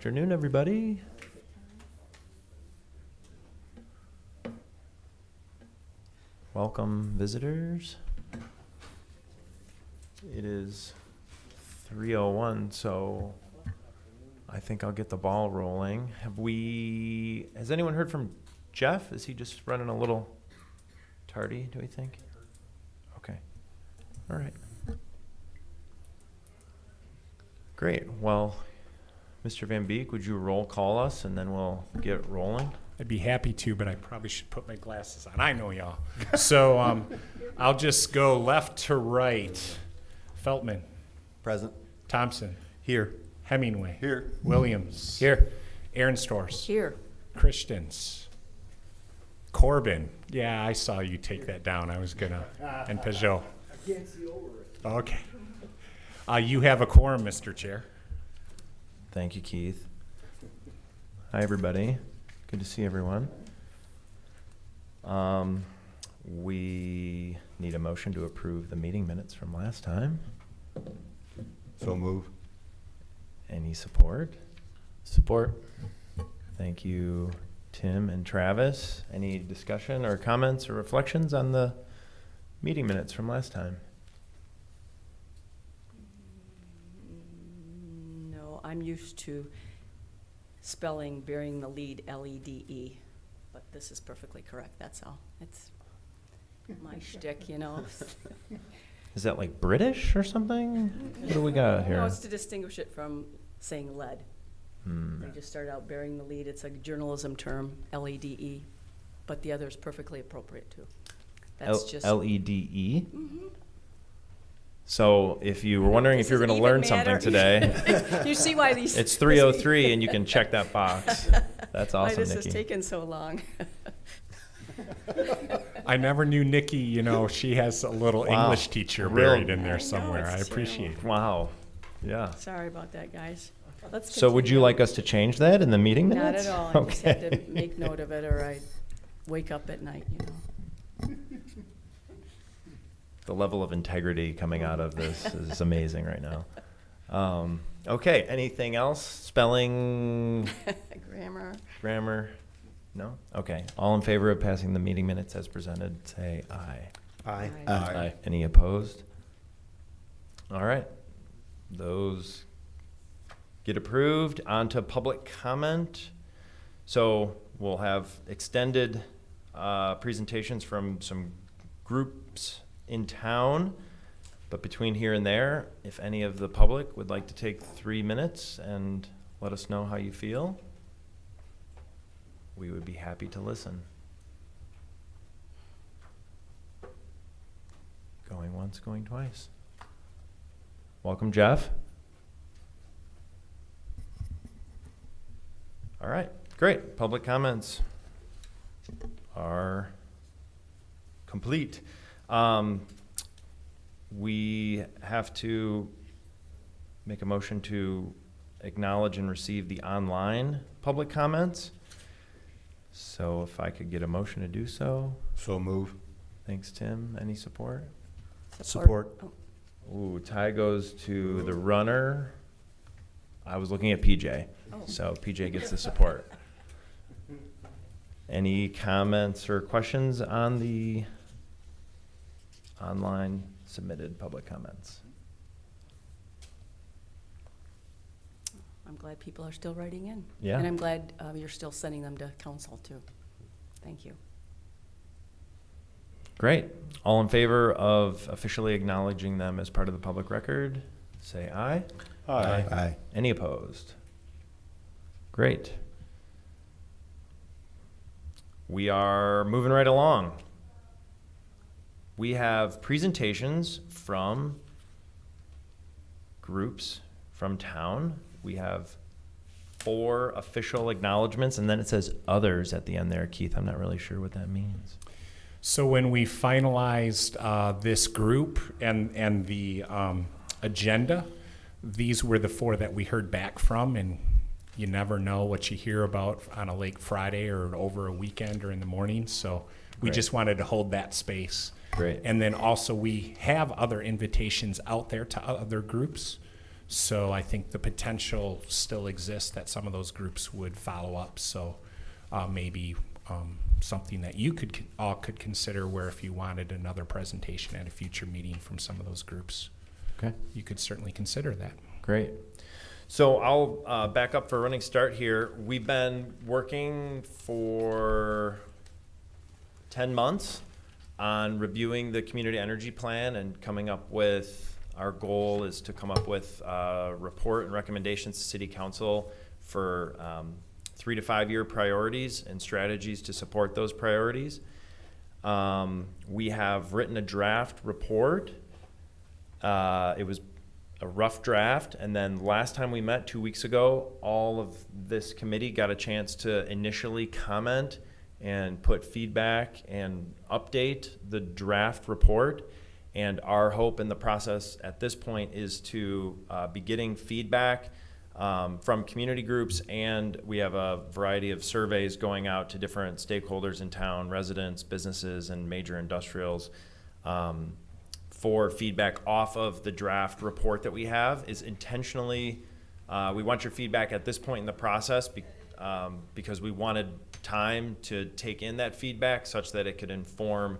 afternoon, everybody. Welcome, visitors. It is 3:01, so I think I'll get the ball rolling. Has anyone heard from Jeff? Is he just running a little tardy, do we think? Okay. All right. Great. Well, Mr. Van Beek, would you roll call us and then we'll get rolling? I'd be happy to, but I probably should put my glasses on. I know y'all. So I'll just go left to right. Feltman. Present. Thompson. Here. Hemingway. Here. Williams. Here. Ahrenstorst. Here. Christians. Corbin. Yeah, I saw you take that down. I was going to. And Peugeot. I can't see over it. Okay. You have a quorum, Mr. Chair. Thank you, Keith. Hi, everybody. Good to see everyone. We need a motion to approve the meeting minutes from last time. So move. Any support? Support. Thank you, Tim and Travis. Any discussion or comments or reflections on the meeting minutes from last time? No, I'm used to spelling bearing the lead L-E-D-E, but this is perfectly correct, that's all. It's my shtick, you know. Is that like British or something? What do we got here? No, it's to distinguish it from saying lead. Hmm. They just start out bearing the lead. It's a journalism term, L-E-D-E, but the other is perfectly appropriate too. That's just L-E-D-E? Mhm. So if you were wondering if This you were going to doesn't learn even something matter. today, You see why these. it's 3:03 and you can check that box. That's Why awesome, this Nikki. has taken so long. I never knew Nikki, you know, she has a little Wow. English teacher Real- buried in I there know, somewhere. I it's appreciate it. Wow. Yeah. Sorry about that, guys. Let's So would you continue. like us to change that in the meeting Not minutes? at all. I just have Okay. to make note of it, or I wake up at night, you know. The level of integrity coming out of this is amazing right now. Okay, anything else? Spelling, Grammar. No? Okay. All in favor of passing the meeting minutes as presented, say aye. Aye. Aye. Any opposed? All right. Those get approved. On to public comment. So we'll have extended presentations from some groups in town. But between here and there, if any of the public would like to take 3 minutes and let us know how you feel, we would be happy to listen. Going once, going twice. Welcome, Jeff. All right, great. Public comments are complete. We have to make a motion to acknowledge and receive the online public comments. So if I could get a motion to do so. So move. Thanks, Tim. Any support? Support. Oh, Ooh, tie goes to the runner. I was looking at PJ, Oh. so PJ gets the support. Any comments or questions on the online submitted public comments? I'm glad people are still writing in. Yeah. And I'm glad you're still sending them to council too. Thank you. Great. All in favor of officially acknowledging them as part of the public record, say aye. Aye. Aye. Any opposed? Great. We are moving right along. We have presentations from groups from town. We have 4 official acknowledgements, and then it says others at the end there. Keith, I'm not really sure what that means. So when we finalized this group and the agenda, these were the 4 that we heard back from, and you never know what you hear about on a late Friday or over a weekend or in the morning. So we Great. just wanted to hold that space. Great. And then also we have other invitations out there to other groups. So I think the potential still exists that some of those groups would follow up. So maybe something that you all could consider, where if you wanted another presentation at a future meeting from some of those groups, Okay. you could certainly consider that. Great. So I'll back up for a running start here. We've been working for 10 months on reviewing the community energy plan and coming up with, our goal is to come up with a report and recommendations to City Council for 3 to 5 year priorities and strategies to support those priorities. We have written a draft report. It was a rough draft, and then last time we met 2 weeks ago, all of this committee got a chance to initially comment and put feedback and update the draft report. And our hope in the process at this point is to be getting feedback from community groups, and we have a variety of surveys going out to different stakeholders in town, residents, businesses, and major industrials, for feedback off of the draft report that we have. Is intentionally, we want your feedback at this point in the process because we wanted time to take in that feedback such that it could inform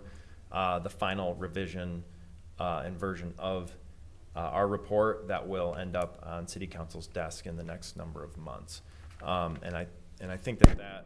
the final revision and version of our report that will end up on City Council's desk in the next number of months. And I think that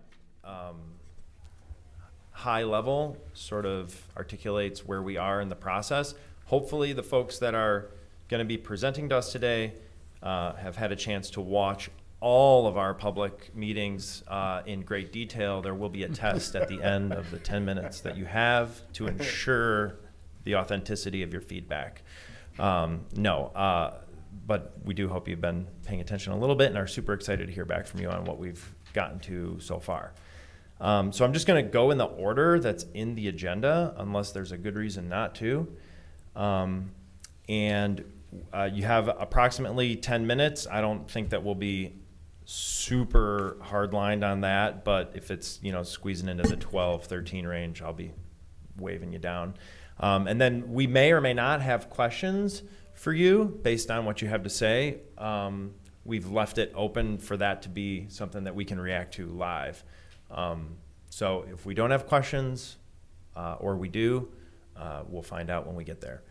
high level sort of articulates where we are in the process. Hopefully the folks that are going to be presenting to us today have had a chance to watch all of our public meetings in great detail. There will be a test at the end of the 10 minutes that you have to ensure the authenticity of your feedback. But we do hope you've been paying attention a little bit and are super excited to hear back from you on what we've gotten to so far. So I'm just going to go in the order that's in the agenda, unless there's a good reason not to. You have approximately 10 minutes. I don't think that we'll be super hard-lined on that, but if it's, squeezing into the 12, 13 range, I'll be waving you down. And then we may or may not have questions for you based on what you have to say. We've left it open for that to be something that we can react to live. So if we don't have questions, or we do, we'll find out when we get there.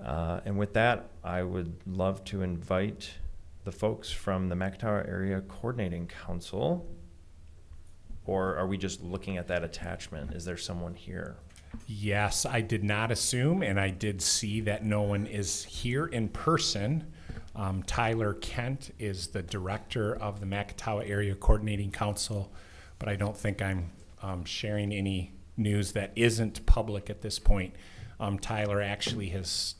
And with that, I would love to invite the folks from the McIntyre Area Coordinating Council. Or are we just looking at that attachment? Is there someone here? Yes, I did not assume, and I did see that no one is here in person. Tyler Kent is the director of the McIntyre Area Coordinating Council, but I don't think I'm sharing any news that isn't public at this point. Tyler actually has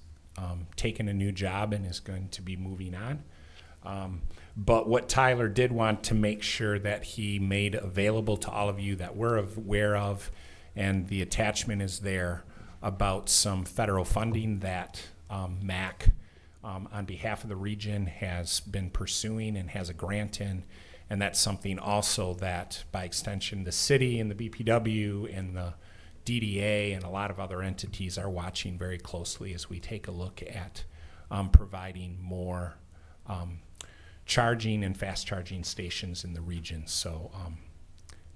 taken a new job and is going to be moving on. But what Tyler did want to make sure that he made available to all of you that we're aware of, and the attachment is there, about some federal funding that MAC, on behalf of the region, has been pursuing and has a grant in. And that's something also that, by extension, the city and the BPW and the DDA and a lot of other entities are watching very closely as we take a look at providing more charging and fast charging stations in the region. So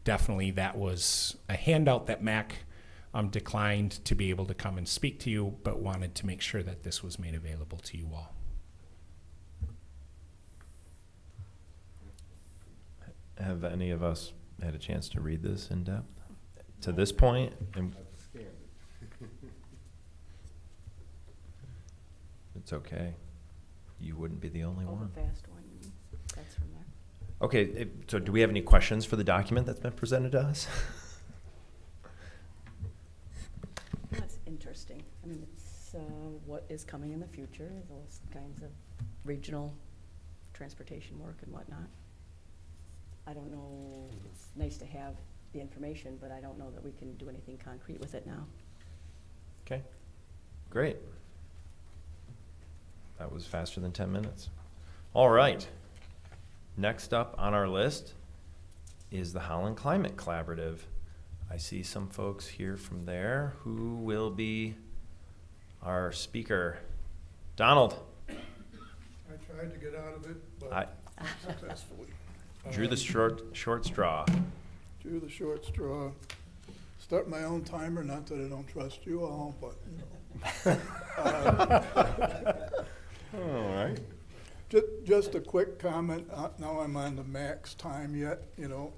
definitely that was a handout that MAC declined to be able to come and speak to you, but wanted to make sure that this was made available to you all. Have any of us had a chance to read this in depth to this point? It's okay. You wouldn't be the only Oh, one. the fast one, that's from there. Okay, so do we have any questions for the document that's been presented to us? That's interesting. I mean, it's what is coming in the future, those kinds of regional transportation work and whatnot. I don't know, it's nice to have the information, but I don't know that we can do anything concrete with it now. Okay, great. That was faster than 10 minutes. All right. Next up on our list is the Holland Climate Collaborative. I see some folks here from there. Who will be our speaker? Donald. I tried tried to get out of it, I but unsuccessfully. drew the short straw. Drew the short straw. Start my own timer, not that I don't trust you all, but, you know. All right. Just a quick comment, now I'm on the max time yet, you know,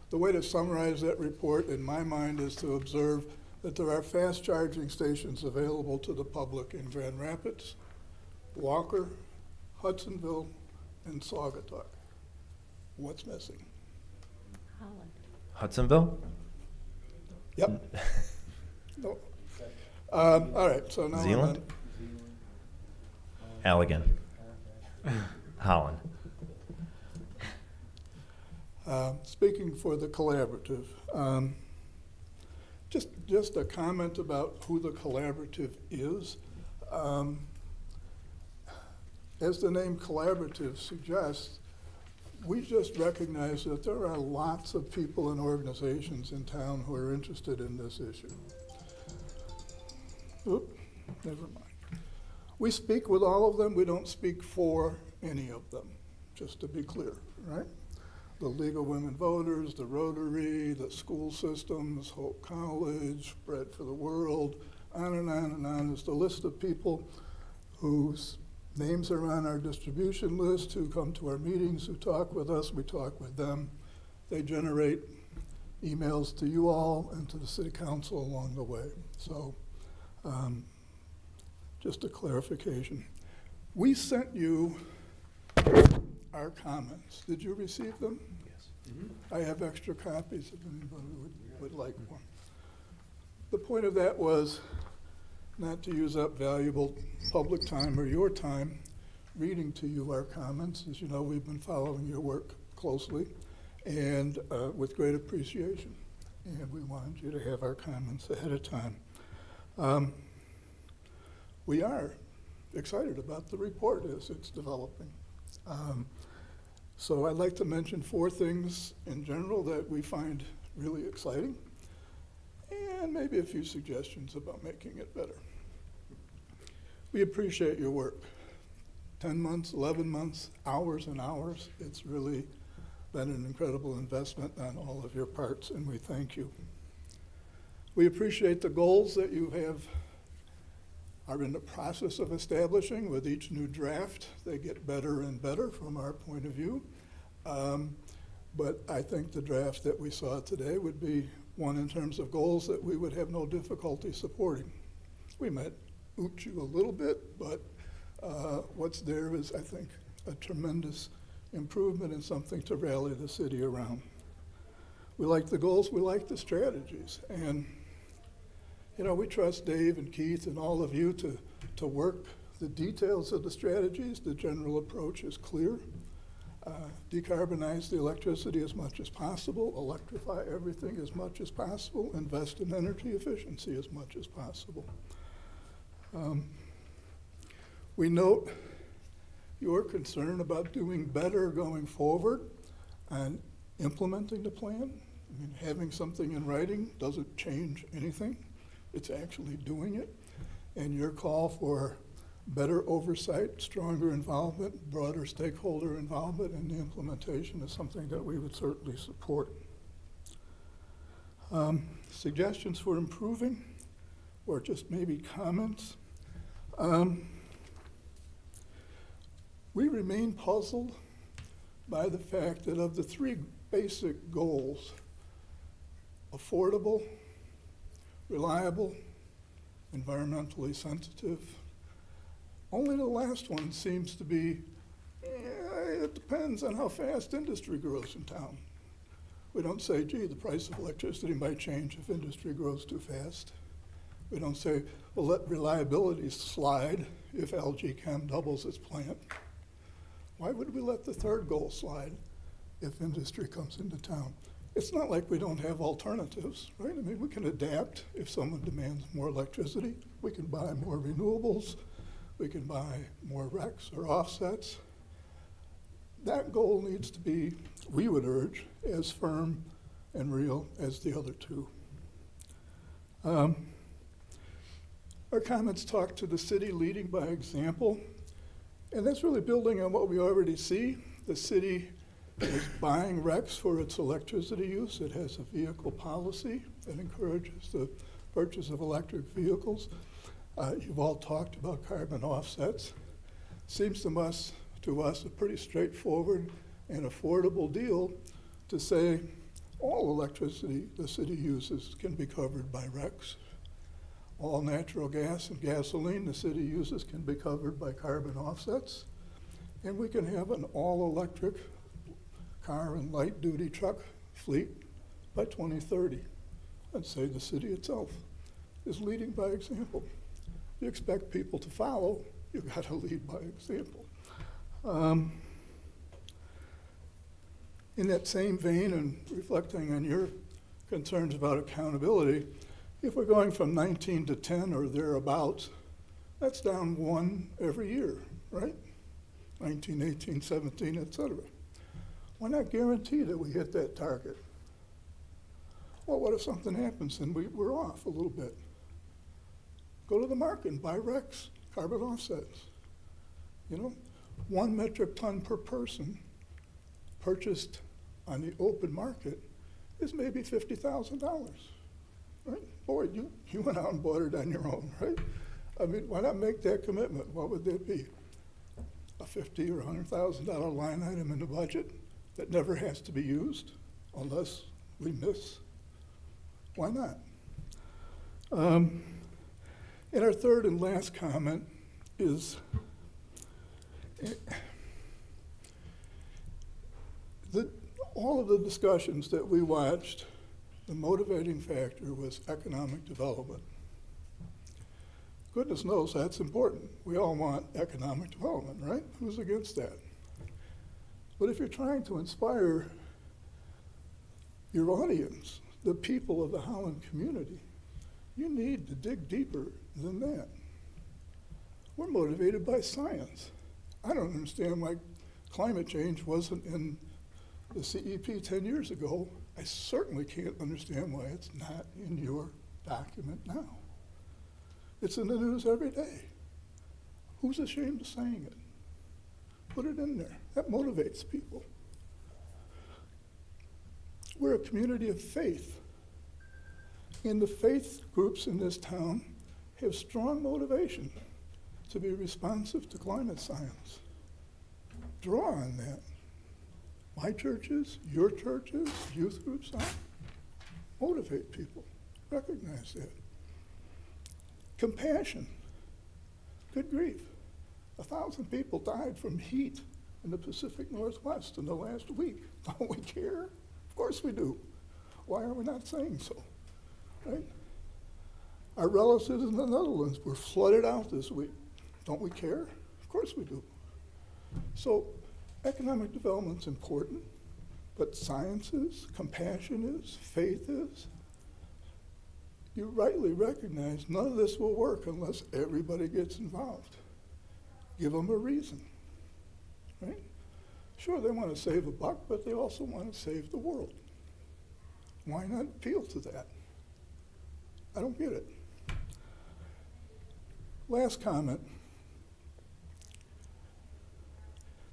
the way to summarize that report in my mind is to observe that there are fast charging stations available to the public in Grand Rapids, Walker, Hudsonville, and Saugatuck. What's missing? Holland. Hudsonville? Yep. No. All right, so now I'm Zealand? Allegan. Holland. Speaking for the collaborative, just a comment about who the collaborative is. As the name collaborative suggests, we just recognize that there are lots of people and organizations in town who are interested in this issue. Oop, never mind. We speak with all of them, we don't speak for any of them, just to be clear, right? The League of Women Voters, the Rotary, the school systems, Hope College, Bread for the World, on and on is the list of people whose names are on our distribution list, who come to our meetings, who talk with us, we talk with them. They generate emails to you all and to the city council along the way. So just a clarification. We sent you our comments. Did you receive them? Yes. I have extra copies if anybody would like one. The point of that was not to use up valuable public time or your time reading to you our comments. As you know, we've been following your work closely and with great appreciation. And we wanted you to have our comments ahead of time. We are excited about the report as it's developing. So I'd like to mention 4 things in general that we find really exciting, and maybe a few suggestions about making it better. We appreciate your work. 10 months, 11 months, hours and hours. It's really been an incredible investment on all of your parts, and we thank you. We appreciate the goals that you are in the process of establishing. With each new draft, they get better and better from our point of view. But I think the draft that we saw today would be one in terms of goals that we would have no difficulty supporting. We might ooch you a little bit, but what's there is, I think, a tremendous improvement and something to rally the city around. We like the goals, we like the strategies, and you know, we trust Dave and Keith and all of you to work the details of the strategies. The general approach is clear. Decarbonize the electricity as much as possible, electrify everything as much as possible, invest in energy efficiency as much as possible. We note your concern about doing better going forward and implementing the plan. I mean, having something in writing doesn't change anything. It's actually doing it. And your call for better oversight, stronger involvement, broader stakeholder involvement in the implementation is something that we would certainly support. Suggestions for improving, or just maybe comments. We remain puzzled by the fact that of the 3 basic goals, affordable, reliable, environmentally sensitive, only the last one seems to be, it depends on how fast industry grows in town. We don't say, gee, the price of electricity might change if industry grows too fast. We don't say, well, let reliability slide if LG Chem doubles its plant. Why would we let the 3rd goal slide if industry comes into town? It's not like we don't have alternatives, right? I mean, we can adapt if someone demands more electricity. We can buy more renewables. We can buy more RECs or offsets. That goal needs to be, we would urge, as firm and real as the other 2. Our comments talk to the city leading by example And that's really building on what we already see. The city is buying RECs for its electricity use. It has a vehicle policy that encourages the purchase of electric vehicles. You've all talked about carbon offsets. Seems to us a pretty straightforward and affordable deal to say all electricity the city uses can be covered by RECs. All natural gas and gasoline the city uses can be covered by carbon offsets. And we can have an all-electric car and light-duty truck fleet by 2030. I'd say the city itself is leading by example. You expect people to follow, you've got to lead by example. In that same vein, and reflecting on your concerns about accountability, if we're going from 19 to 10 or thereabouts, that's down 1 every year, right? 19, 18, 17, et cetera. Why not guarantee that we hit that target? Well, what if something happens and we're off a little bit? Go to the market and buy RECs, carbon offsets. 1 metric ton per person purchased on the open market is maybe $50,000, right? Boy, you went out and bought it on your own, right? I mean, why not make that commitment? What would that be? A $50,000 or $100,000 line item in the budget that never has to be used unless we miss? Why not? And our third and last comment is all of the discussions that we watched, the motivating factor was economic development. Goodness knows that's important. We all want economic development, right? Who's against that? But if you're trying to inspire your audience, the people of the Holland community, you need to dig deeper than that. We're motivated by science. I don't understand why climate change wasn't in the CEP 10 years ago. I certainly can't understand why it's not in your document now. It's in the news every day. Who's ashamed of saying it? Put it in there. That motivates people. We're a community of faith. And the faith groups in this town have strong motivation to be responsive to climate science. Draw on that. My churches, your churches, youth groups, motivate people. Recognize that. Compassion. Good grief. 1,000 people died from heat in the Pacific Northwest in the last week. Don't we care? Of course we do. Why are we not saying so? Right? Our relatives in the Netherlands were flooded out this week. Don't we care? Of course we do. So economic development's important, but science is, compassion is, faith is. You rightly recognize none of this will work unless everybody gets involved. Give them a reason, right? Sure, they want to save a buck, but they also want to save the world. Why not appeal to that? I don't get it. Last comment.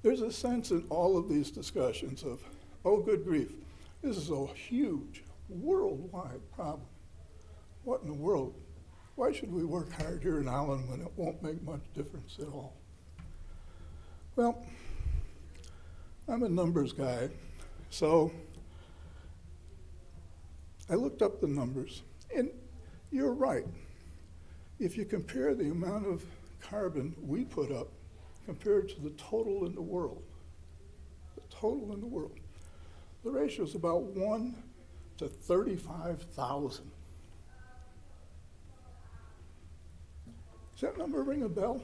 There's a sense in all of these discussions of, oh, good grief, this is a huge worldwide problem. What in the world? Why should we work hard here in Holland when it won't make much difference at all? Well, I'm a numbers guy, so I looked up the numbers, and you're right. If you compare the amount of carbon we put up compared to the total in the world, the ratio is about 1 to 35,000. Does that number ring a bell?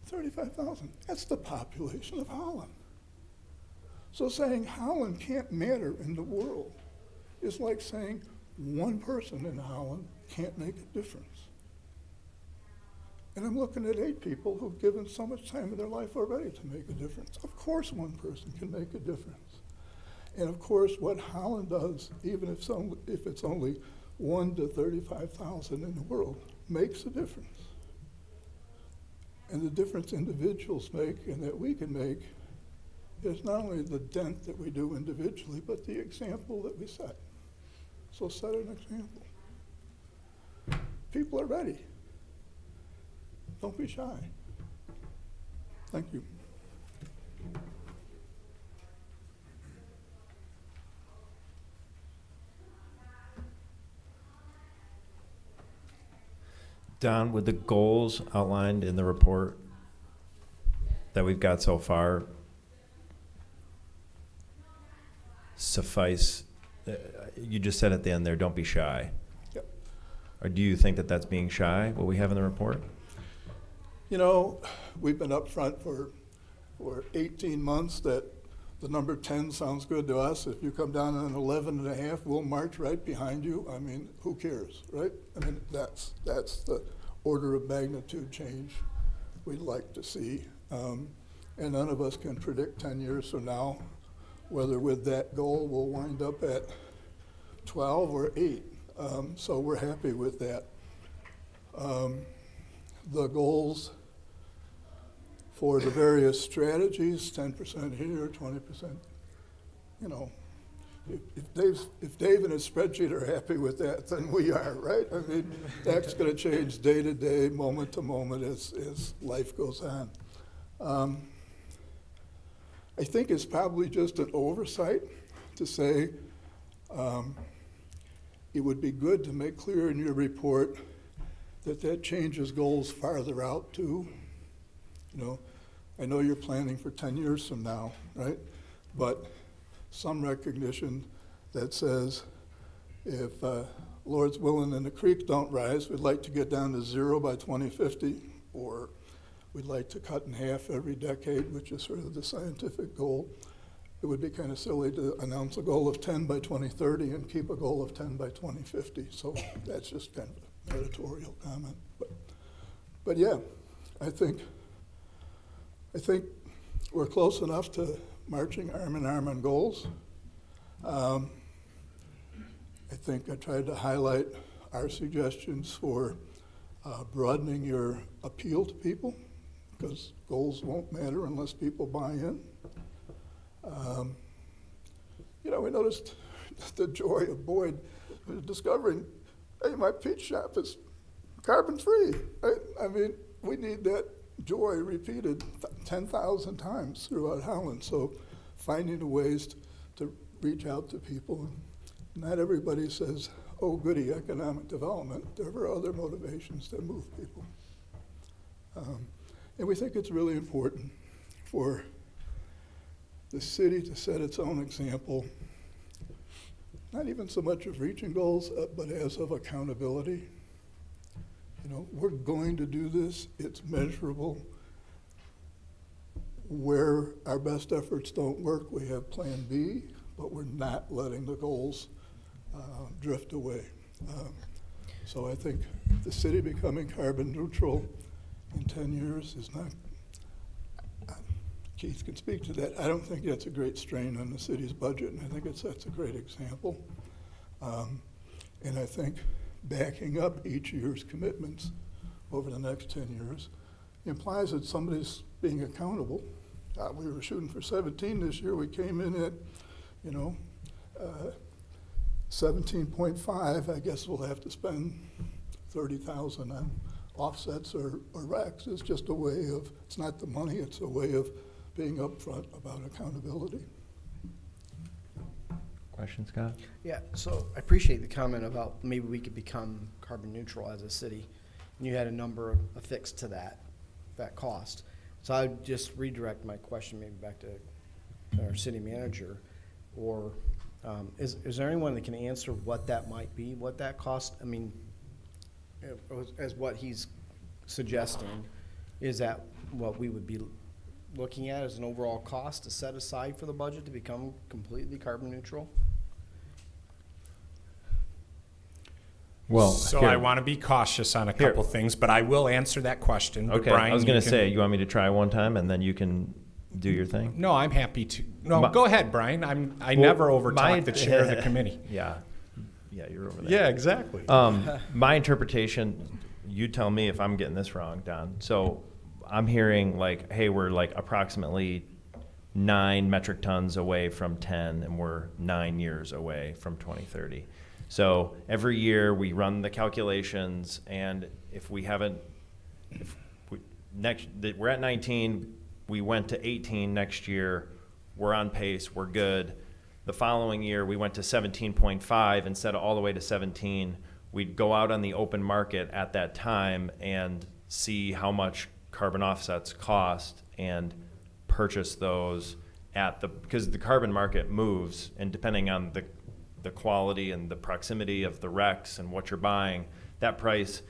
35,000. That's the population of Holland. So saying Holland can't matter in the world is like saying one person in Holland can't make a difference. And I'm looking at 8 people who've given so much time in their life already to make a difference. Of course one person can make a difference. And of course what Holland does, even if it's only 1 to 35,000 in the world, makes a difference. And the difference individuals make and that we can make is not only the dent that we do individually, but the example that we set. So set an example. People are ready. Don't be shy. Thank you. Don, with the goals outlined in the report that we've got so far suffice? You just said at the end there, don't be shy. Yep. Or do you think that that's being shy, what we have in the report? You know, we've been up front for 18 months that the number 10 sounds good to us. If you come down on 11 and a half, we'll march right behind you. I mean, who cares, right? I mean, that's the order of magnitude change we'd like to see. And none of us can predict 10 years from now whether with that goal we'll wind up at 12 or 8. So we're happy with that. The goals for the various strategies, 10% here, 20%, you know, if Dave and his spreadsheet are happy with that, then we are, right? I mean, that's going to change day to day, moment to moment as life goes on. I think it's probably just an oversight to say it would be good to make clear in your report that changes goals farther out too. You know, I know you're planning for 10 years from now, right? But some recognition that says if Lord's willing and the creek don't rise, we'd like to get down to 0 by 2050, or we'd like to cut in half every decade, which is sort of the scientific goal. It would be kind of silly to announce a goal of 10 by 2030 and keep a goal of 10 by 2050. So that's just kind of an editorial comment. But yeah, I think we're close enough to marching arm in arm on goals. I think I tried to highlight our suggestions for broadening your appeal to people, because goals won't matter unless people buy in. You know, we noticed the joy of Boyd discovering, hey, my peach shop is carbon-free. Right? I mean, we need that joy repeated 10,000 times throughout Holland. So finding ways to reach out to people. Not everybody says, oh, goody, economic development. There are other motivations that move people. And we think it's really important for the city to set its own example, not even so much of reaching goals, but as of accountability. You know, we're going to do this, it's measurable. Where our best efforts don't work, we have plan B, but we're not letting the goals drift away. So I think the city becoming carbon neutral in 10 years is not, Keith can speak to that. I don't think that's a great strain on the city's budget, and I think it sets a great example. And I think backing up each year's commitments over the next 10 years implies that somebody's being accountable. We were shooting for 17 this year. We came in at, 17.5. I guess we'll have to spend 30,000 on offsets or RECs. It's just a way of, it's not the money, it's a way of being upfront about accountability. Question, Scott? Yeah, so I appreciate the comment about maybe we could become carbon neutral as a city. And you had a number affixed to that cost. So I would just redirect my question maybe back to our city manager, or is there anyone that can answer what that might be, what that cost? I mean, as what he's suggesting, is that what we would be looking at as an overall cost to set aside for the budget to become completely carbon neutral? Well, So here. I want to be cautious on a Here. couple things, but I will answer that question. But Okay, Brian, I was going you to can- say, you want me to try one time and then you can do your thing? No, I'm happy to. No, My- go ahead, Brian. I Well, never my- overtalk the chair of the committee. Yeah, you're over there. Yeah, exactly. My interpretation, you tell me if I'm getting this wrong, Don. So I'm hearing like, hey, we're like approximately 9 metric tons away from 10, and we're 9 years away from 2030. So every year we run the calculations, and if we haven't, if we, we're at 19, we went to 18 next year, we're on pace, we're good. The following year we went to 17.5 instead of all the way to 17. We'd go out on the open market at that time and see how much carbon offsets cost and purchase those at because the carbon market moves, and depending on the quality and the proximity of the RECs and what you're buying, that price,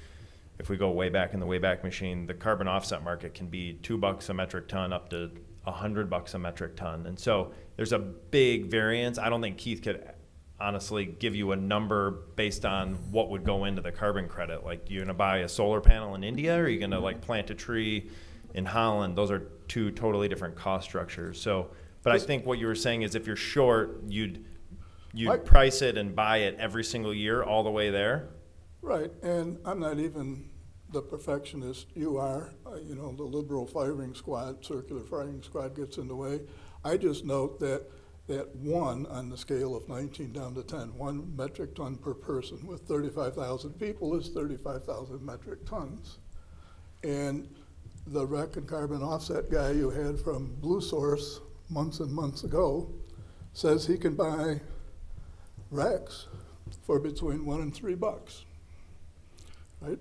if we go way back in the Wayback Machine, the carbon offset market can be $2 a metric ton up to $100 a metric ton. And so there's a big variance. I don't think Keith could honestly give you a number based on what would go into the carbon credit. Like, you're gonna buy a solar panel in India, or you're gonna like plant a tree in Holland. Those are two totally different cost structures. So, but I think what you were saying is if you're short, you'd price it and buy it every single year all the way there. Right, and I'm not even the perfectionist you are. You know, the liberal firing squad, circular firing squad gets in the way. I just note that 1 on the scale of 19 down to 10, 1 metric ton per person with 35,000 people is 35,000 metric tons. And the REC and carbon offset guy you had from Blue Source months and months ago says he can buy RECs for between $1 and $3, right?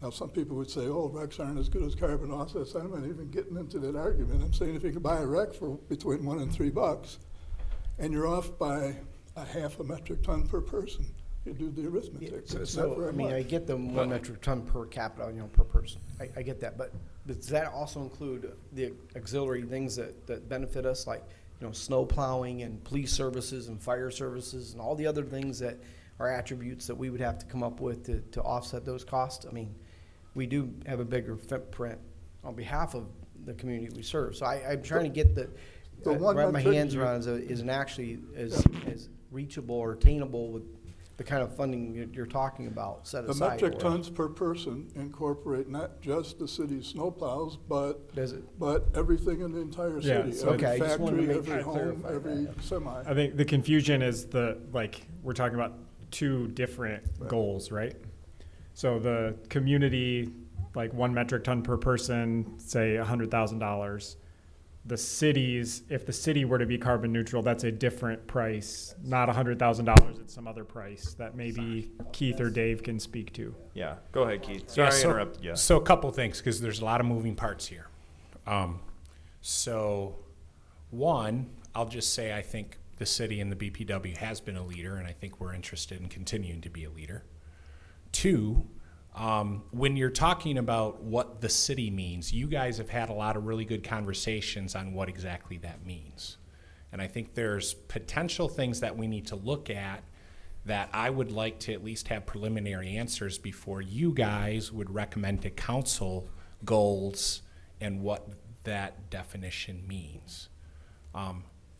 Now, some people would say, oh, RECs aren't as good as carbon offsets. I'm not even getting into that argument. I'm saying if you can buy a REC for between $1 and $3, and you're off by a half a metric ton per person, you do the arithmetic. It's not So, very I mean, much. I get the 1 metric ton per capita, you know, per person. I get that, but does that also include the auxiliary things that benefit us, like, you know, snow plowing and police services and fire services and all the other things that are attributes that we would have to come up with to offset those costs? I mean, we do have a bigger footprint on behalf of the community we serve. So I'm trying to get wrap my hands around isn't actually as reachable or attainable with the kind of funding you're talking about set The aside. metric for us. tons per person incorporate not just the city's snowplows, Does it? but everything in the entire Yeah, city. so- Every Okay, I just wanted to factory, make sure every I home, clarified every that. semi. I think the confusion is we're talking about 2 different goals, right? So the community, like 1 metric ton per person, say $100,000. The cities, if the city were to be carbon neutral, that's a different price, not $100,000. It's some other price that maybe Keith or Dave can speak to. Yeah, go ahead, Keith. Sorry to interrupt you. So a couple things, because there's a lot of moving parts here. So one, I'll just say I think the city and the BPW has been a leader, and I think we're interested in continuing to be a leader. 2, when you're talking about what the city means, you guys have had a lot of really good conversations on what exactly that means. And I think there's potential things that we need to look at that I would like to at least have preliminary answers before you guys would recommend to council goals and what that definition means.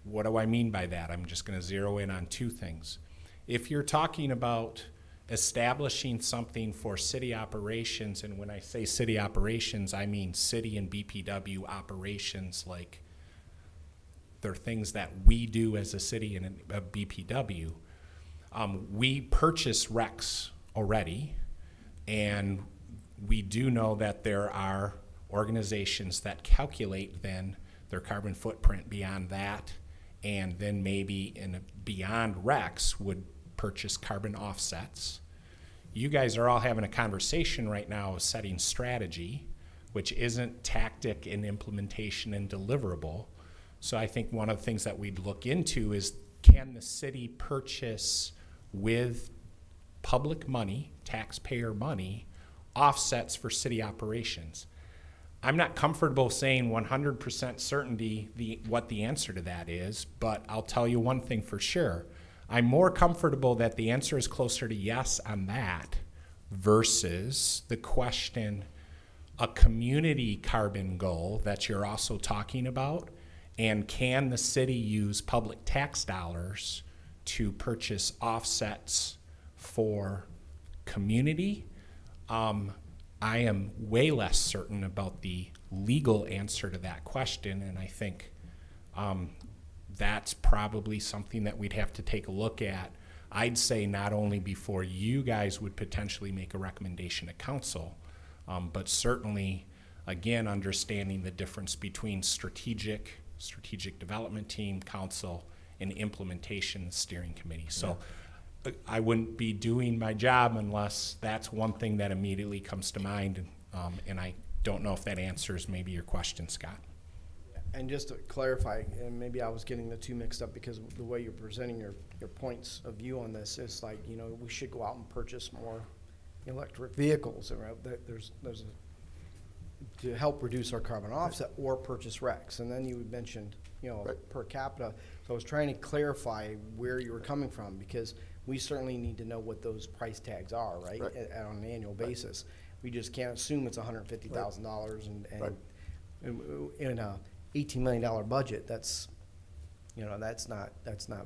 What do I mean by that? I'm just going to zero in on 2 things. If you're talking about establishing something for city operations, and when I say city operations, I mean city and BPW operations, like they're things that we do as a city and a BPW. We purchase RECs already, and we do know that there are organizations that calculate then their carbon footprint beyond that, and then maybe beyond RECs would purchase carbon offsets. You guys are all having a conversation right now of setting strategy, which isn't tactic and implementation and deliverable. So I think one of the things that we'd look into is, can the city purchase with public money, taxpayer money, offsets for city operations? I'm not comfortable saying 100% certainty what the answer to that is, but I'll tell you one thing for sure. I'm more comfortable that the answer is closer to yes on that versus the question, a community carbon goal that you're also talking about, and can the city use public tax dollars to purchase offsets for community? I am way less certain about the legal answer to that question, and I think that's probably something that we'd have to take a look at. I'd say not only before you guys would potentially make a recommendation to council, but certainly, again, understanding the difference between strategic development team, council, and implementation steering committee. So I wouldn't be doing my job unless that's one thing that immediately comes to mind. And I don't know if that answers maybe your question, Scott. And just to clarify, and maybe I was getting the two mixed up because of the way you're presenting your points of view on this, is like, you know, we should go out and purchase more electric vehicles. There's to help reduce our carbon offset, or purchase RECs. And then you had mentioned, you know, Right. per capita. So I was trying to clarify where you were coming from, because we certainly need to know what those price tags are, right? Right. On an annual basis. We just can't assume it's $150,000 Right. and in a $18 million budget. That's, you know, that's not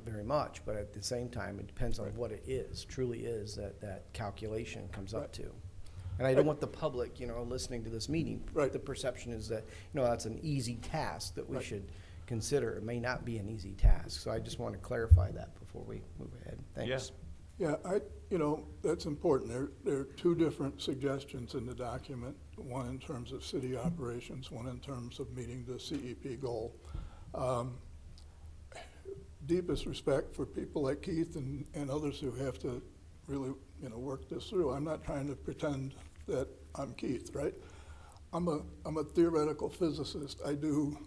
very much. But at the same time, it depends on what it is, truly is, that calculation comes up Right. to. And I don't want the public, you know, listening to this meeting, Right. the perception is that, you know, that's an easy task that we Right. should consider. It may not be an easy task. So I just want to clarify that before we move ahead. Thanks. Yeah, you know, that's important. There are two different suggestions in the document, one in terms of city operations, one in terms of meeting the CEP goal. Deepest respect for people like Keith and others who have to really, you know, work this through. I'm not trying to pretend that I'm Keith, right? I'm a theoretical physicist. I do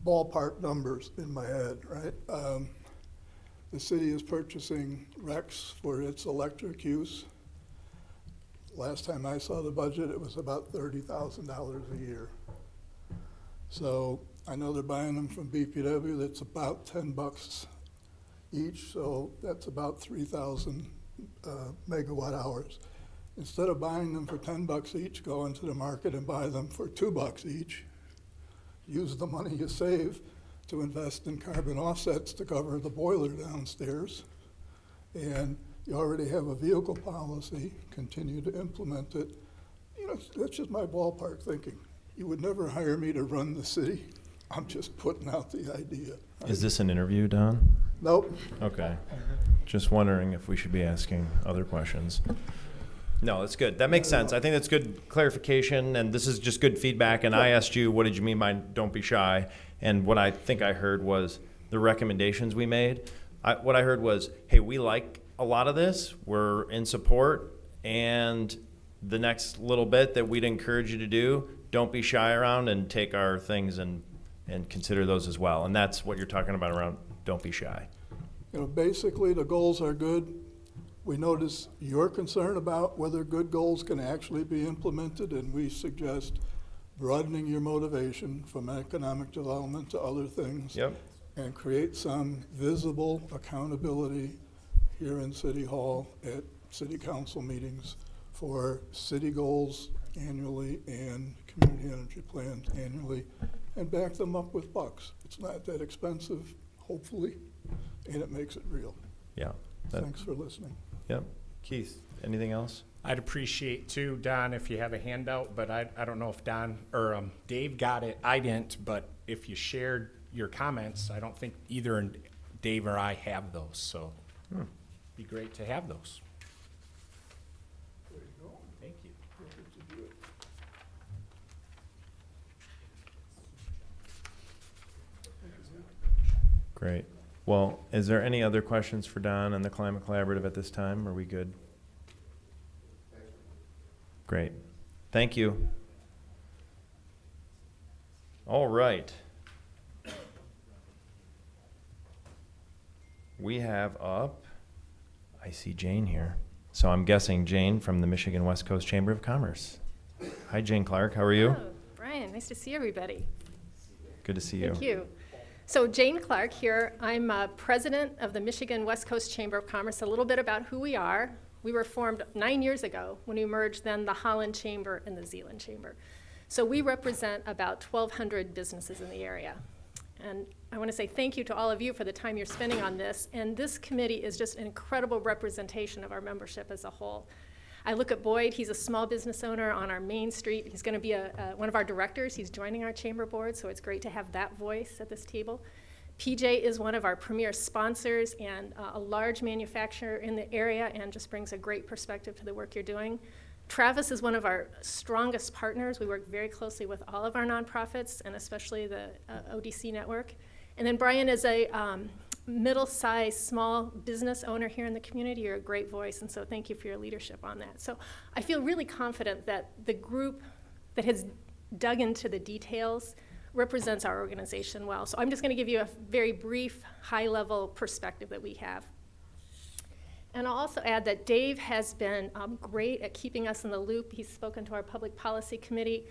ballpark numbers in my head, right? The city is purchasing RECs for its electric use. Last time I saw the budget, it was about $30,000 a year. So I know they're buying them from BPW. That's about $10 each, so that's about 3,000 megawatt hours. Instead of buying them for $10 each, go into the market and buy them for $2 each. Use the money you save to invest in carbon offsets to cover the boiler downstairs. And you already have a vehicle policy, continue to implement it. You know, that's just my ballpark thinking. You would never hire me to run the city. I'm just putting out the idea. Is this an interview, Don? Nope. Okay. Just wondering if we should be asking other questions. No, that's good. That makes sense. I think that's good clarification, and this is just good feedback. And I asked you, what did you mean by don't be shy? And what I think I heard was the recommendations we made. What I heard was, hey, we like a lot of this. We're in support. And the next little bit that we'd encourage you to do, don't be shy around and take our things and consider those as well. And that's what you're talking about around don't be shy. You know, basically the goals are good. We notice your concern about whether good goals can actually be implemented, and we suggest broadening your motivation from economic development to other things. Yep. And create some visible accountability here in City Hall at city council meetings for city goals annually and community energy plans annually, and back them up with bucks. It's not that expensive, hopefully, and it makes it real. Yeah. Thanks for listening. Yep. Keith, anything else? I'd appreciate too, Don, if you have a handout, but I don't know if Don or Dave got it. I didn't, but if you shared your comments, I don't think either Dave or I have those, so it'd be great to have those. There you go. Thank you. Perfect to do it. Great. Well, is there any other questions for Don and the Climate Collaborative at this time? Are we good? Great. Thank you. All right. We have up, I see Jane here. So I'm guessing Jane from the Michigan West Coast Chamber of Commerce. Hi, Jane Clark. How are you? Oh, Brian, nice to see everybody. Good to see you. Thank you. So Jane Clark here. I'm president of the Michigan West Coast Chamber of Commerce. A little bit about who we are. We were formed 9 years ago when we merged then the Holland Chamber and the Zeeland Chamber. So we represent about 1,200 businesses in the area. And I want to say thank you to all of you for the time you're spending on this. And this committee is just an incredible representation of our membership as a whole. I look at Boyd, he's a small business owner on our main street. He's going to be one of our directors. He's joining our chamber board, so it's great to have that voice at this table. PJ is one of our premier sponsors and a large manufacturer in the area and just brings a great perspective to the work you're doing. Travis is one of our strongest partners. We work very closely with all of our nonprofits and especially the ODC network. And then Brian is a middle-sized small business owner here in the community. You're a great voice, and so thank you for your leadership on that. So I feel really confident that the group that has dug into the details represents our organization well. So I'm just going to give you a very brief, high-level perspective that we have. And I'll also add that Dave has been great at keeping us in the loop. He's spoken to our Public Policy Committee.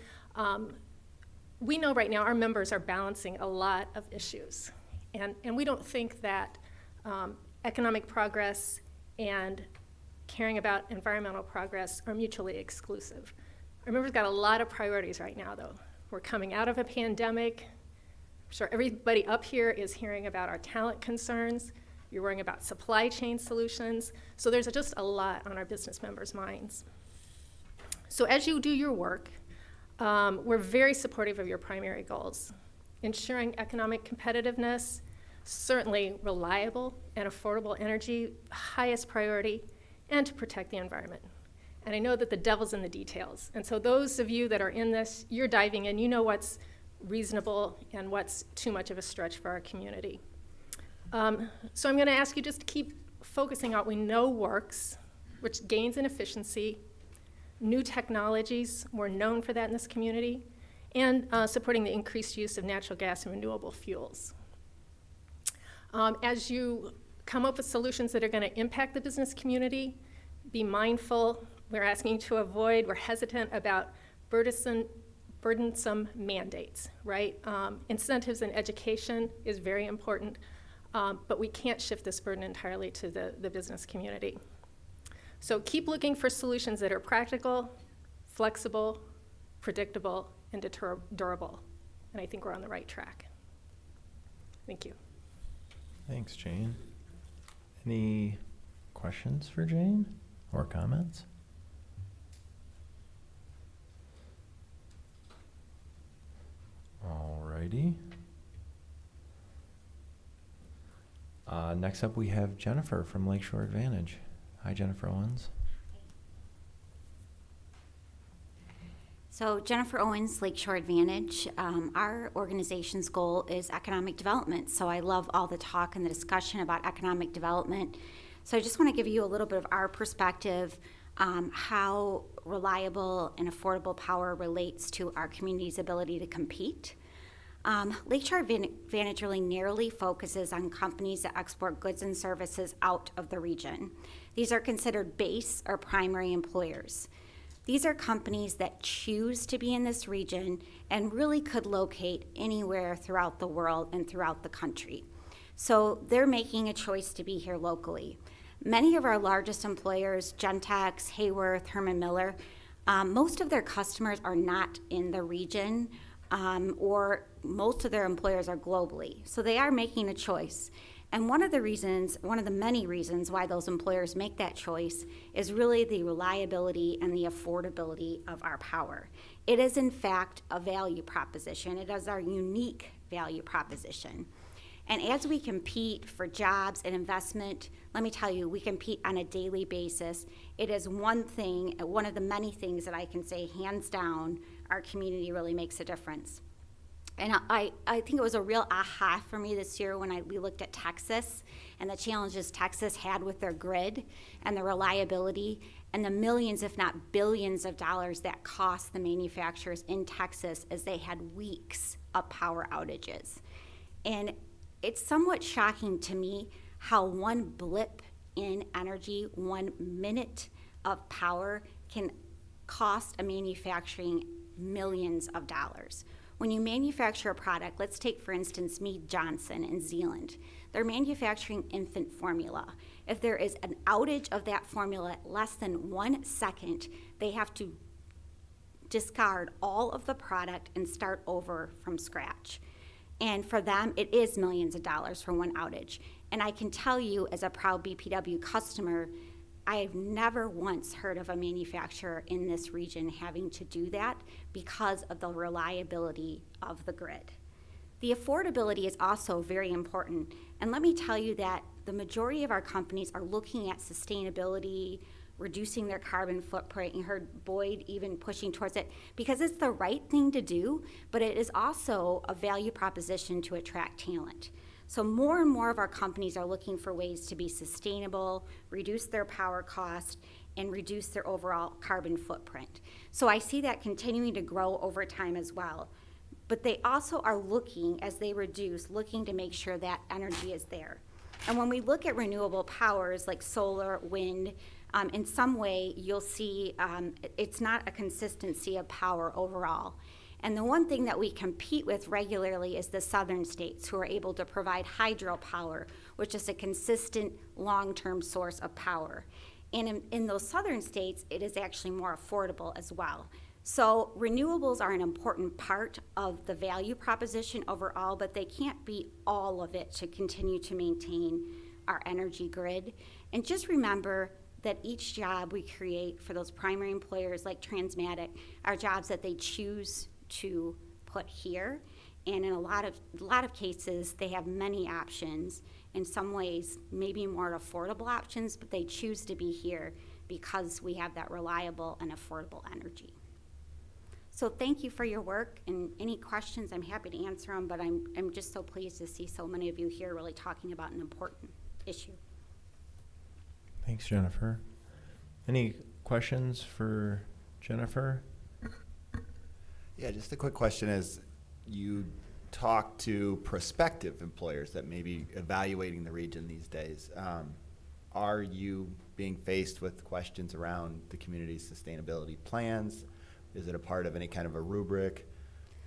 We know right now our members are balancing a lot of issues. And we don't think that economic progress and caring about environmental progress are mutually exclusive. Our members got a lot of priorities right now, though. We're coming out of a pandemic. I'm sure everybody up here is hearing about our talent concerns. You're worrying about supply chain solutions. So there's just a lot on our business members' minds. So as you do your work, we're very supportive of your primary goals. Ensuring economic competitiveness, certainly reliable and affordable energy, highest priority, and to protect the environment. And I know that the devil's in the details. And so those of you that are in this, you're diving in, you know what's reasonable and what's too much of a stretch for our community. So I'm going to ask you just to keep focusing on what we know works, which gains in efficiency, new technologies, we're known for that in this community, and supporting the increased use of natural gas and renewable fuels. As you come up with solutions that are going to impact the business community, be mindful. We're asking to avoid, we're hesitant about burdensome mandates, right? Incentives and education is very important, but we can't shift this burden entirely to the business community. So keep looking for solutions that are practical, flexible, predictable, and durable. And I think we're on the right track. Thank you. Thanks, Jane. Any questions for Jane or comments? Alrighty. Next up, we have Jennifer from Lakeshore Advantage. Hi, Jennifer Owens. So Jennifer Owens, Lakeshore Advantage. Our organization's goal is economic development. So I love all the talk and the discussion about economic development. So I just want to give you a little bit of our perspective, how reliable and affordable power relates to our community's ability to compete. Lakeshore Advantage really narrowly focuses on companies that export goods and services out of the region. These are considered base or primary employers. These are companies that choose to be in this region and really could locate anywhere throughout the world and throughout the country. So they're making a choice to be here locally. Many of our largest employers, Gentex, Hayworth, Herman Miller, most of their customers are not in the region, or most of their employers are globally. So they are making a choice. And one of the many reasons why those employers make that choice is really the reliability and the affordability of our power. It is, in fact, a value proposition. It is our unique value proposition. And as we compete for jobs and investment, let me tell you, we compete on a daily basis. It is one of the many things that I can say, hands down, our community really makes a difference. And I think it was a real aha for me this year when we looked at Texas and the challenges Texas had with their grid and the reliability and the millions, if not billions of dollars that cost the manufacturers in Texas as they had weeks of power outages. And it's somewhat shocking to me how one blip in energy, 1 minute of power can cost a manufacturing millions of dollars. When you manufacture a product, let's take, for instance, Mead Johnson in Zealand. They're manufacturing infant formula. If there is an outage of that formula at less than 1 second, they have to discard all of the product and start over from scratch. And for them, it is millions of dollars for one outage. And I can tell you, as a proud BPW customer, I've never once heard of a manufacturer in this region having to do that because of the reliability of the grid. The affordability is also very important. And let me tell you that the majority of our companies are looking at sustainability, reducing their carbon footprint. You heard Boyd even pushing towards it because it's the right thing to do, but it is also a value proposition to attract talent. So more and more of our companies are looking for ways to be sustainable, reduce their power cost, and reduce their overall carbon footprint. So I see that continuing to grow over time as well. But they also are looking, as they reduce, looking to make sure that energy is there. And when we look at renewable powers like solar, wind, in some way you'll see it's not a consistency of power overall. And the one thing that we compete with regularly is the southern states who are able to provide hydropower, which is a consistent long-term source of power. And in those southern states, it is actually more affordable as well. So renewables are an important part of the value proposition overall, but they can't be all of it to continue to maintain our energy grid. And just remember that each job we create for those primary employers like Transmatic are jobs that they choose to put here. And in a lot of cases, they have many options. In some ways, maybe more affordable options, but they choose to be here because we have that reliable and affordable energy. So thank you for your work, and any questions, I'm happy to answer them, but I'm just so pleased to see so many of you here really talking about an important issue. Thanks, Jennifer. Any questions for Jennifer? Yeah, just a quick question is, you talk to prospective employers that may be evaluating the region these days. Are you being faced with questions around the community's sustainability plans? Is it a part of any kind of a rubric,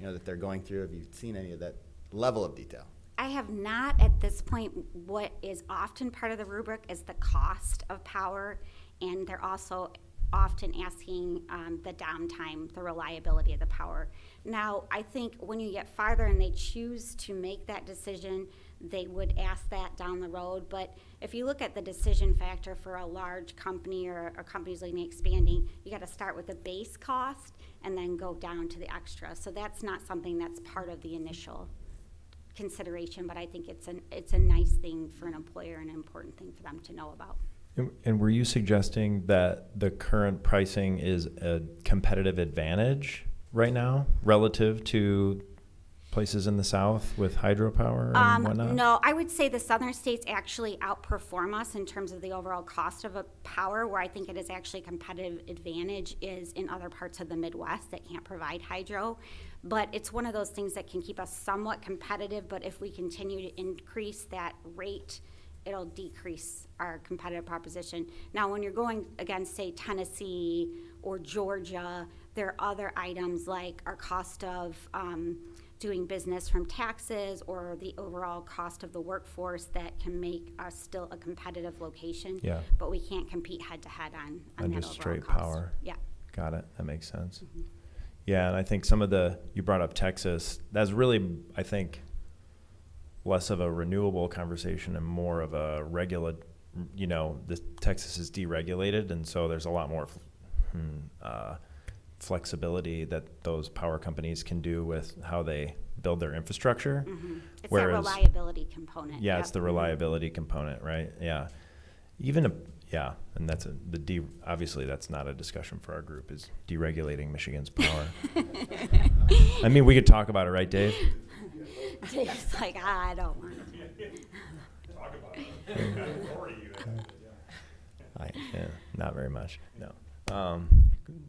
that they're going through? Have you seen any of that level of detail? I have not at this point. What is often part of the rubric is the cost of power, and they're also often asking the downtime, the reliability of the power. Now, I think when you get farther and they choose to make that decision, they would ask that down the road. But if you look at the decision factor for a large company or companies looking at expanding, you got to start with the base cost and then go down to the extra. So that's not something that's part of the initial consideration, but I think it's a nice thing for an employer and an important thing for them to know about. And were you suggesting that the current pricing is a competitive advantage right now relative to places in the South with hydropower and whatnot? No, I would say the southern states actually outperform us in terms of the overall cost of a power. Where I think it is actually a competitive advantage is in other parts of the Midwest that can't provide hydro. But it's one of those things that can keep us somewhat competitive, but if we continue to increase that rate, it'll decrease our competitive proposition. Now, when you're going against, say, Tennessee or Georgia, there are other items like our cost of doing business from taxes or the overall cost of the workforce that can make us still a competitive location. Yeah. But we can't compete head to head on that just overall straight cost. power. Yeah. Got it. That makes sense. Mm-hmm. Yeah, and I think you brought up Texas. That's really, I think, less of a renewable conversation and more of a Texas is deregulated, and so there's a lot more flexibility that those power companies can do with how they build their infrastructure. Mm-hmm. It's Whereas, that reliability component. Yeah, Yep. it's the reliability component, right? Yeah. And that's obviously that's not a discussion for our group, is deregulating Michigan's power. I mean, we could talk about it, right, Dave? Dave's like, I don't want to. Talk about it. Yeah, not very much. No.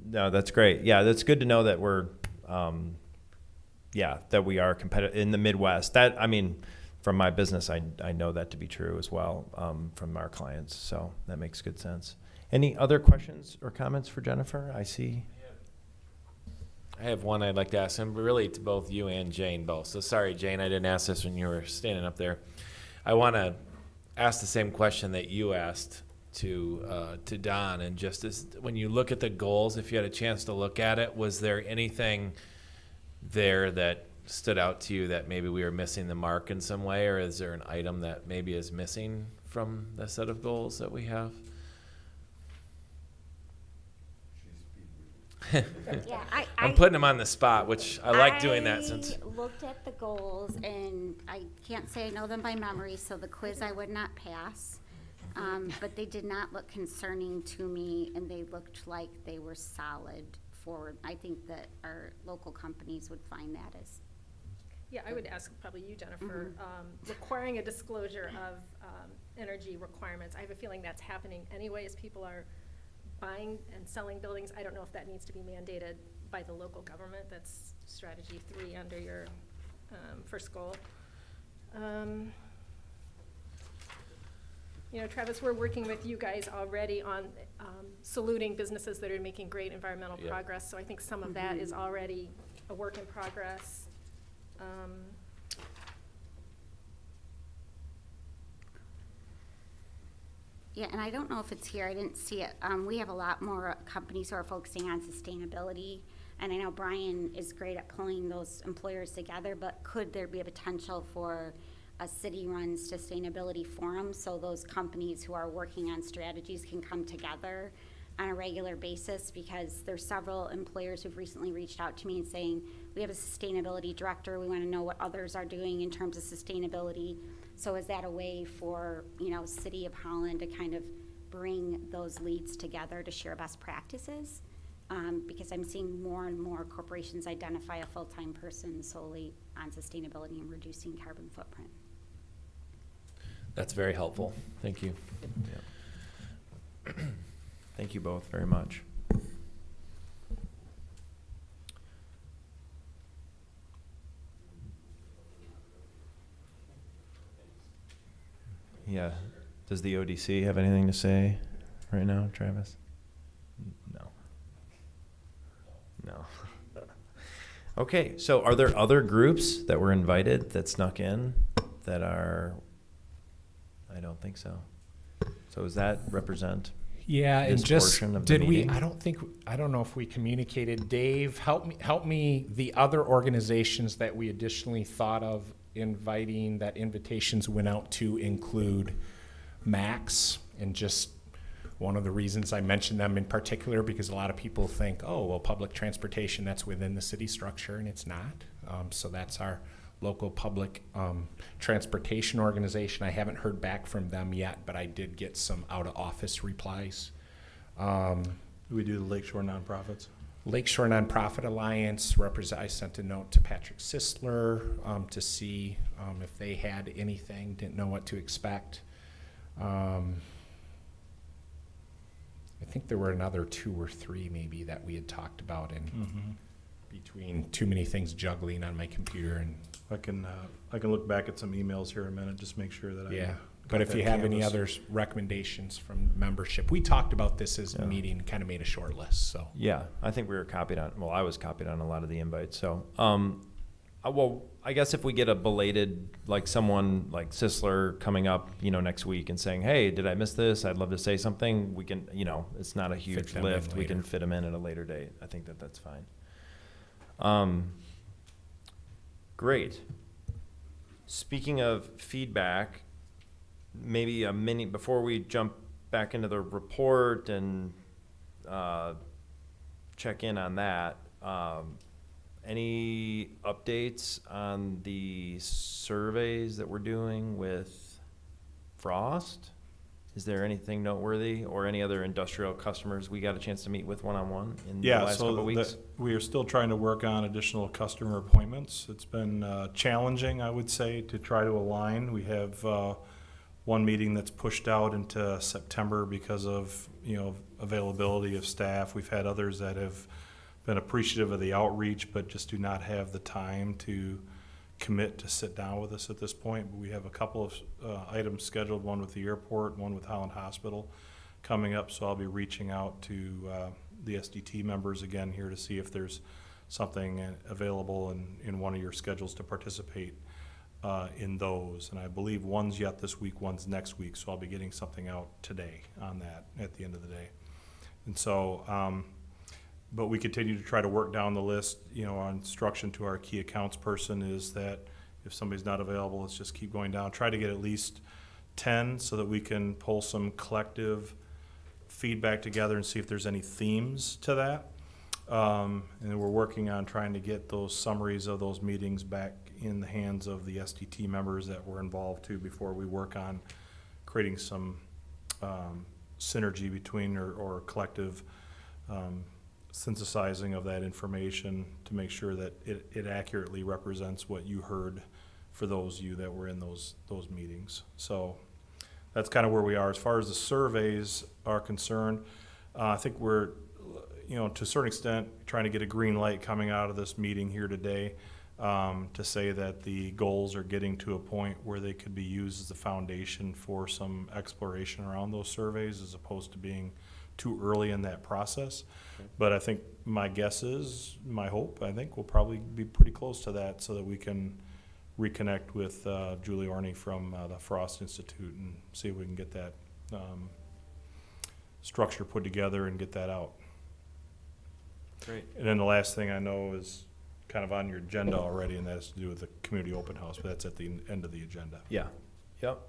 No, that's great. Yeah, that's good to know that we're, that we are competitive in the Midwest. From my business, I know that to be true as well, from our clients. So that makes good sense. Any other questions or comments for Jennifer? I see. I have one I'd like to ask, and really to both you and Jane both. So sorry, Jane, I didn't ask this when you were standing up there. I want to ask the same question that you asked to Don, and just as when you look at the goals, if you had a chance to look at it, was there anything there that stood out to you that maybe we were missing the mark in some way, or is there an item that maybe is missing from the set of goals that we have? Yeah, I'm putting them on the spot, which I like doing that since. I looked at the goals, and I can't say I know them by memory, so the quiz I would not pass. But they did not look concerning to me, and they looked like they were solid forward. I think that our local companies would find that as, Yeah, I would ask probably you, Jennifer, requiring a disclosure of energy requirements. I have a feeling that's happening anyway as people are buying and selling buildings. I don't know if that needs to be mandated by the local government. That's strategy 3 under your first goal. You know, Travis, we're working with you guys already on saluting businesses that are making great environmental Yeah. progress. So I think some of that is already a work in progress. yeah, and I don't know if it's here, I didn't see it. We have a lot more companies who are focusing on sustainability, and I know Brian is great at pulling those employers together, but could there be a potential for a city-run sustainability forum, so those companies who are working on strategies can come together on a regular basis? Because there's several employers who've recently reached out to me and saying, we have a sustainability director, we want to know what others are doing in terms of sustainability. So is that a way for, you know, City of Holland to kind of bring those leads together to share best practices? Because I'm seeing more and more corporations identify a full-time person solely on sustainability and reducing carbon footprint. That's very helpful. Thank you. Thank you both very much. Yeah. Does the ODC have anything to say right now, Travis? No. No. Okay, so are there other groups that were invited that snuck in that are, I don't think so. So does that represent? Yeah, This and just, portion of the did we, meeting? I don't know if we communicated. Dave, help me, the other organizations that we additionally thought of inviting, that invitations went out to include Max, and just one of the reasons I mentioned them in particular, because a lot of people think, oh, well, public transportation, that's within the city structure, and it's not. So that's our local public transportation organization. I haven't heard back from them yet, but I did get some out-of-office replies. We do the Lakeshore nonprofits. Lakeshore Nonprofit Alliance I sent a note to Patrick Sisler to see if they had anything, didn't know what to expect. I think there were another 2 or 3 maybe that we had talked about, and between too many things juggling on my computer, and I can look back at some emails here in a minute, just make sure that I yeah. got But if that you have any canvas. other recommendations from membership, we talked about this as a meeting, kind of made a short list, so. Yeah, I think we were copied on, well, I was copied on a lot of the invites, so, well, I guess if we get a belated, like someone like Sisler coming up, next week and saying, hey, did I miss this? I'd love to say something. We can, it's not a huge them in lift. We can later. fit them in at a later date. I think that's fine. Great. Speaking of feedback, maybe a minute before we jump back into the report and check in on that. Any updates on the surveys that we're doing with Frost? Is there anything noteworthy, or any other industrial customers we got a chance to meet with one-on-one in the last couple of weeks? We are still trying to work on additional customer appointments. It's been challenging, I would say, to try to align. We have one meeting that's pushed out into September because of availability of staff. We've had others that have been appreciative of the outreach, but just do not have the time to commit to sit down with us at this point. But we have a couple of items scheduled, one with the airport, one with Holland Hospital coming up. So I'll be reaching out to the SDT members again here to see if there's something available in one of your schedules to participate in those. And I believe one's yet this week, one's next week. So I'll be getting something out today on that at the end of the day. And so, but we continue to try to work down the list. Our instruction to our key accounts person is that if somebody's not available, let's just keep going down. Try to get at least 10 so that we can pull some collective feedback together and see if there's any themes to that. And we're working on trying to get those summaries of those meetings back in the hands of the SDT members that were involved too, before we work on creating some synergy between or collective synthesizing of that information to make sure that it accurately represents what you heard for those of you that were in those meetings. So that's kind of where we are. As far as the surveys are concerned, I think we're, to a certain extent, trying to get a green light coming out of this meeting here today to say that the goals are getting to a point where they could be used as the foundation for some exploration around those surveys, as opposed to being too early in that process. Okay. But I think my guess is, my hope, I think we'll probably be pretty close to that, so that we can reconnect with Julie Orney from the Frost Institute and see if we can get that structure put together and get that out. Great. And then the last thing I know is kind of on your agenda already, and that has to do with the community open house, but that's at the end of the agenda. Yeah. Yep.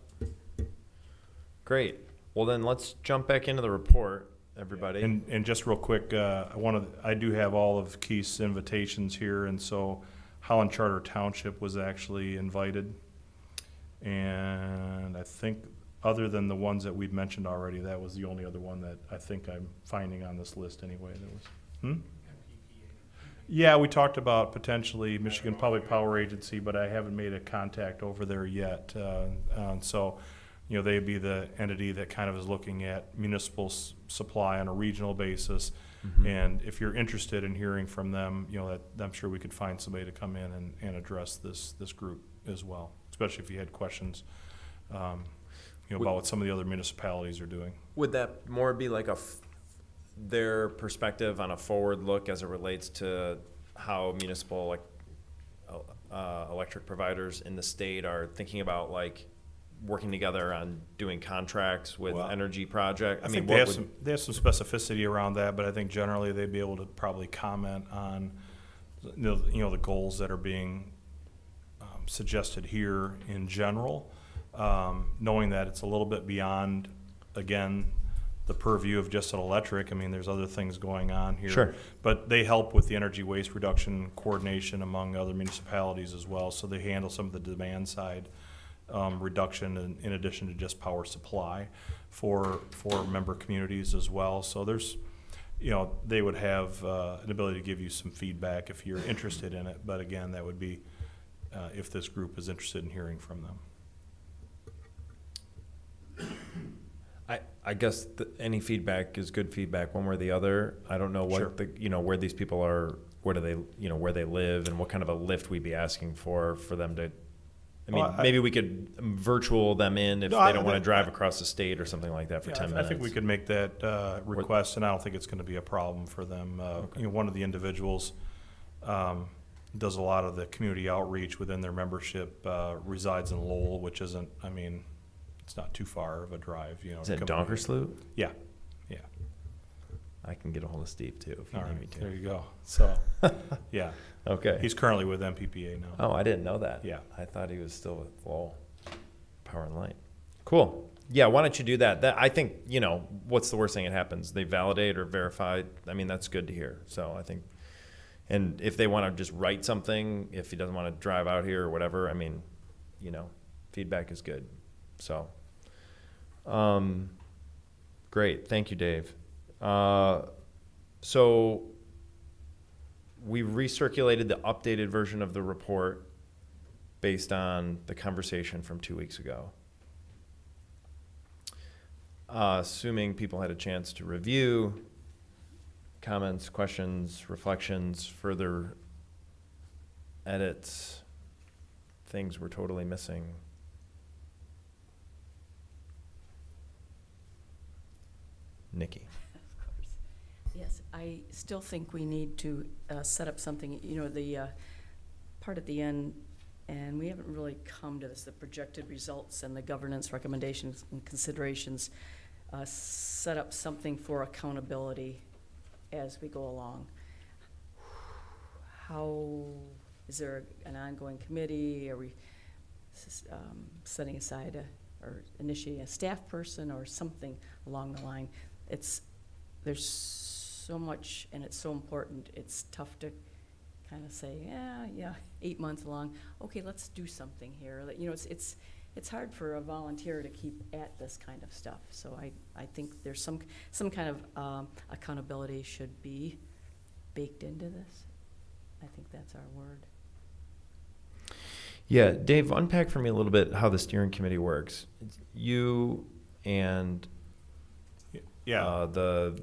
Great. Well, then let's jump back into the report, everybody. And just real quick, I do have all of Keith's invitations here, and so Holland Charter Township was actually invited. And I think, other than the ones that we'd mentioned already, that was the only other one that I think I'm finding on this list anyway. That was, Yeah, we talked about potentially Michigan Public Power Agency, but I haven't made a contact over there yet. So, they'd be the entity that kind of is looking at municipal supply on a regional basis. Mm-hmm. And if you're interested in hearing from them, I'm sure we could find somebody to come in and address this group as well, especially if you had questions, about what some of the other municipalities are doing. Would that more be like their perspective on a forward look as it relates to how municipal electric providers in the state are thinking about working together on doing contracts with energy projects? I mean, they have some specificity around that, but I think generally they'd be able to probably comment on the goals that are being suggested here in general, knowing that it's a little bit beyond, again, the purview of just an electric. I mean, there's other things going on here. Sure. But they help with the energy waste reduction coordination among other municipalities as well, so they handle some of the demand side reduction in addition to just power supply for member communities as well. So there's, they would have an ability to give you some feedback if you're interested in it. But again, that would be if this group is interested in hearing from them. I guess any feedback is good feedback one way or the other. I don't know what Sure. Where these people are, where they live, and what kind of a lift we'd be asking for them to. I mean, maybe we could virtual them in if they don't want to drive across the state or something like that for 10 minutes. I think we could make that request, and I don't think it's going to be a problem for them. Okay. One of the individuals does a lot of the community outreach within their membership, resides in Lowell, which isn't, it's not too far of a drive. Is it Donkersloot? Yeah. I can get a hold of Steve too if you All need right, me to. there you go. So, yeah. Okay. He's currently with MPPA now. Oh, I didn't know that. Yeah. I thought he was still with Lowell Power and Light. Cool. Yeah, why don't you do that? I think, what's the worst thing that happens? They validate or verify. That's good to hear. So I think, and if they want to just write something, if he doesn't want to drive out here or whatever, feedback is good. So, great. Thank you, Dave. So we recirculated the updated version of the report based on the conversation from 2 weeks ago. Assuming people had a chance to review, comments, questions, reflections, further edits, things we're totally missing. Nikki. Of course. Yes, I still think we need to set up something, the part at the end, and we haven't really come to this, the projected results and the governance recommendations and considerations, set up something for accountability as we go along. How, is there an ongoing committee? Are we setting aside or initiating a staff person or something along the line? There's so much and it's so important, it's tough to kind of say, yeah, 8 months along, okay, let's do something here. You know, it's hard for a volunteer to keep at this kind of stuff. So I think there's some kind of accountability should be baked into this. I think that's our word. Yeah, Dave, unpack for me a little bit how the steering committee works. You and the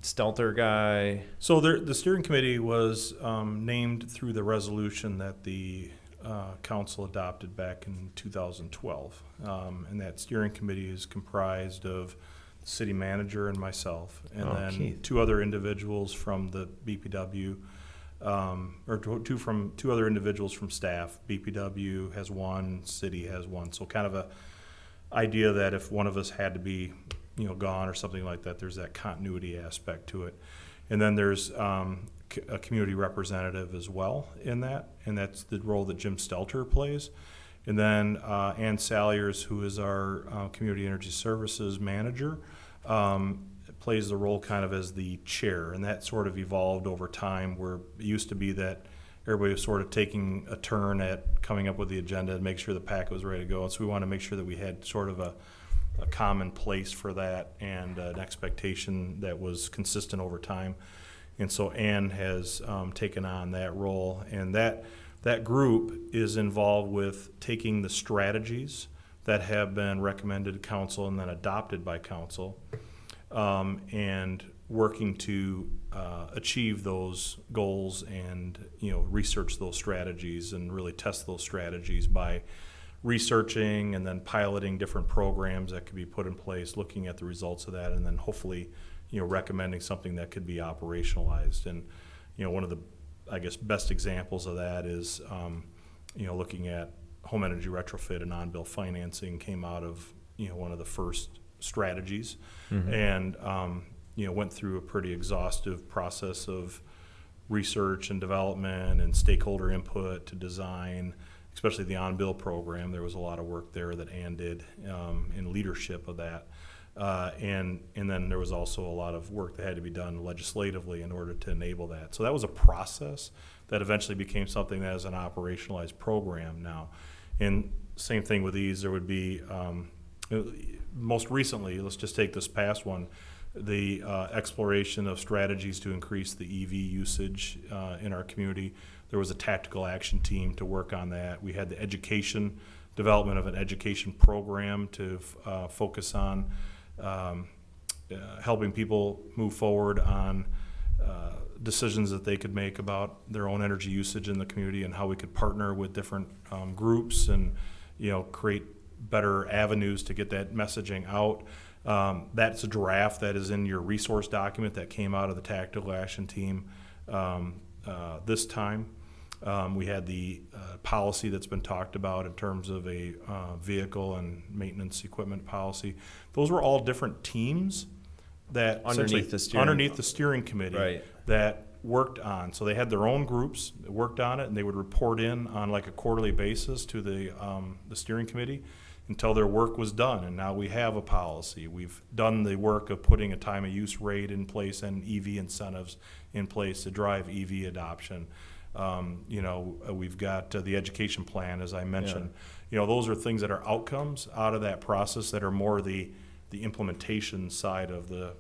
Stelter guy. So the steering committee was named through the resolution that the council adopted back in 2012. And that steering committee is comprised of the city manager and myself, and then Keith. two other individuals from the BPW, two other individuals from staff. BPW has one, city has one. So kind of a idea that if one of us had to be gone or something like that, there's that continuity aspect to it. And then there's a community representative as well in that, and that's the role that Jim Stelter plays. And then Ann Salyers, who is our Community Energy Services manager, plays the role kind of as the chair, and that sort of evolved over time, where it used to be that everybody was sort of taking a turn at coming up with the agenda and make sure the packet was ready to go. And so we want to make sure that we had sort of a common place for that and an expectation that was consistent over time. And so Ann has taken on that role, and that group is involved with taking the strategies that have been recommended to council and then adopted by council, and working to achieve those goals and research those strategies and really test those strategies by researching and then piloting different programs that could be put in place, looking at the results of that, and then hopefully recommending something that could be operationalized. And one of the, I guess, best examples of that is looking at home energy retrofit and on-bill financing came out of one of the first strategies, and went through a pretty exhaustive process of research and development and stakeholder input to design, especially the on-bill program. There was a lot of work there that Ann did in leadership of that. And then there was also a lot of work that had to be done legislatively in order to enable that. So that was a process that eventually became something that is an operationalized program now. And same thing with these, there would be, most recently, let's just take this past one, the exploration of strategies to increase the EV usage in our community. There was a tactical action team to work on that. We had the development of an education program to focus on helping people move forward on decisions that they could make about their own energy usage in the community, and how we could partner with different groups and create better avenues to get that messaging out. That's a draft that is in your resource document that came out of the tactical action team this time. We had the policy that's been talked about in terms of a vehicle and maintenance equipment policy. Those were all different teams that Underneath the steering committee, Right. that worked on. So they had their own groups that worked on it, and they would report in on like a quarterly basis to the steering committee until their work was done. And now we have a policy. We've done the work of putting a time of use rate in place and EV incentives in place to drive EV adoption. We've got the education plan, as I mentioned. Those are things that are outcomes out of that process that are more the implementation side of the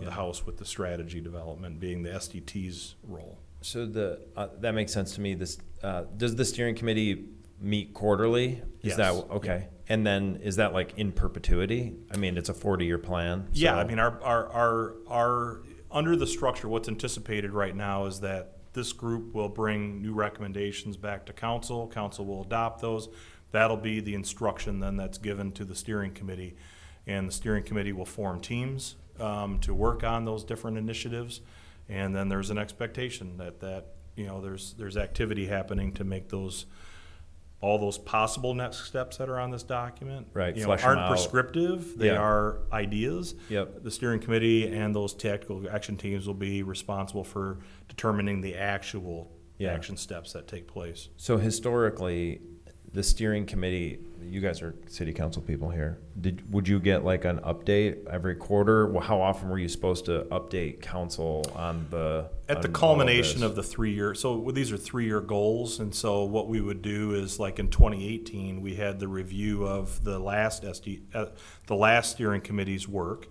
house, with the strategy development being the SDT's role. So that makes sense to me. This does the steering committee meet quarterly? Is Yes. that okay? Yeah. And then is that like in perpetuity? I mean, it's a 40-year plan. Yeah, so- I mean, our under the structure, what's anticipated right now is that this group will bring new recommendations back to council. Council will adopt those. That'll be the instruction then that's given to the steering committee, and the steering committee will form teams to work on those different initiatives. And then there's an expectation that there's activity happening to make all those possible next steps that are on this document, Right, flesh 'em aren't out. prescriptive. They Yeah. are ideas. Yep. The steering committee and those tactical action teams will be responsible for determining the actual Yeah. action steps that take place. So historically, the steering committee, you guys are city council people here. Would you get like an update every quarter? Well, how often were you supposed to update council on the? At the on all culmination this? of the 3-year, so these are 3-year goals, and so what we would do is, like in 2018, we had the review of the last steering committee's work.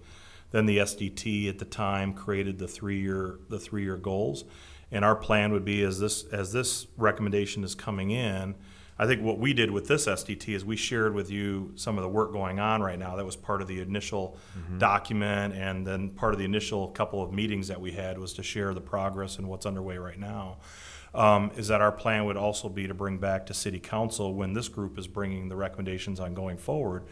Then the SDT at the time created the 3-year goals, and our plan would be as this recommendation is coming in. I think what we did with this SDT is we shared with you some of the work going on right now. That was part of the initial document, and then part of the initial couple of meetings that we had was to share the progress and what's underway right now. Is that our plan would also be to bring back to City Council when this group is bringing the recommendations on going forward.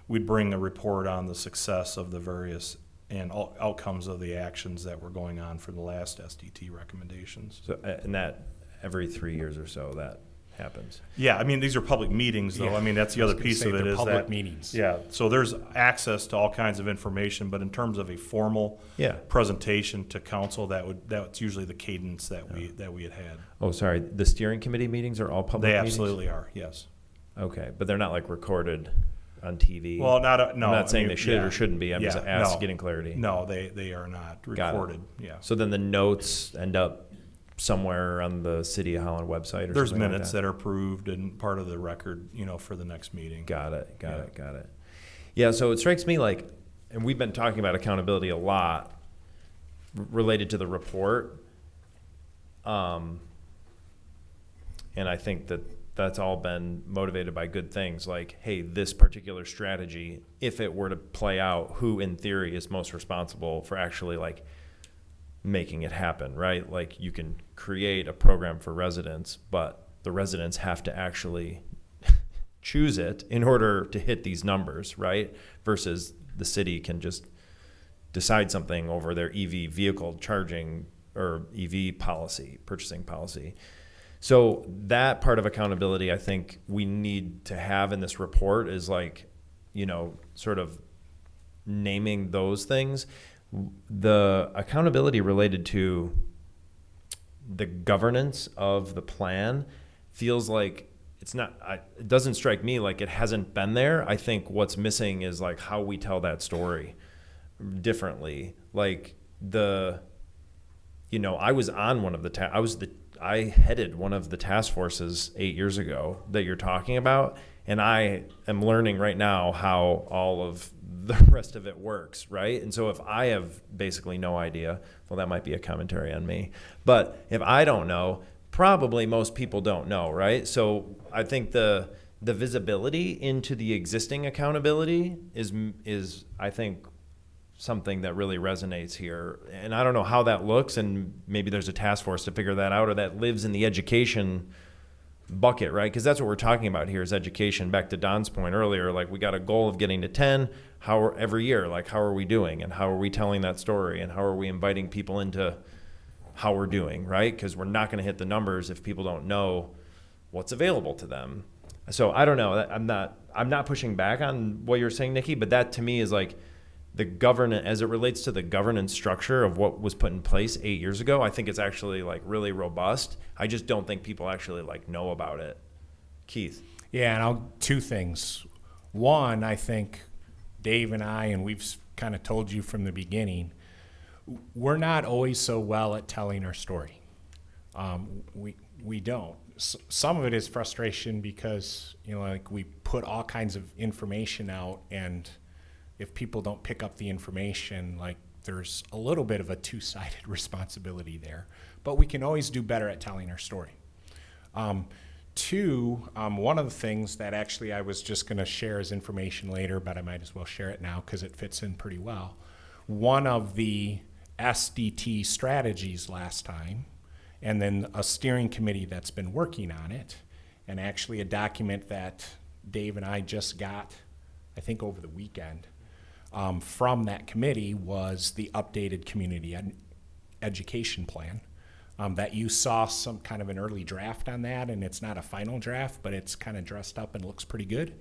We'd bring a report on the success of the various and outcomes of the actions that were going on for the last SDT recommendations. So, and that every 3 years or so that happens. Yeah, I mean, these are public meetings, though. Yeah. I mean, that's the other piece of it They're is public that. meetings. Yeah, so there's access to all kinds of information, but in terms of a formal Yeah. presentation to council, that's usually the cadence that we had had. Oh, sorry. The steering committee meetings are all public They meetings? absolutely are, yes. Okay, but they're not like recorded on TV? Well, no. I'm not saying I mean, they should yeah. or shouldn't be. I'm just getting clarity. No, they are not Got it. recorded, yeah. So then the notes end up somewhere on the City of Holland website or There's something minutes like that are approved and part of the record, for the next meeting. Got it. Yeah, so it strikes me like, and we've been talking about accountability a lot related to the report. And I think that that's all been motivated by good things like, hey, this particular strategy, if it were to play out, who in theory is most responsible for actually like making it happen, right? Like you can create a program for residents, but the residents have to actually choose it in order to hit these numbers, right? Versus the city can just decide something over their EV vehicle charging or EV policy, purchasing policy. So that part of accountability, I think we need to have in this report is like, sort of naming those things. The accountability related to the governance of the plan feels like it doesn't strike me like it hasn't been there. I think what's missing is like how we tell that story differently. Like I was on one of the I headed one of the task forces 8 years ago that you're talking about, and I am learning right now how all of the rest of it works, right? And so if I have basically no idea, well, that might be a commentary on me. But if I don't know, probably most people don't know, right? So I think the visibility into the existing accountability is I think something that really resonates here. And I don't know how that looks, and maybe there's a task force to figure that out, or that lives in the education bucket, right? Because that's what we're talking about here is education. Back to Don's point earlier, like we got a goal of getting to 10 every year, like how are we doing and how are we telling that story and how are we inviting people into how we're doing, right? Because we're not going to hit the numbers if people don't know what's available to them. So I don't know. I'm not pushing back on what you're saying, Nikki, but that to me is like the governance, as it relates to the governance structure of what was put in place 8 years ago. I think it's actually like really robust. I just don't think people actually like know about it. Keith. Yeah, and two things. One, I think Dave and I, and we've kind of told you from the beginning, we're not always so well at telling our story. We don't. Some of it is frustration because, like we put all kinds of information out, and if people don't pick up the information, like there's a little bit of a two-sided responsibility there. But we can always do better at telling our story. Two, one of the things that actually I was just going to share as information later, but I might as well share it now because it fits in pretty well. One of the SDT strategies last time, and then a steering committee that's been working on it, and actually a document that Dave and I just got, I think over the weekend, from that committee was the updated community education plan. That you saw some kind of an early draft on that, and it's not a final draft, but it's kind of dressed up and looks pretty good.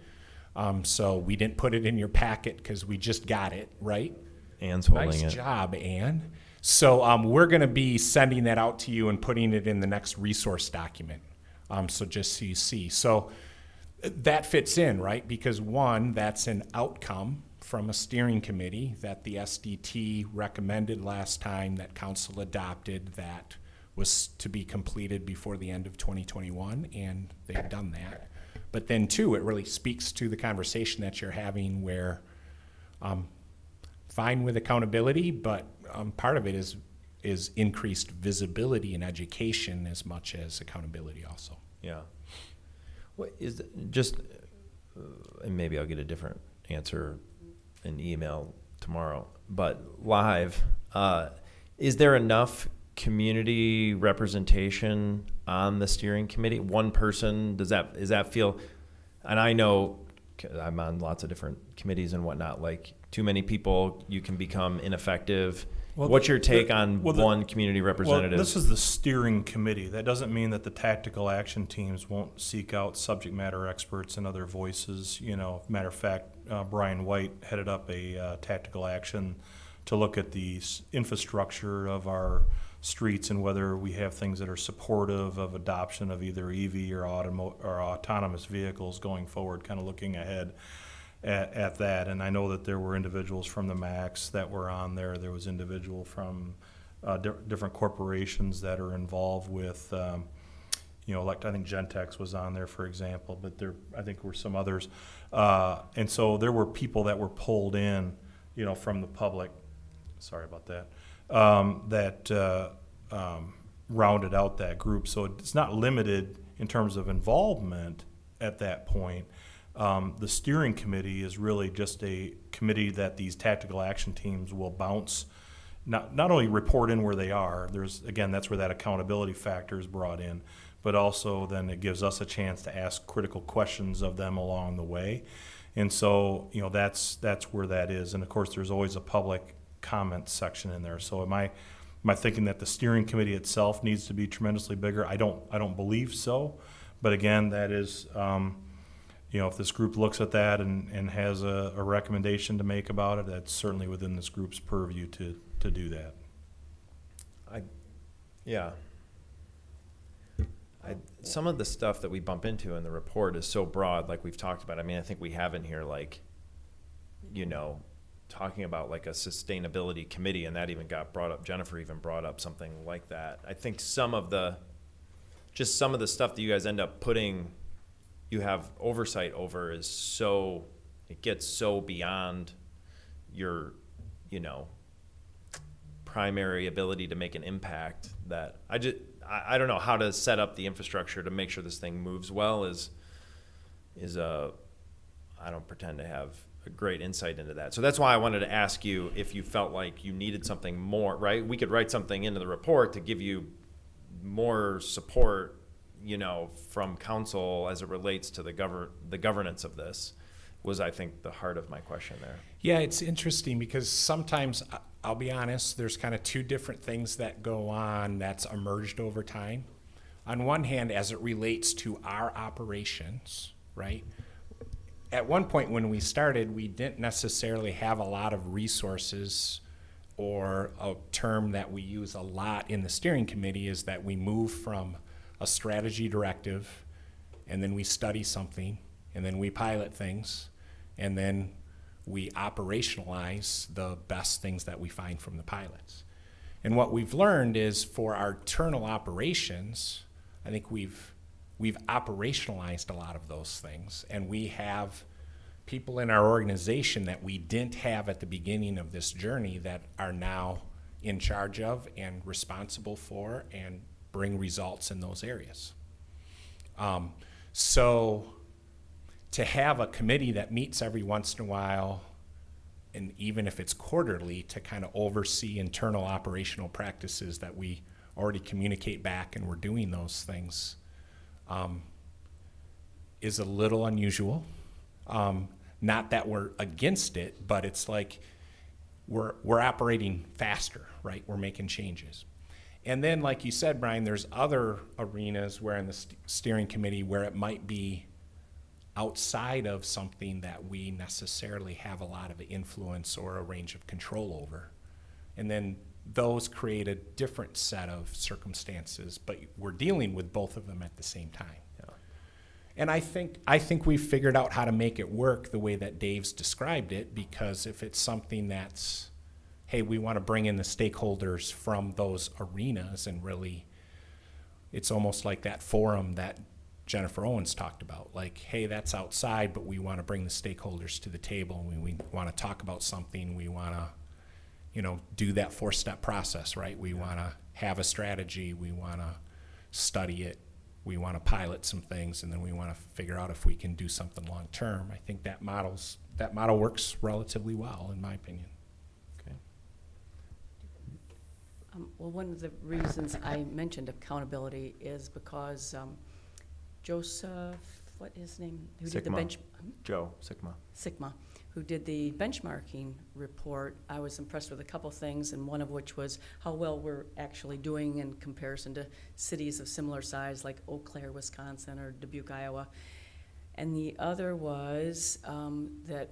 So we didn't put it in your packet because we just got it, right? Anne's holding it. Nice job, Anne. So we're going to be sending that out to you and putting it in the next resource document. So just so you see. So That fits in, right? Because one, that's an outcome from a steering committee that the SDT recommended last time, that council adopted, that was to be completed before the end of 2021, and they've done that. But then two, it really speaks to the conversation that you're having where fine with accountability, but part of it is increased visibility and education as much as accountability also. Yeah. What is just, and maybe I'll get a different answer in email tomorrow, but live, is there enough community representation on the steering committee? One person, does that feel, and I know 'cause I'm on lots of different committees and whatnot, like too many people, you can become ineffective. Well, What's your take on well, one community representative? Well, this is the steering committee. That doesn't mean that the tactical action teams won't seek out subject matter experts and other voices. You know, matter of fact, Brian White headed up a tactical action to look at the infrastructure of our streets and whether we have things that are supportive of adoption of either EV or autonomous vehicles going forward, kind of looking ahead at that. And I know that there were individuals from the MAX that were on there. There was individual from different corporations that are involved with, like I think Gentex was on there, for example, but I think were some others. And so there were people that were pulled in, from the public. Sorry about that. That rounded out that group. So it's not limited in terms of involvement at that point. The steering committee is really just a committee that these tactical action teams will bounce, not only report in where they are, that's where that accountability factor is brought in, but also then it gives us a chance to ask critical questions of them along the way. And so, that's where that is. And of course, there's always a public comment section in there. So am I thinking that the steering committee itself needs to be tremendously bigger? I don't believe so. But again, that is, if this group looks at that and has a recommendation to make about it, that's certainly within this group's purview to do that. Some of the stuff that we bump into in the report is so broad, like we've talked about. I mean, I think we have in here, talking about like a sustainability committee, and that even got brought up. Jennifer even brought up something like that. I think some of the stuff that you guys end up you have oversight over it gets so beyond your, primary ability to make an impact that I don't know how to set up the infrastructure to make sure this thing moves well I don't pretend to have a great insight into that. So that's why I wanted to ask you if you felt like you needed something more, right? We could write something into the report to give you more support, from council as it relates to the governance of this, was I think the heart of my question there. Yeah, it's interesting because sometimes, I'll be honest, there's kind of two different things that go on that's emerged over time. On one hand, as it relates to our operations, right? At one point when we started, we didn't necessarily have a lot of resources, or a term that we use a lot in the steering committee is that we move from a strategy directive, and then we study something, and then we pilot things, and then we operationalize the best things that we find from the pilots. And what we've learned is for our internal operations, I think we've operationalized a lot of those things, and we have people in our organization that we didn't have at the beginning of this journey that are now in charge of and responsible for and bring results in those areas. So to have a committee that meets every once in a while, and even if it's quarterly, to kind of oversee internal operational practices that we already communicate back and we're doing those things, is a little unusual. Not that we're against it, but it's like we're operating faster, right? We're making changes. And then, like you said, Brian, there's other arenas where in the steering committee where it might be outside of something that we necessarily have a lot of influence or a range of control over. And then those create a different set of circumstances, but we're dealing with both of them at the same time. And I think we've figured out how to make it work the way that Dave's described it, because if it's something that's, hey, we want to bring in the stakeholders from those arenas, and really, it's almost like that forum that Jennifer Owens talked about. Like, hey, that's outside, but we want to bring the stakeholders to the table. We want to talk about something. We want to, do that 4-step process, right? We want to have a strategy. We want to study it. We want to pilot some things, and then we want to figure out if we can do something long term. I think that model works relatively well, in my opinion. Okay. Well, one of the reasons I mentioned accountability is because Joseph, what is his name? Who did the Sigma. bench? Joe, Sigma. Sigma, who did the benchmarking report. I was impressed with a couple things, and one of which was how well we're actually doing in comparison to cities of similar size like Eau Claire, Wisconsin, or Dubuque, Iowa. And the other was that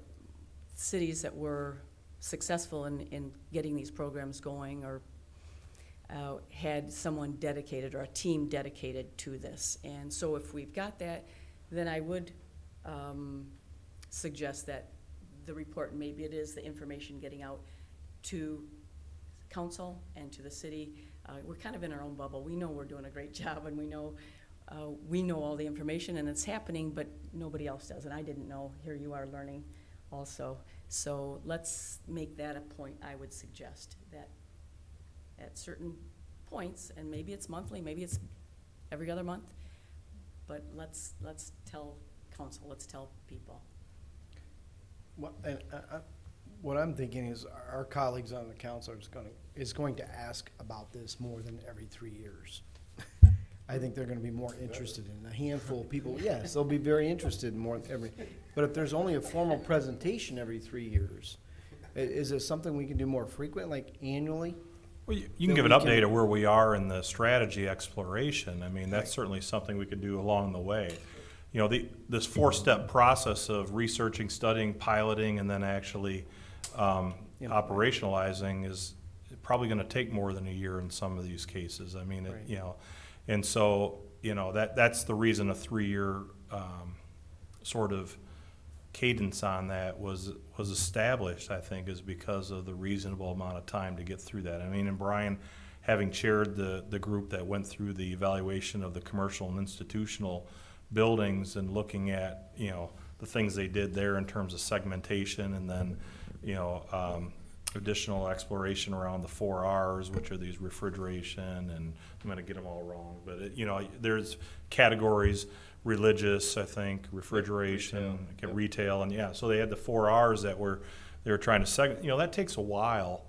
cities that were successful in getting these programs going or had someone dedicated or a team dedicated to this. And so if we've got that, then I would suggest that the report, maybe it is the information getting out to council and to the city. We're kind of in our own bubble. We know we're doing a great job, and we know all the information, and it's happening, but nobody else does. And I didn't know. Here you are learning also. So let's make that a point. I would suggest that at certain points, and maybe it's monthly, maybe it's every other month, but let's tell council, let's tell people. What I'm thinking is our colleagues on the council is going to ask about this more than every 3 years. I think they're going to be more interested in a handful of people. Yes, they'll be very interested in more than every. But if there's only a formal presentation every 3 years, is it something we can do more frequent, like annually? Well, you can give an update of where we are in the strategy exploration. I mean, that's certainly something we could do along the way. This 4-step process of researching, studying, piloting, and then actually operationalizing is probably going to take more than a year in some of these cases. I mean, Right. And so, that's the reason a 3-year sort of cadence on that was established, I think, is because of the reasonable amount of time to get through that. I mean, and Brian, having chaired the group that went through the evaluation of the commercial and institutional buildings and looking at, the things they did there in terms of segmentation, and then, additional exploration around the 4 R's, which are these refrigeration, and I'm going to get them all wrong, but there's categories: religious, I think, refrigeration, retail, and so they had the 4 R's that they were trying to segment. That takes a while,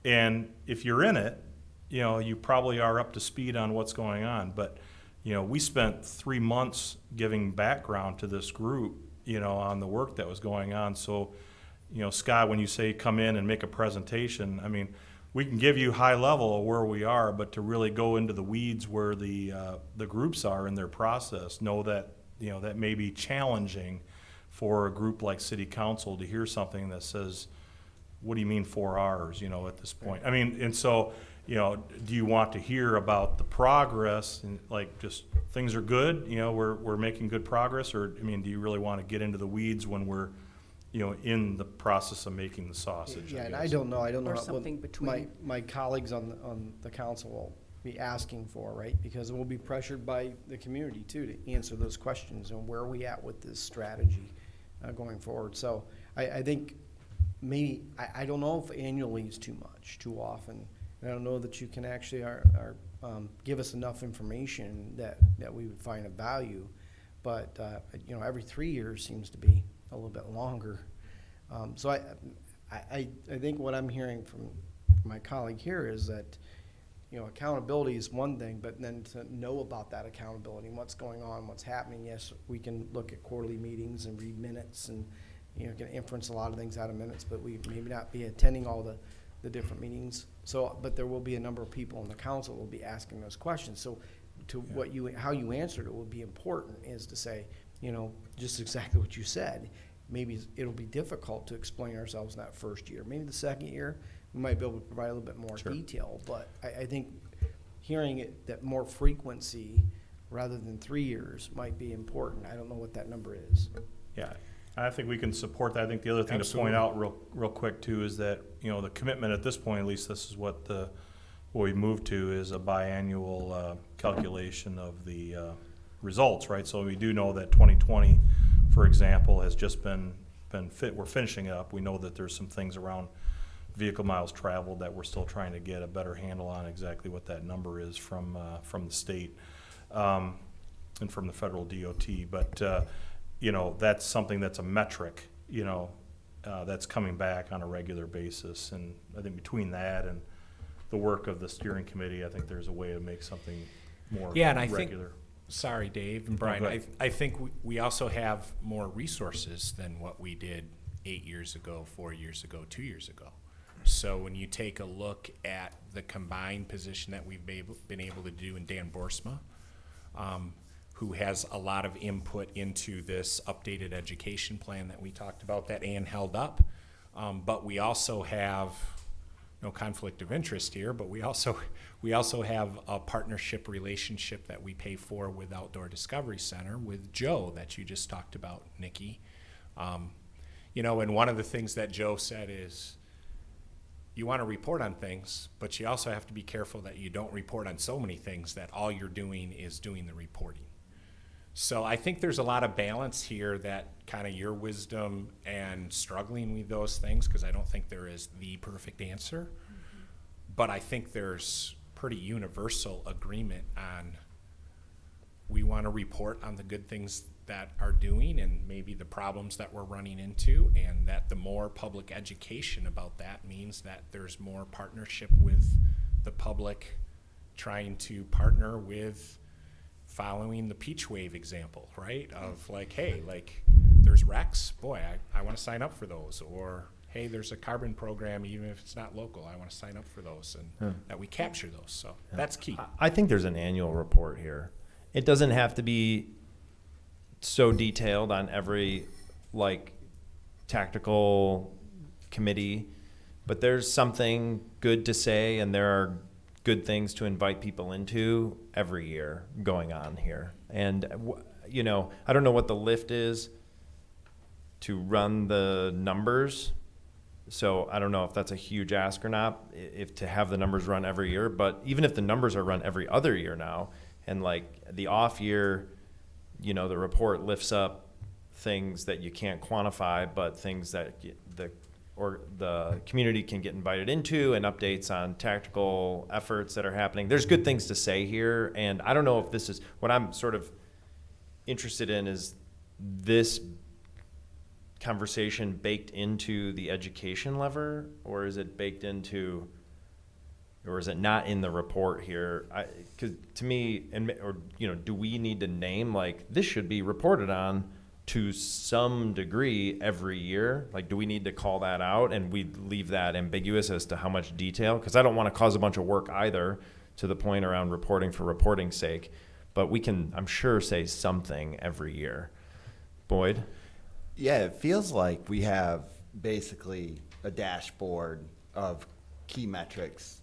and if you're in it, you probably are up to speed on what's going on. But we spent 3 months giving background to this group, on the work that was going on. So, Scott, when you say come in and make a presentation, I mean, we can give you high level of where we are, but to really go into the weeds where the groups are in their process, know that that may be challenging for a group like City Council to hear something that says, "What do you mean 4 R's?" At this point. I mean, and so do you want to hear about the progress and like just things are good? We're making good progress, or I mean, do you really want to get into the weeds when we're in the process of making the sausage? Yeah, and I don't know Or what something between. my colleagues on the council will be asking for, right? Because we'll be pressured by the community too to answer those questions and where are we at with this strategy going forward. So I think maybe, I don't know if annually is too much, too often. And I don't know that you can actually give us enough information that we would find of value. But, every 3 years seems to be a little bit longer. So I think what I'm hearing from my colleague here is that, accountability is one thing, but then to know about that accountability and what's going on, what's happening. Yes, we can look at quarterly meetings and read minutes and, can inference a lot of things out of minutes, but we maybe not be attending all the different meetings. So, but there will be a number of people in the council who will be asking those questions. So how you answered it will be important, is to say, just exactly what you said. Maybe it'll be difficult to explain ourselves in that first year. Maybe the second year, we might be able to provide a little bit more detail. But I think hearing it, that more frequency rather than 3 years might be important. I don't know what that number is. Yeah, I think we can support that. I think the other thing to point out real quick too is that, the commitment at this point, at least this is what we moved to, is a biannual calculation of the results, right? So we do know that 2020, for example, has just been we're finishing up. We know that there's some things around vehicle miles traveled that we're still trying to get a better handle on exactly what that number is from the state and from the federal DOT. But that's something that's a metric, that's coming back on a regular basis. And I think between that and the work of the steering committee, I think there's a way to make something more Yeah, and I regular. think, sorry, Dave and Brian, go ahead. I think we also have more resources than what we did 8 years ago, 4 years ago, 2 years ago. So when you take a look at the combined position that we've been able to do in Dan Boersma, who has a lot of input into this updated education plan that we talked about that Ann held up, but we also have no conflict of interest here, but we also have a partnership relationship that we pay for with Outdoor Discovery Center with Joe that you just talked about, Nikki. And one of the things that Joe said is, you want to report on things, but you also have to be careful that you don't report on so many things that all you're doing is doing the reporting. So I think there's a lot of balance here that kind of your wisdom and struggling with those things, because I don't think there is the perfect answer, but I think there's pretty universal agreement on we want to report on the good things that are doing and maybe the problems that we're running into, and that the more public education about that means that there's more partnership with the public trying to partner with following the Peach Wave example, right? Of like, hey, like there's RECs, boy, I want to sign up for those. Or, hey, there's a carbon program, even if it's not local, I want to sign up for those, and that we capture those. So that's key. I think there's an annual report here. It doesn't have to be so detailed on every tactical committee, but there's something good to say, and there are good things to invite people into every year going on here. And I don't know what the lift is to run the numbers, so I don't know if that's a huge ask or not, if to have the numbers run every year. But even if the numbers are run every other year now, and the off year, the report lifts up things that you can't quantify, but things that the community can get invited into, and updates on tactical efforts that are happening. There's good things to say here, and I don't know if this is what I'm sort of interested in, is this conversation baked into the education lever, or is it baked into, or is it not in the report here? Because to me, do we need to name this should be reported on to some degree every year? Do we need to call that out, and we leave that ambiguous as to how much detail? Because I don't want to cause a bunch of work either, to the point around reporting for reporting's sake. But we can, I'm sure, say something every year. Boyd? Yeah, it feels like we have basically a dashboard of key metrics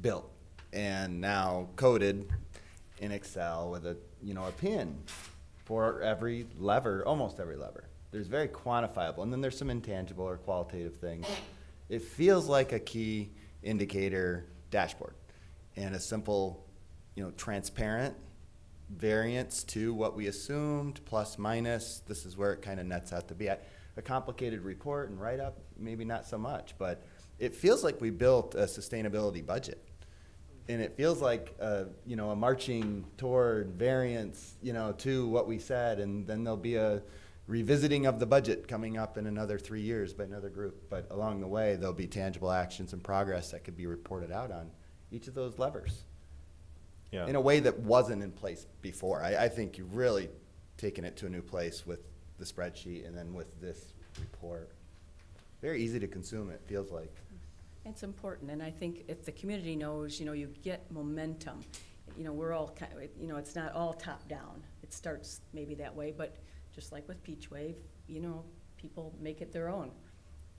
built and now coded in Excel with a pin for every lever, almost every lever. There's very quantifiable, and then there's some intangible or qualitative things. It feels like a key indicator dashboard, and a simple, transparent variance to what we assumed, plus minus. This is where it kind of nets out to be. A complicated report and write-up, maybe not so much, but it feels like we built a sustainability budget. And it feels like, a marching toward variance, to what we said, and then there'll be a revisiting of the budget coming up in another 3 years by another group. But along the way, there'll be tangible actions and progress that could be reported out on each of those levers. Yeah. In a way that wasn't in place before. I think you've really taken it to a new place with the spreadsheet and then with this report. Very easy to consume, it feels like. It's important, and I think if the community knows, you get momentum. We're all it's not all top down. It starts maybe that way, but just like with Peach Wave, people make it their own,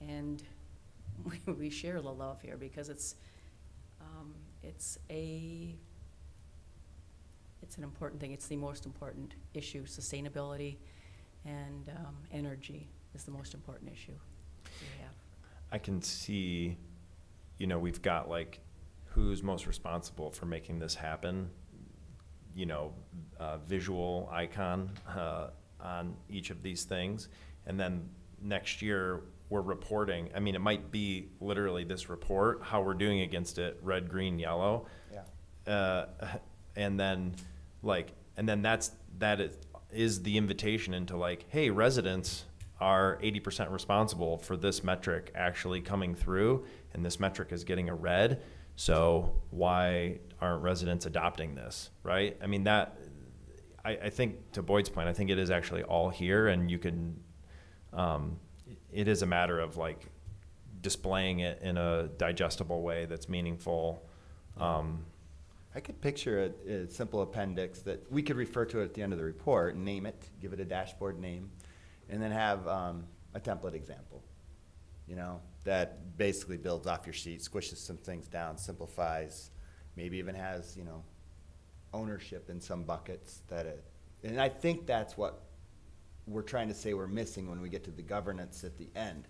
and we share the love here because it's it's an important thing. It's the most important issue. Sustainability and energy is the most important issue we have. I can see, you know, we've got like who's most responsible for making this happen, you know, visual icon on each of these things. And then next year we're reporting, I mean, it might be literally this report, how we're doing against it, red, green, yellow. Yeah. And then that is the invitation into like, hey, residents are 80% responsible for this metric actually coming through, and this metric is getting a red. So why aren't residents adopting this, right? I mean, that, I think to Boyd's point, I think it is actually all here, and you can, it is a matter of like displaying it in a digestible way that's meaningful. I could picture a simple appendix that we could refer to at the end of the report and name it, give it a dashboard name, and then have a template example, you know, that basically builds off your sheet, squishes some things down, simplifies, maybe even has, you know, ownership in some buckets and I think that's what we're trying to say we're missing when we get to the governance at the end,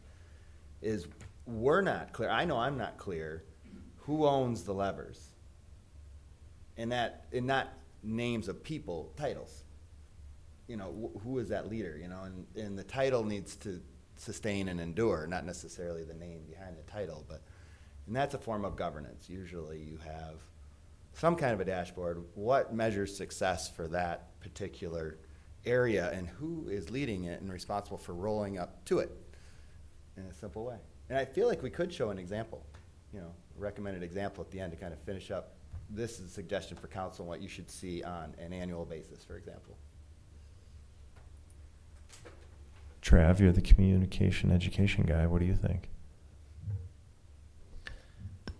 is we're not clear. I know I'm not clear who owns the levers. And not names of people, titles. You know, who is that leader, you know, and the title needs to sustain and endure, not necessarily the name behind the title, and that's a form of governance. Usually you have some kind of a dashboard, what measures success for that particular area, and who is leading it and responsible for rolling up to it in a simple way. And I feel like we could show an example, you know, a recommended example at the end to kind of finish up. This is a suggestion for council on what you should see on an annual basis, for example. Trav, you're the communication education guy. What do you think?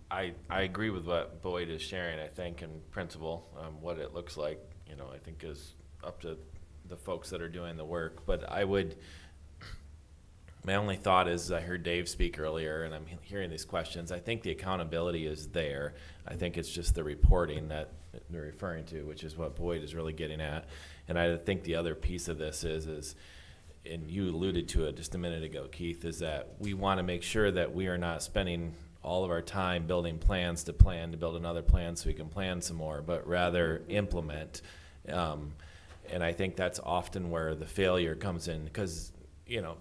I agree with what Boyd is sharing, I think, in principle. What it looks like, you know, I think is up to the folks that are doing the work. But my only thought is, I heard Dave speak earlier, and I'm hearing these questions. I think the accountability is there. I think it's just the reporting that they're referring to, which is what Boyd is really getting at. And I think the other piece of this is, and you alluded to it just a minute ago, Keith, is that we want to make sure that we are not spending all of our time building plans to build another plan so we can plan some more, but rather implement. And I think that's often where the failure comes in, because, you know,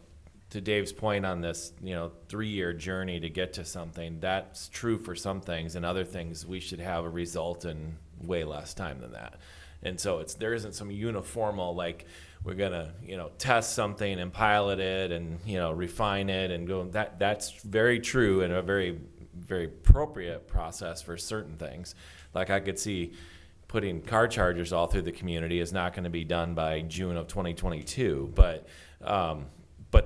to Dave's point on this, you know, 3-year journey to get to something, that's true for some things, and other things we should have a result in way less time than that. And so there isn't some uniformal, like, we're gonna, you know, test something and pilot it and, you know, refine it and go. That's very true and a very, very appropriate process for certain things. Like, I could see putting car chargers all through the community is not going to be done by June of 2022, but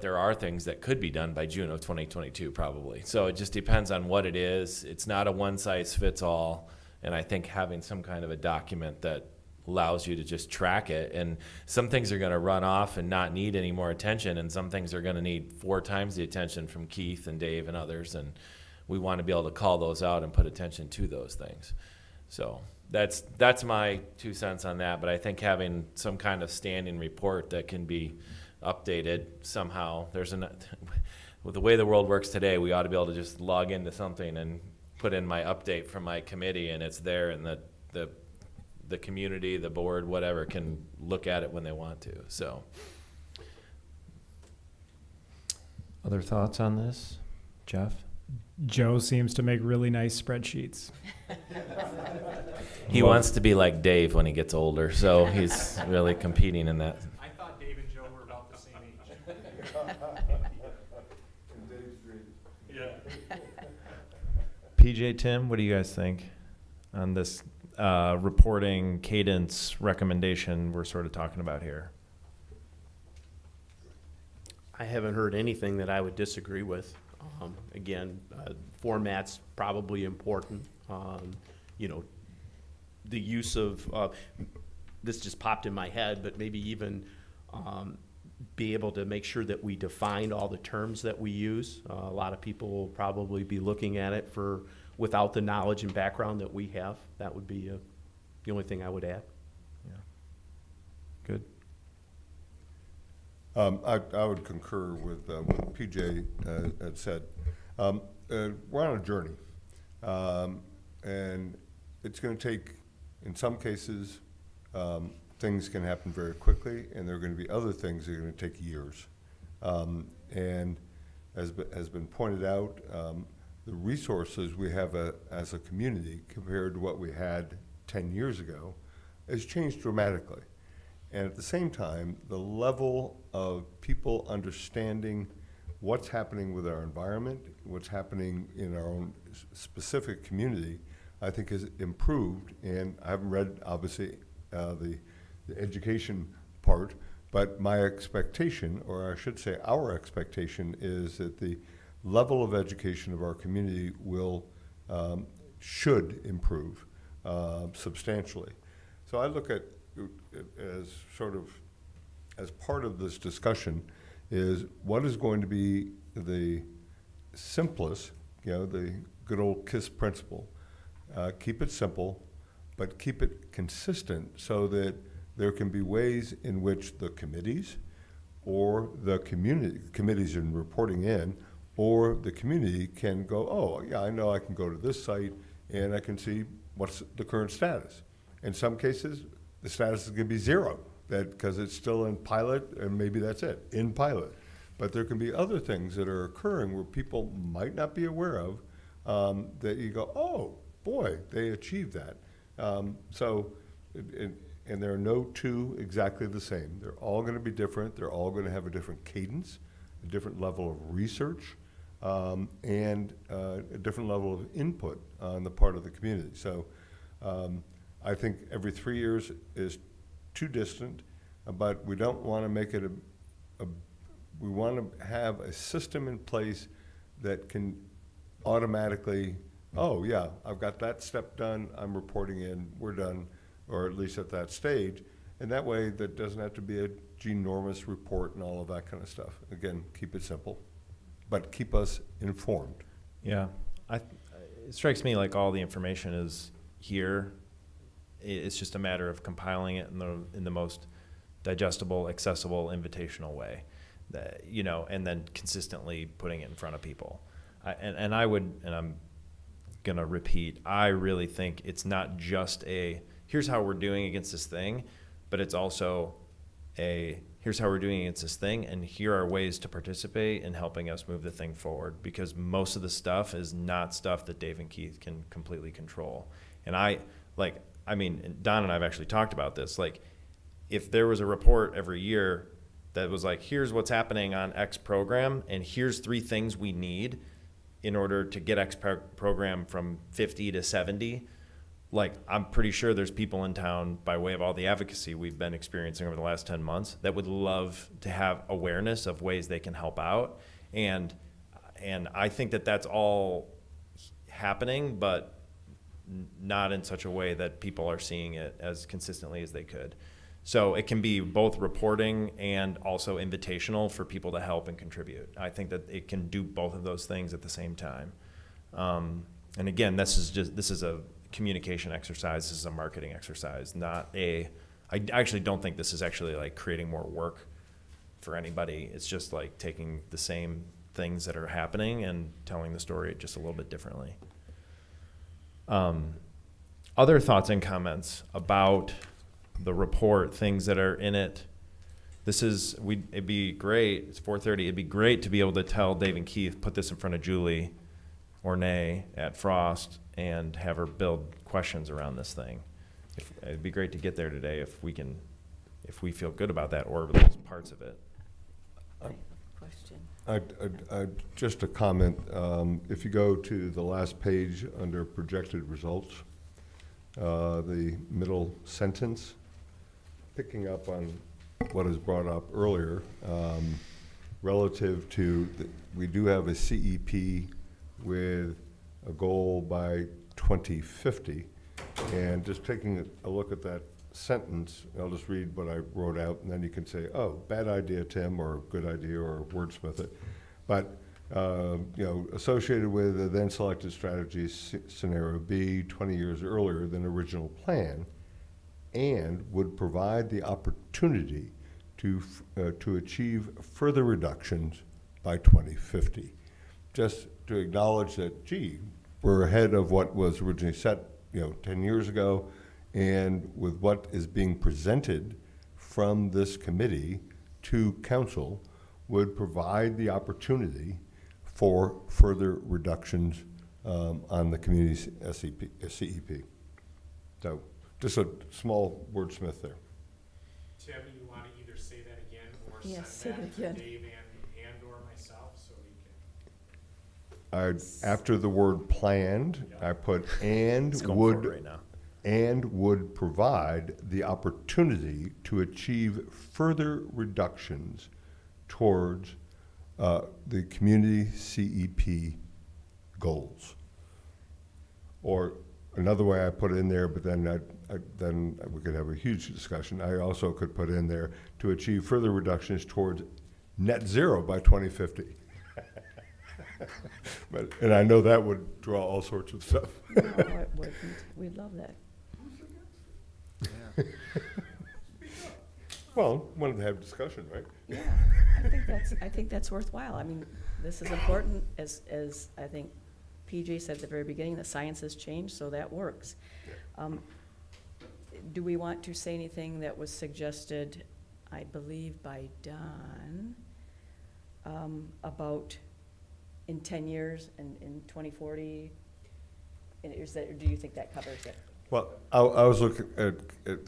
there are things that could be done by June of 2022 probably. So it just depends on what it is. It's not a one size fits all, and I think having some kind of a document that allows you to just track it, and some things are going to run off and not need any more attention, and some things are going to need 4 times the attention from Keith and Dave and others, and we want to be able to call those out and put attention to those things. So that's my 2 cents on that, but I think having some kind of standing report that can be updated somehow, with the way the world works today, we ought to be able to just log into something and put in my update from my committee, and it's there, and the community, the board, whatever, can look at it when they want to. So, Other thoughts on this, Jeff? Joe seems to make really nice spreadsheets. he wants to be like Dave when he gets older, so he's really competing in that. I thought Dave and Joe were about the same age. Yeah. PJ, Tim, what do you guys think on this reporting cadence recommendation we're sort of talking about here? I haven't heard anything that I would disagree with. Again, format's probably important. You know, the use of, this just popped in my head, but maybe even be able to make sure that we define all the terms that we use. A lot of people will probably be looking at it without the knowledge and background that we have. That would be the only thing I would add. I would concur with what PJ had said. We're on a journey, and it's going to take, in some cases, things can happen very quickly, and there are going to be other things that are going to take years. And as has been pointed out, the resources we have as a community compared to what we had 10 years ago has changed dramatically. And at the same time, the level of people understanding what's happening with our environment, what's happening in our own specific community, I think has improved. And I haven't read, obviously, the education part, but my expectation, or I should say our expectation, is that the level of education of our community should improve substantially. So I look at as sort of, as part of this discussion, is what is going to be the simplest, the good old KISS principle. Keep it simple, but keep it consistent so that there can be ways in which the committees or the committees in reporting in, or the community can go, oh, yeah, I know I can go to this site and I can see what's the current status. In some cases, the status is going to be zero, because it's still in pilot, and maybe that's it, in pilot. But there can be other things that are occurring where people might not be aware of, that you go, oh, boy, they achieved that. And there are no two exactly the same. They're all going to be different. They're all going to have a different cadence, a different level of research, and a different level of input on the part of the community. So I think every 3 years is too distant, but we don't want to make it we want to have a system in place that can automatically, oh yeah, I've got that step done, I'm reporting in, we're done, or at least at that stage. And that way, that doesn't have to be a ginormous report and all of that kind of stuff. Again, keep it simple, but keep us informed. Yeah, it strikes me like all the information is here. It's just a matter of compiling it in the most digestible, accessible, invitational way, that, and then consistently putting it in front of people. And I'm gonna repeat, I really think it's not just here's how we're doing against this thing, but it's also here's how we're doing against this thing, and here are ways to participate in helping us move the thing forward, because most of the stuff is not stuff that Dave and Keith can completely control. And Don and I have actually talked about this. Like, if there was a report every year that was like, here's what's happening on X program, and here's 3 things we need in order to get X program from 50 to 70, like, I'm pretty sure there's people in town, by way of all the advocacy we've been experiencing over the last 10 months, that would love to have awareness of ways they can help out. And I think that that's all happening, but not in such a way that people are seeing it as consistently as they could. So it can be both reporting and also invitational for people to help and contribute. I think that it can do both of those things at the same time. And again, this is a communication exercise. This is a marketing exercise, I actually don't think this is actually like creating more work for anybody. It's just like taking the same things that are happening and telling the story just a little bit differently. Other thoughts and comments about the report, things that are in it. It'd be great, it's 4:30, it'd be great to be able to tell Dave and Keith, put this in front of Julie Ornay at Frost and have her build questions around this thing. It'd be great to get there today if we feel good about that, or at least parts of it. Question. Just a comment. If you go to the last page under projected results, the middle sentence, picking up on what is brought up earlier, relative to we do have a CEP with a goal by 2050, and just taking a look at that sentence, I'll just read what I wrote out, and then you can say, oh, bad idea, Tim, or good idea, or wordsmith it. But associated with the then selected strategy scenario B 20 years earlier than original plan, and would provide the opportunity to achieve further reductions by 2050. Just to acknowledge that, gee, we're ahead of what was originally set, 10 years ago, and with what is being presented from this committee to council would provide the opportunity for further reductions on the community's CEP. So just a small wordsmith there. Tim, you want to either say that again or Yes, say send it that again. to Dave and or myself so we can. After the word planned, I put and It's going for it would right now. and would provide the opportunity to achieve further reductions towards the community CEP goals. Or another way I put it in there, but then then we could have a huge discussion. I also could put in there to achieve further reductions towards net zero by 2050. And I know that would draw all sorts of stuff. No, it wouldn't. We'd love that. Well, wanted to have discussion, right? Yeah, I think that's worthwhile. I mean, this is important, as I think PJ said at the very beginning, the science has changed, so that works. Do we want to say anything that was suggested, I believe, by Don, about in 10 years and in 2040? And is that, or do you think that covers it? Well, I was looking at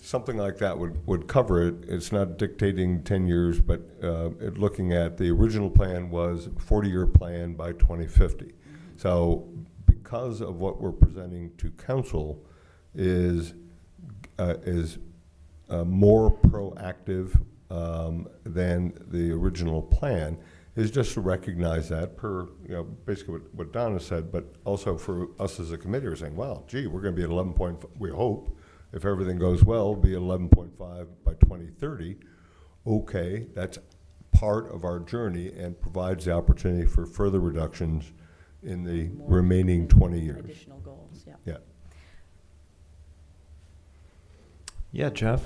something like that would cover it. It's not dictating 10 years, but looking at the original plan was 40-year plan by 2050. So because of what we're presenting to council is more proactive than the original plan, is just to recognize that per, basically what Donna said, but also for us as a committee are saying, wow, gee, we're going to be at 11.5, we hope, if everything goes well, be at 11.5 by 2030. Okay, that's part of our journey and provides the opportunity for further reductions in the remaining 20 years. Additional goals, yeah. Yeah. Yeah, Jeff?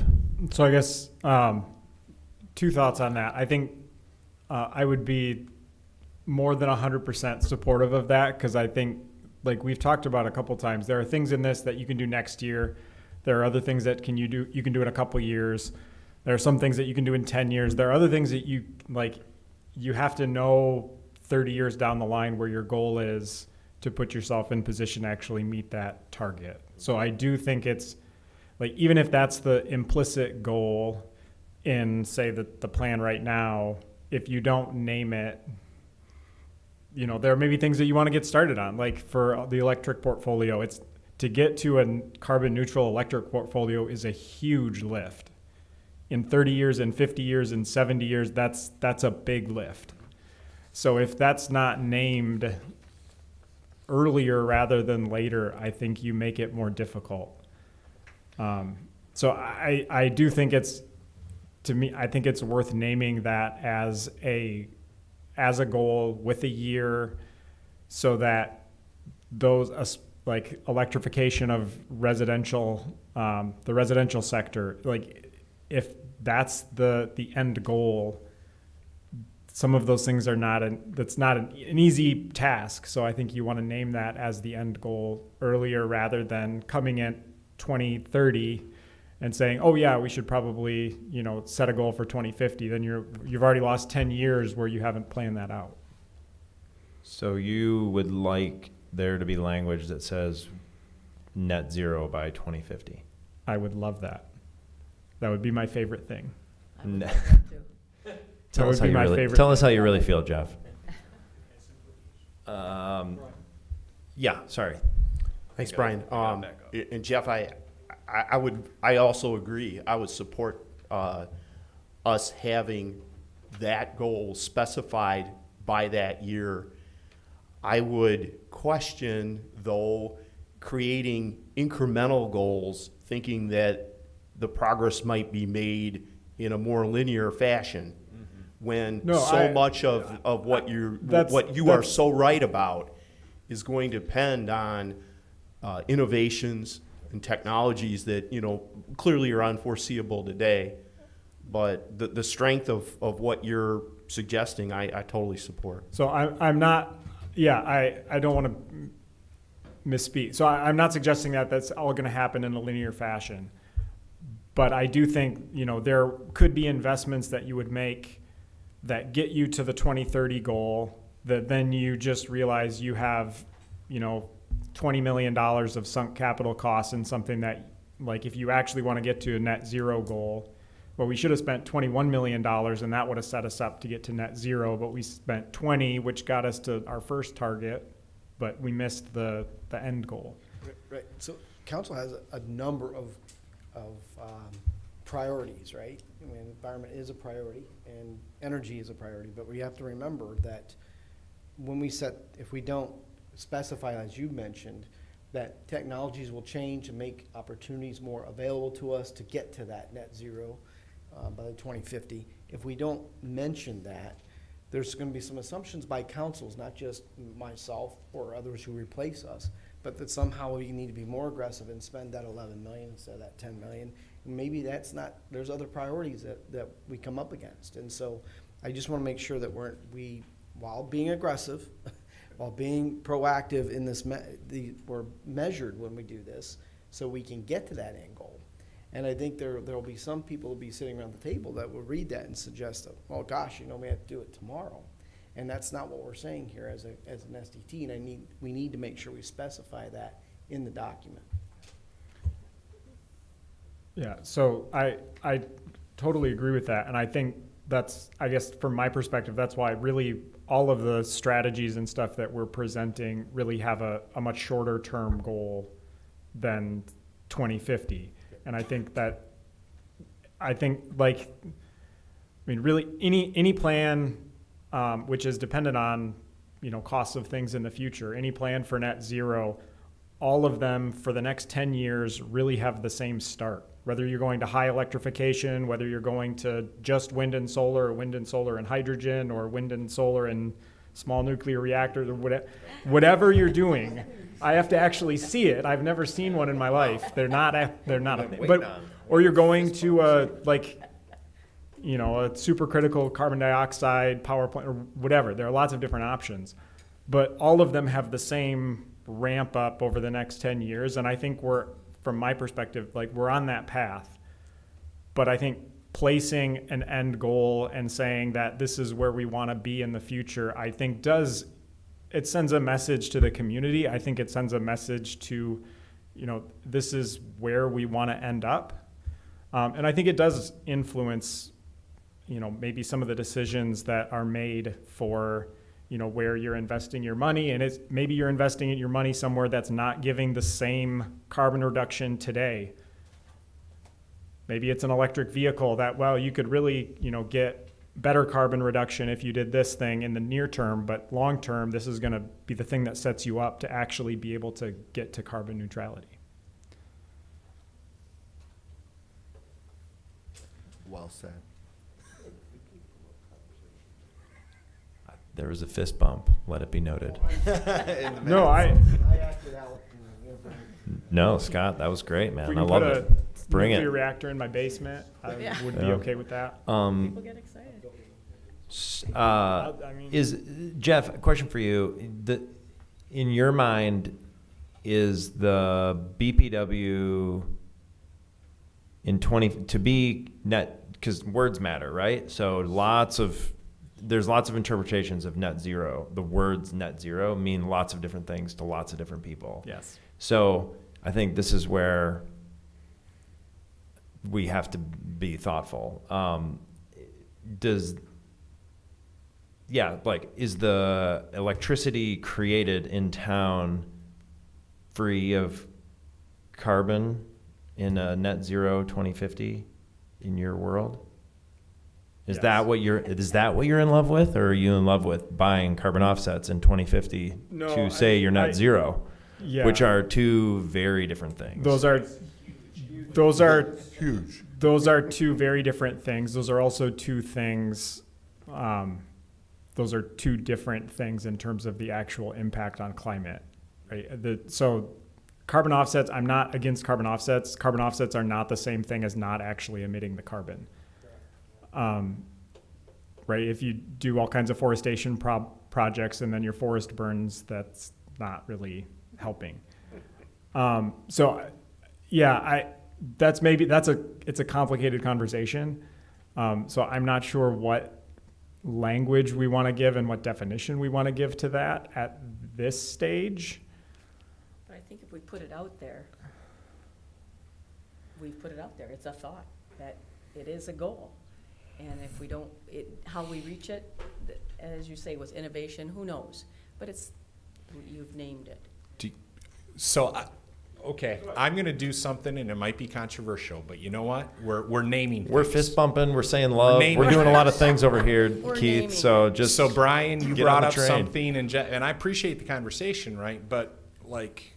So I guess two thoughts on that. I think I would be more than 100% supportive of that, because I think, like we've talked about a couple times, there are things in this that you can do next year. There are other things that you can do in a couple years. There are some things that you can do in 10 years. There are other things that you have to know 30 years down the line where your goal is to put yourself in position to actually meet that target. So I do think it's, like, even if that's the implicit goal in, say, the plan right now, if you don't name it, there are maybe things that you want to get started on. Like for the electric portfolio, it's to get to a carbon neutral electric portfolio is a huge lift. In 30 years and 50 years and 70 years, that's a big lift. So if that's not named earlier rather than later, I think you make it more difficult. So I do think I think it's worth naming that as a goal with a year, so that those like electrification of residential, the residential sector, like if that's the end goal, some of those things that's not an easy task. So I think you want to name that as the end goal earlier rather than coming in 2030 and saying, oh yeah, we should probably, set a goal for 2050. Then you've already lost 10 years where you haven't planned that out. So you would like there to be language that says net zero by 2050? I would love that. That would be my favorite thing. I would No. love that too. Tell would us how be you my really favorite tell us thing. how you really feel, Jeff. Yeah, sorry. Thanks, I Brian. got back up. And Jeff, I also agree. I would support us having that goal specified by that year. I would question, though, creating incremental goals, thinking that the progress might be made in a more linear fashion, when much of what you are so right about is going to depend on innovations and technologies that clearly are unforeseeable today, But the strength of what you're suggesting, I totally support. So I'm not, yeah, I don't want to misspeak. So I'm not suggesting that that's all going to happen in a linear fashion. But I do think, there could be investments that you would make that get you to the 2030 goal that then you just realize you have, $20 million of sunk capital costs in something that, like, if you actually want to get to a net zero goal, well, we should have spent $21 million and that would have set us up to get to net zero, but we spent 20, which got us to our first target, but we missed the end goal. Right, so council has a number of priorities, right? I mean, environment is a priority and energy is a priority, but we have to remember that when if we don't specify, as you mentioned, that technologies will change and make opportunities more available to us to get to that net zero by the 2050. If we don't mention that, there's going to be some assumptions by councils, not just myself or others who replace us, but that somehow we need to be more aggressive and spend that 11 million instead of that 10 million. And maybe that's not, there's other priorities that we come up against. And so I just want to make sure that we while being aggressive, while being proactive in this, we're measured when we do this so we can get to that end goal. And I think there will be some people who will be sitting around the table that will read that and suggest, oh gosh, we have to do it tomorrow. And that's not what we're saying here as an SDT, and we need to make sure we specify that in the document. Yeah, so I totally agree with that, and I think that's, I guess from my perspective, that's why really all of the strategies and stuff that we're presenting really have a much shorter term goal than 2050. And I think really any plan which is dependent on, costs of things in the future, any plan for net zero, all of them for the next 10 years really have the same start. Whether you're going to high electrification, whether you're going to just wind and solar, or wind and solar and hydrogen, or wind and solar and small nuclear reactors, or whatever you're doing, I have to actually see it. I've never seen one in my life. They're not a thing. But, or you're going to a supercritical carbon dioxide power plant or whatever. There are lots of different options, but all of them have the same ramp up over the next 10 years. And I think from my perspective, we're on that path. But I think placing an end goal and saying that this is where we want to be in the future, I think it sends a message to the community. I think it sends a message to, this is where we want to end up. And I think it does influence, maybe some of the decisions that are made for, where you're investing your money. And maybe you're investing your money somewhere that's not giving the same carbon reduction today. Maybe it's an electric vehicle that, you could really, get better carbon reduction if you did this thing in the near term, but long term, this is going to be the thing that sets you up to actually be able to get to carbon neutrality. Well said. There was a fist bump. Let it be noted. No, I acted out. No, Scott, that was great, man. If we I can love put it. a Bring nuclear it. reactor in my basement, I would be Yeah. okay with that. People get excited. Is Jeff, a question for you. In your mind, is the BPW in to be net, because words matter, right? So there's lots of interpretations of net zero. The words net zero mean lots of different things to lots of different people. Yes. So I think this is where we have to be thoughtful. Is the electricity created in town free of carbon in a net zero 2050 in your world? Is Yes. that what you're in love with, or are you in love with buying carbon offsets in 2050 No, to say you're net zero, Yeah. which are two very different things? Those are Huge. Those are two very different things. Those are also two things. Those are two different things in terms of the actual impact on climate, right? So carbon offsets, I'm not against carbon offsets. Carbon offsets are not the same thing as not actually emitting the carbon. Right, if you do all kinds of forestation projects and then your forest burns, that's not really helping. So, yeah, it's a complicated conversation. So I'm not sure what language we want to give and what definition we want to give to that at this stage. But I think if we put it out there, we've put it out there. It's a thought that it is a goal. And if we don't, how we reach it, as you say, with innovation, who knows? But you've named it. Okay, I'm going to do something, and it might be controversial, but you know what? We're naming. We're things. fist bumping, we're saying love, naming we're doing a lot of things. things over here, We're Keith, naming so things. just. So Brian, you get brought on the up train. something, and I appreciate the conversation, right? But like,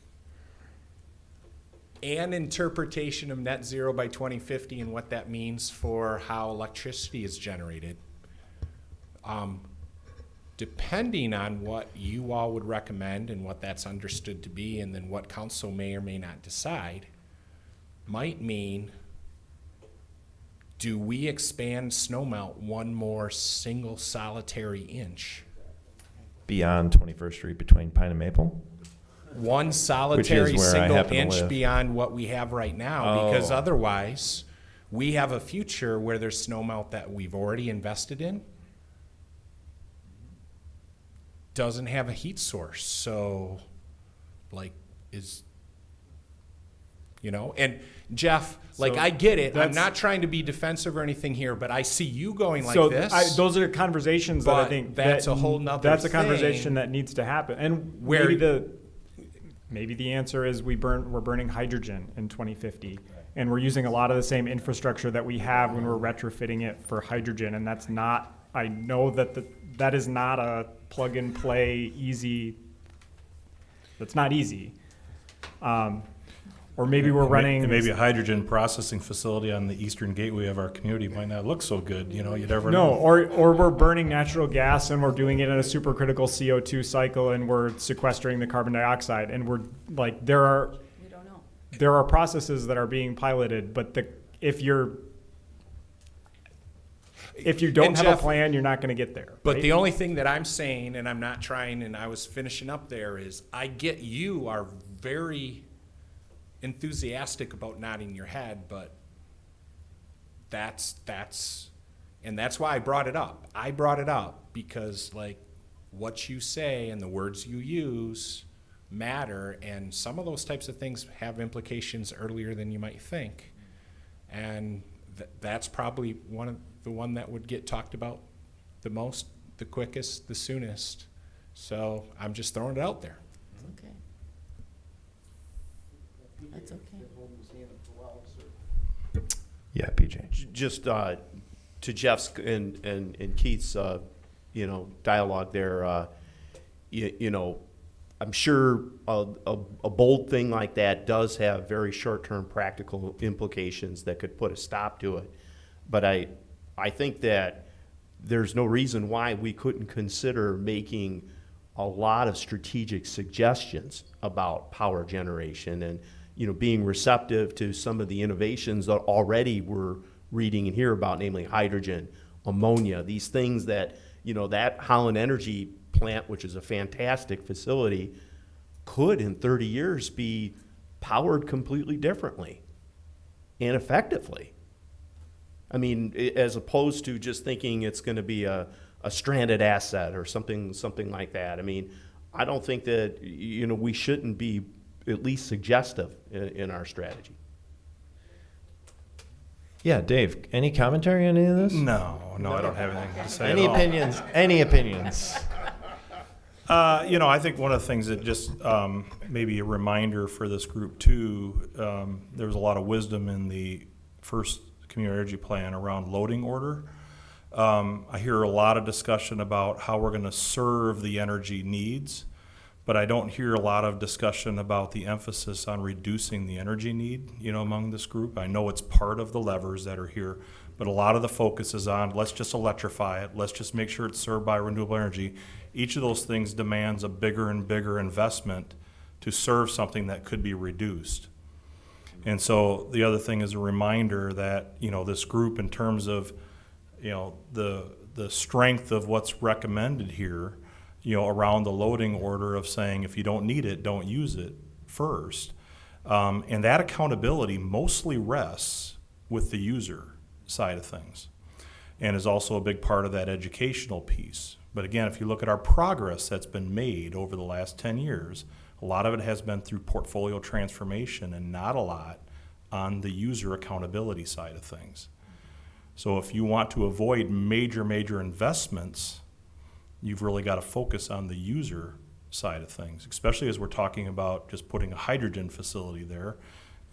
an interpretation of net zero by 2050 and what that means for how electricity is generated, depending on what you all would recommend and what that's understood to be, and then what council may or may not decide, might mean, do we expand snowmelt one more single solitary inch? Beyond 21st Street between Pine and Maple? One solitary where I single happen to inch live. beyond what we have right now, because Oh. otherwise, we have a future where there's snowmelt that we've already invested in, doesn't have a heat source, so, like, and Jeff, like, So I get it, I'm that's- not trying to be defensive or anything here, but I see you going like So this. those are conversations that I but think that's that- a whole nother That's a thing. conversation that needs to happen. And Where- maybe the answer is we're burning hydrogen in 2050, and we're using a lot of the same infrastructure that we have when we're retrofitting it for hydrogen, and that's not. I know that is not a plug and play easy. That's not easy. Or maybe we're running. And maybe a hydrogen processing facility on the eastern gateway of our community might not look so good, you never No, know. or we're burning natural gas and we're doing it in a supercritical CO2 cycle and we're sequestering the carbon dioxide, and we're like, We don't know. there are processes that are being piloted, but if you don't And have Jeff- a plan, you're not going to get there. But right? the only thing that I'm saying, and I'm not trying, and I was finishing up there, is I get you are very enthusiastic about nodding your head, but that's why I brought it up. I brought it up because, like, what you say and the words you use matter, and some of those types of things have implications earlier than you might think. And that's probably the one that would get talked about the most, the quickest, the soonest. So I'm just throwing it out there. Okay. That's okay. Yeah, PJ. Just to Jeff's and Keith's, dialogue there, I'm sure a bold thing like that does have very short-term practical implications that could put a stop to it. But I think that there's no reason why we couldn't consider making a lot of strategic suggestions about power generation and, being receptive to some of the innovations that already we're reading and hear about, namely hydrogen, ammonia, these things that, that Holland Energy plant, which is a fantastic facility, could in 30 years be powered completely differently and effectively. I mean, as opposed to just thinking it's going to be a stranded asset or something like that. I mean, I don't think that, we shouldn't be at least suggestive in our strategy. Yeah, Dave, any commentary on any of this? No, I don't have anything to say Any at all. opinions? Any opinions? I think one of the things that just maybe a reminder for this group too, there was a lot of wisdom in the first community energy plan around loading order. I hear a lot of discussion about how we're going to serve the energy needs, but I don't hear a lot of discussion about the emphasis on reducing the energy need, among this group. I know it's part of the levers that are here, but a lot of the focus is on let's just electrify it, let's just make sure it's served by renewable energy. Each of those things demands a bigger and bigger investment to serve something that could be reduced. And so the other thing is a reminder that, this group, in terms of the strength of what's recommended here, around the loading order of saying if you don't need it, don't use it first. And that accountability mostly rests with the user side of things and is also a big part of that educational piece. But again, if you look at our progress that's been made over the last 10 years, a lot of it has been through portfolio transformation and not a lot on the user accountability side of things. So if you want to avoid major investments, you've really got to focus on the user side of things, especially as we're talking about just putting a hydrogen facility there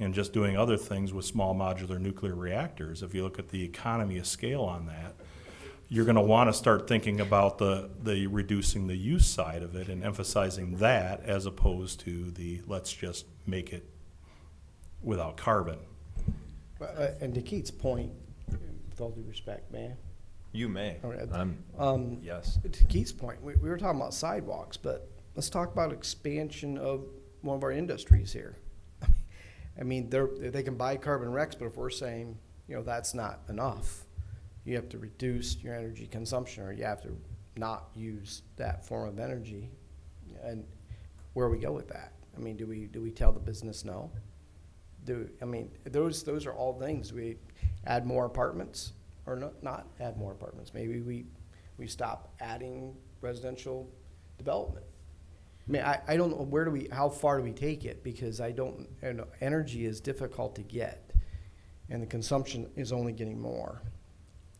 and just doing other things with small modular nuclear reactors. If you look at the economy of scale on that, you're going to want to start thinking about the reducing the use side of it and emphasizing that as opposed to the let's just make it without carbon. And to Keith's point, with all due respect, man. You may. Okay. Yes. To Keith's point, we were talking about sidewalks, but let's talk about expansion of one of our industries here. I mean, they can buy carbon recs, but if we're saying, that's not enough, you have to reduce your energy consumption, or you have to not use that form of energy. And where we go with that? I mean, do we tell the business no? Those are all things. Do we add more apartments or not add more apartments? Maybe we stop adding residential development. I mean, I don't know how far do we take it, because energy is difficult to get and the consumption is only getting more.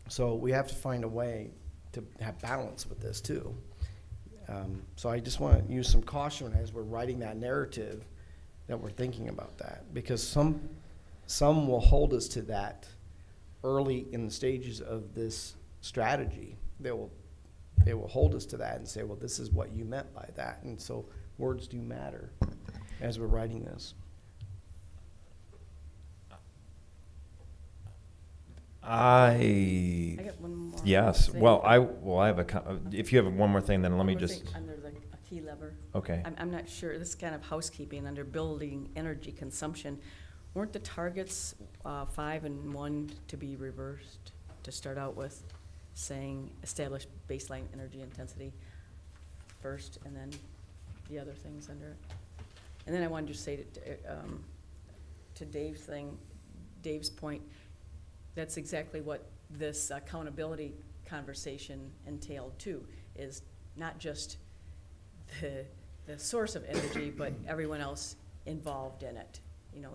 So we have to find a way to have balance with this too. So I just want to use some caution as we're writing that narrative that we're thinking about that, because some will hold us to that early in the stages of this strategy. They will hold us to that and say, well, this is what you meant by that. And so words do matter as we're writing this. I got one more. Yes. thing. Well, I have if you have one more thing, then let me One more just. thing Under a key lever. Okay. I'm not sure, this is kind of housekeeping, under building energy consumption, weren't the targets 5 and 1 to be reversed to start out with, saying establish baseline energy intensity first and then the other things under it? And then I wanted to say to Dave's point, that's exactly what this accountability conversation entailed too, is not just the source of energy, but everyone else involved in it.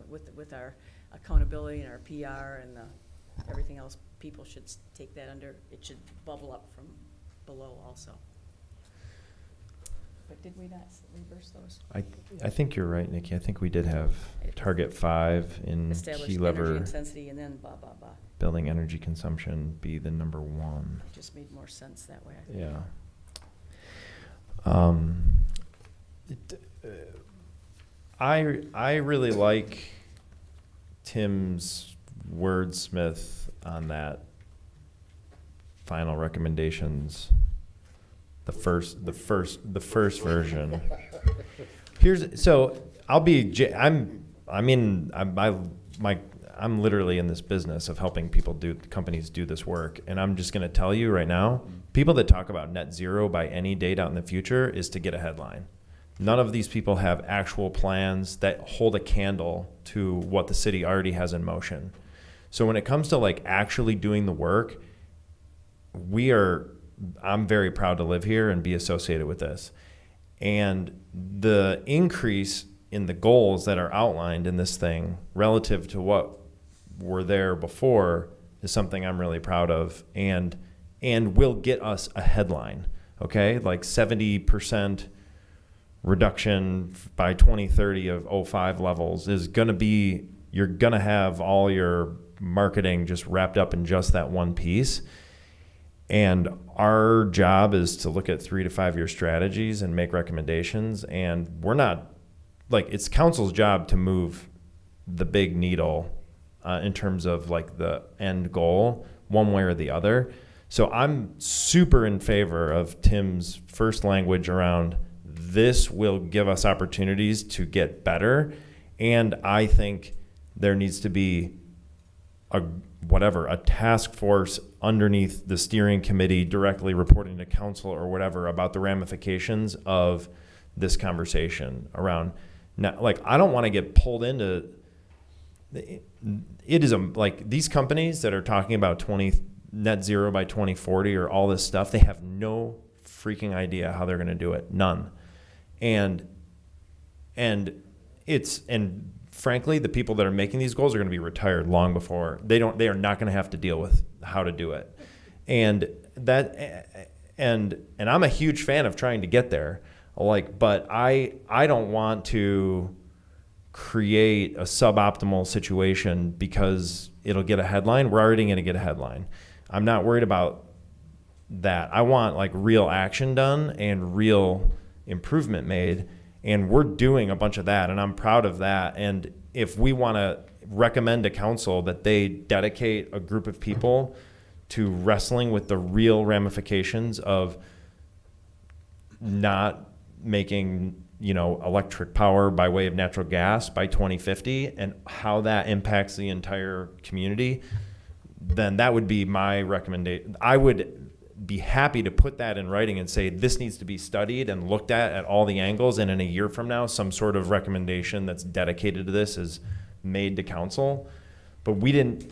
With our accountability and our PR and everything else, people should take that under. It should bubble up from below also. But did we not reverse those? I think you're right, Nikki. I think we did have target 5 in Establish key energy lever. intensity and then blah, blah, blah. Building energy consumption be the number 1. It just made more sense that way, I think. Yeah. I really like Tim's wordsmith on that final recommendations. The first version. I'm literally in this business of helping companies do this work. And I'm just going to tell you right now, people that talk about net zero by any date out in the future is to get a headline. None of these people have actual plans that hold a candle to what the city already has in motion. So when it comes to actually doing the work, I'm very proud to live here and be associated with this. And the increase in the goals that are outlined in this thing relative to what were there before is something I'm really proud of, and will get us a headline, okay? 70% reduction by 2030 of 05 levels is gonna be, you're gonna have all your marketing just wrapped up in just that one piece. And our job is to look at 3 to 5 year strategies and make recommendations. And we're not, it's council's job to move the big needle in terms of the end goal, one way or the other. So I'm super in favor of Tim's first language around this will give us opportunities to get better. And I think there needs to be a task force underneath the steering committee directly reporting to council or whatever about the ramifications of this conversation around, now, like, I don't want to get pulled into, it is like these companies that are talking about net zero by 2040 or all this stuff, they have no freaking idea how they're going to do it. None. And frankly, the people that are making these goals are going to be retired long before they are not going to have to deal with how to do it. And I'm a huge fan of trying to get there. Like, but I don't want to create a suboptimal situation because it'll get a headline. We're already going to get a headline. I'm not worried about that. I want like real action done and real improvement made. And we're doing a bunch of that, and I'm proud of that. And if we want to recommend to council that they dedicate a group of people to wrestling with the real ramifications of not making, electric power by way of natural gas by 2050 and how that impacts the entire community, then that would be my recommendation. I would be happy to put that in writing and say this needs to be studied and looked at all the angles, and in a year from now some sort of recommendation that's dedicated to this is made to council. But we didn't,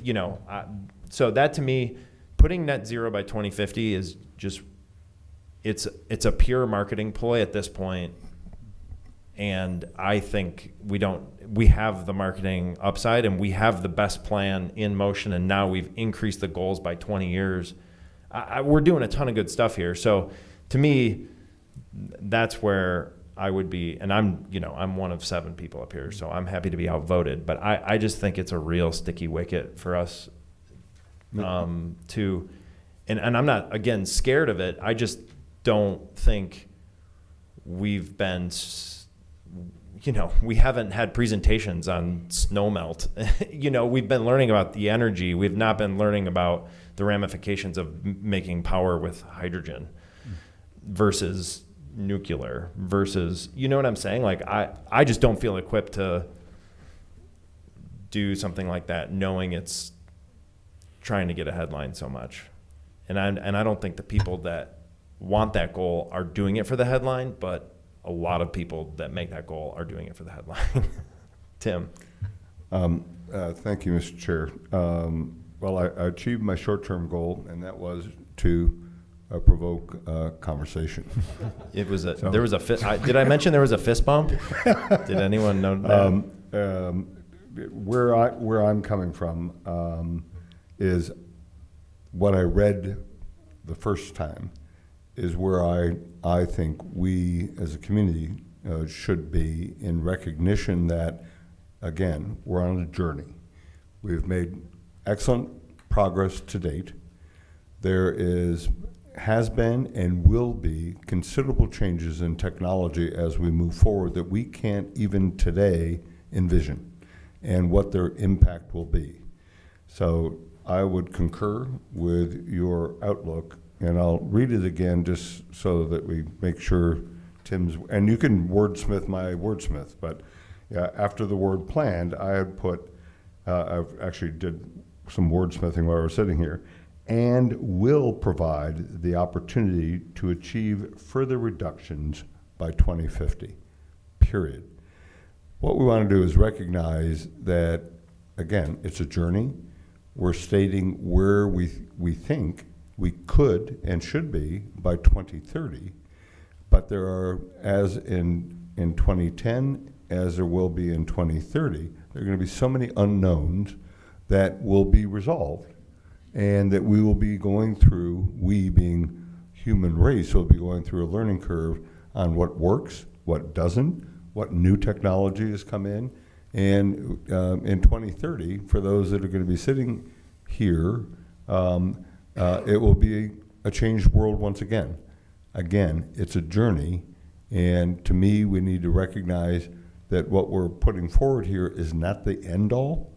so that to me, putting net zero by 2050 is just, it's a pure marketing ploy at this point. And I think we have the marketing upside and we have the best plan in motion, and now we've increased the goals by 20 years. We're doing a ton of good stuff here. So to me, that's where I would be. And I'm one of 7 people up here, so I'm happy to be outvoted. But I just think it's a real sticky wicket for us and I'm not, again, scared of it. I just don't think we've been, we haven't had presentations on snow melt. We've been learning about the energy. We've not been learning about the ramifications of making power with hydrogen versus nuclear versus, you know what I'm saying? Like, I just don't feel equipped to do something like that, knowing it's trying to get a headline so much. And I don't think the people that want that goal are doing it for the headline, but a lot of people that make that goal are doing it for the headline. Tim. Thank you, Mr. Chair. Well, I achieved my short-term goal, and that was to provoke conversation. There was a fist. Did I mention there was a fist bump? Did anyone know that? Where I'm coming from is what I read the first time is where I think we as a community should be, in recognition that, again, we're on a journey. We've made excellent progress to date. There has been and will be considerable changes in technology as we move forward that we can't even today envision, and what their impact will be. So I would concur with your outlook, and I'll read it again just so that we make sure Tim's, and you can wordsmith my wordsmith, but yeah, after the word planned, I had put, I've actually did some wordsmithing while I was sitting here, and will provide the opportunity to achieve further reductions by 2050, period. What we want to do is recognize that, again, it's a journey. We're stating where we think we could and should be by 2030, but there are, as in 2010, as there will be in 2030, there are going to be so many unknowns that will be resolved, and that we will be going through, we being human race, will be going through a learning curve on what works, what doesn't, what new technology has come in. And in 2030, for those that are going to be sitting here, it will be a changed world once again. Again, it's a journey, and to me, we need to recognize that what we're putting forward here is not the end all,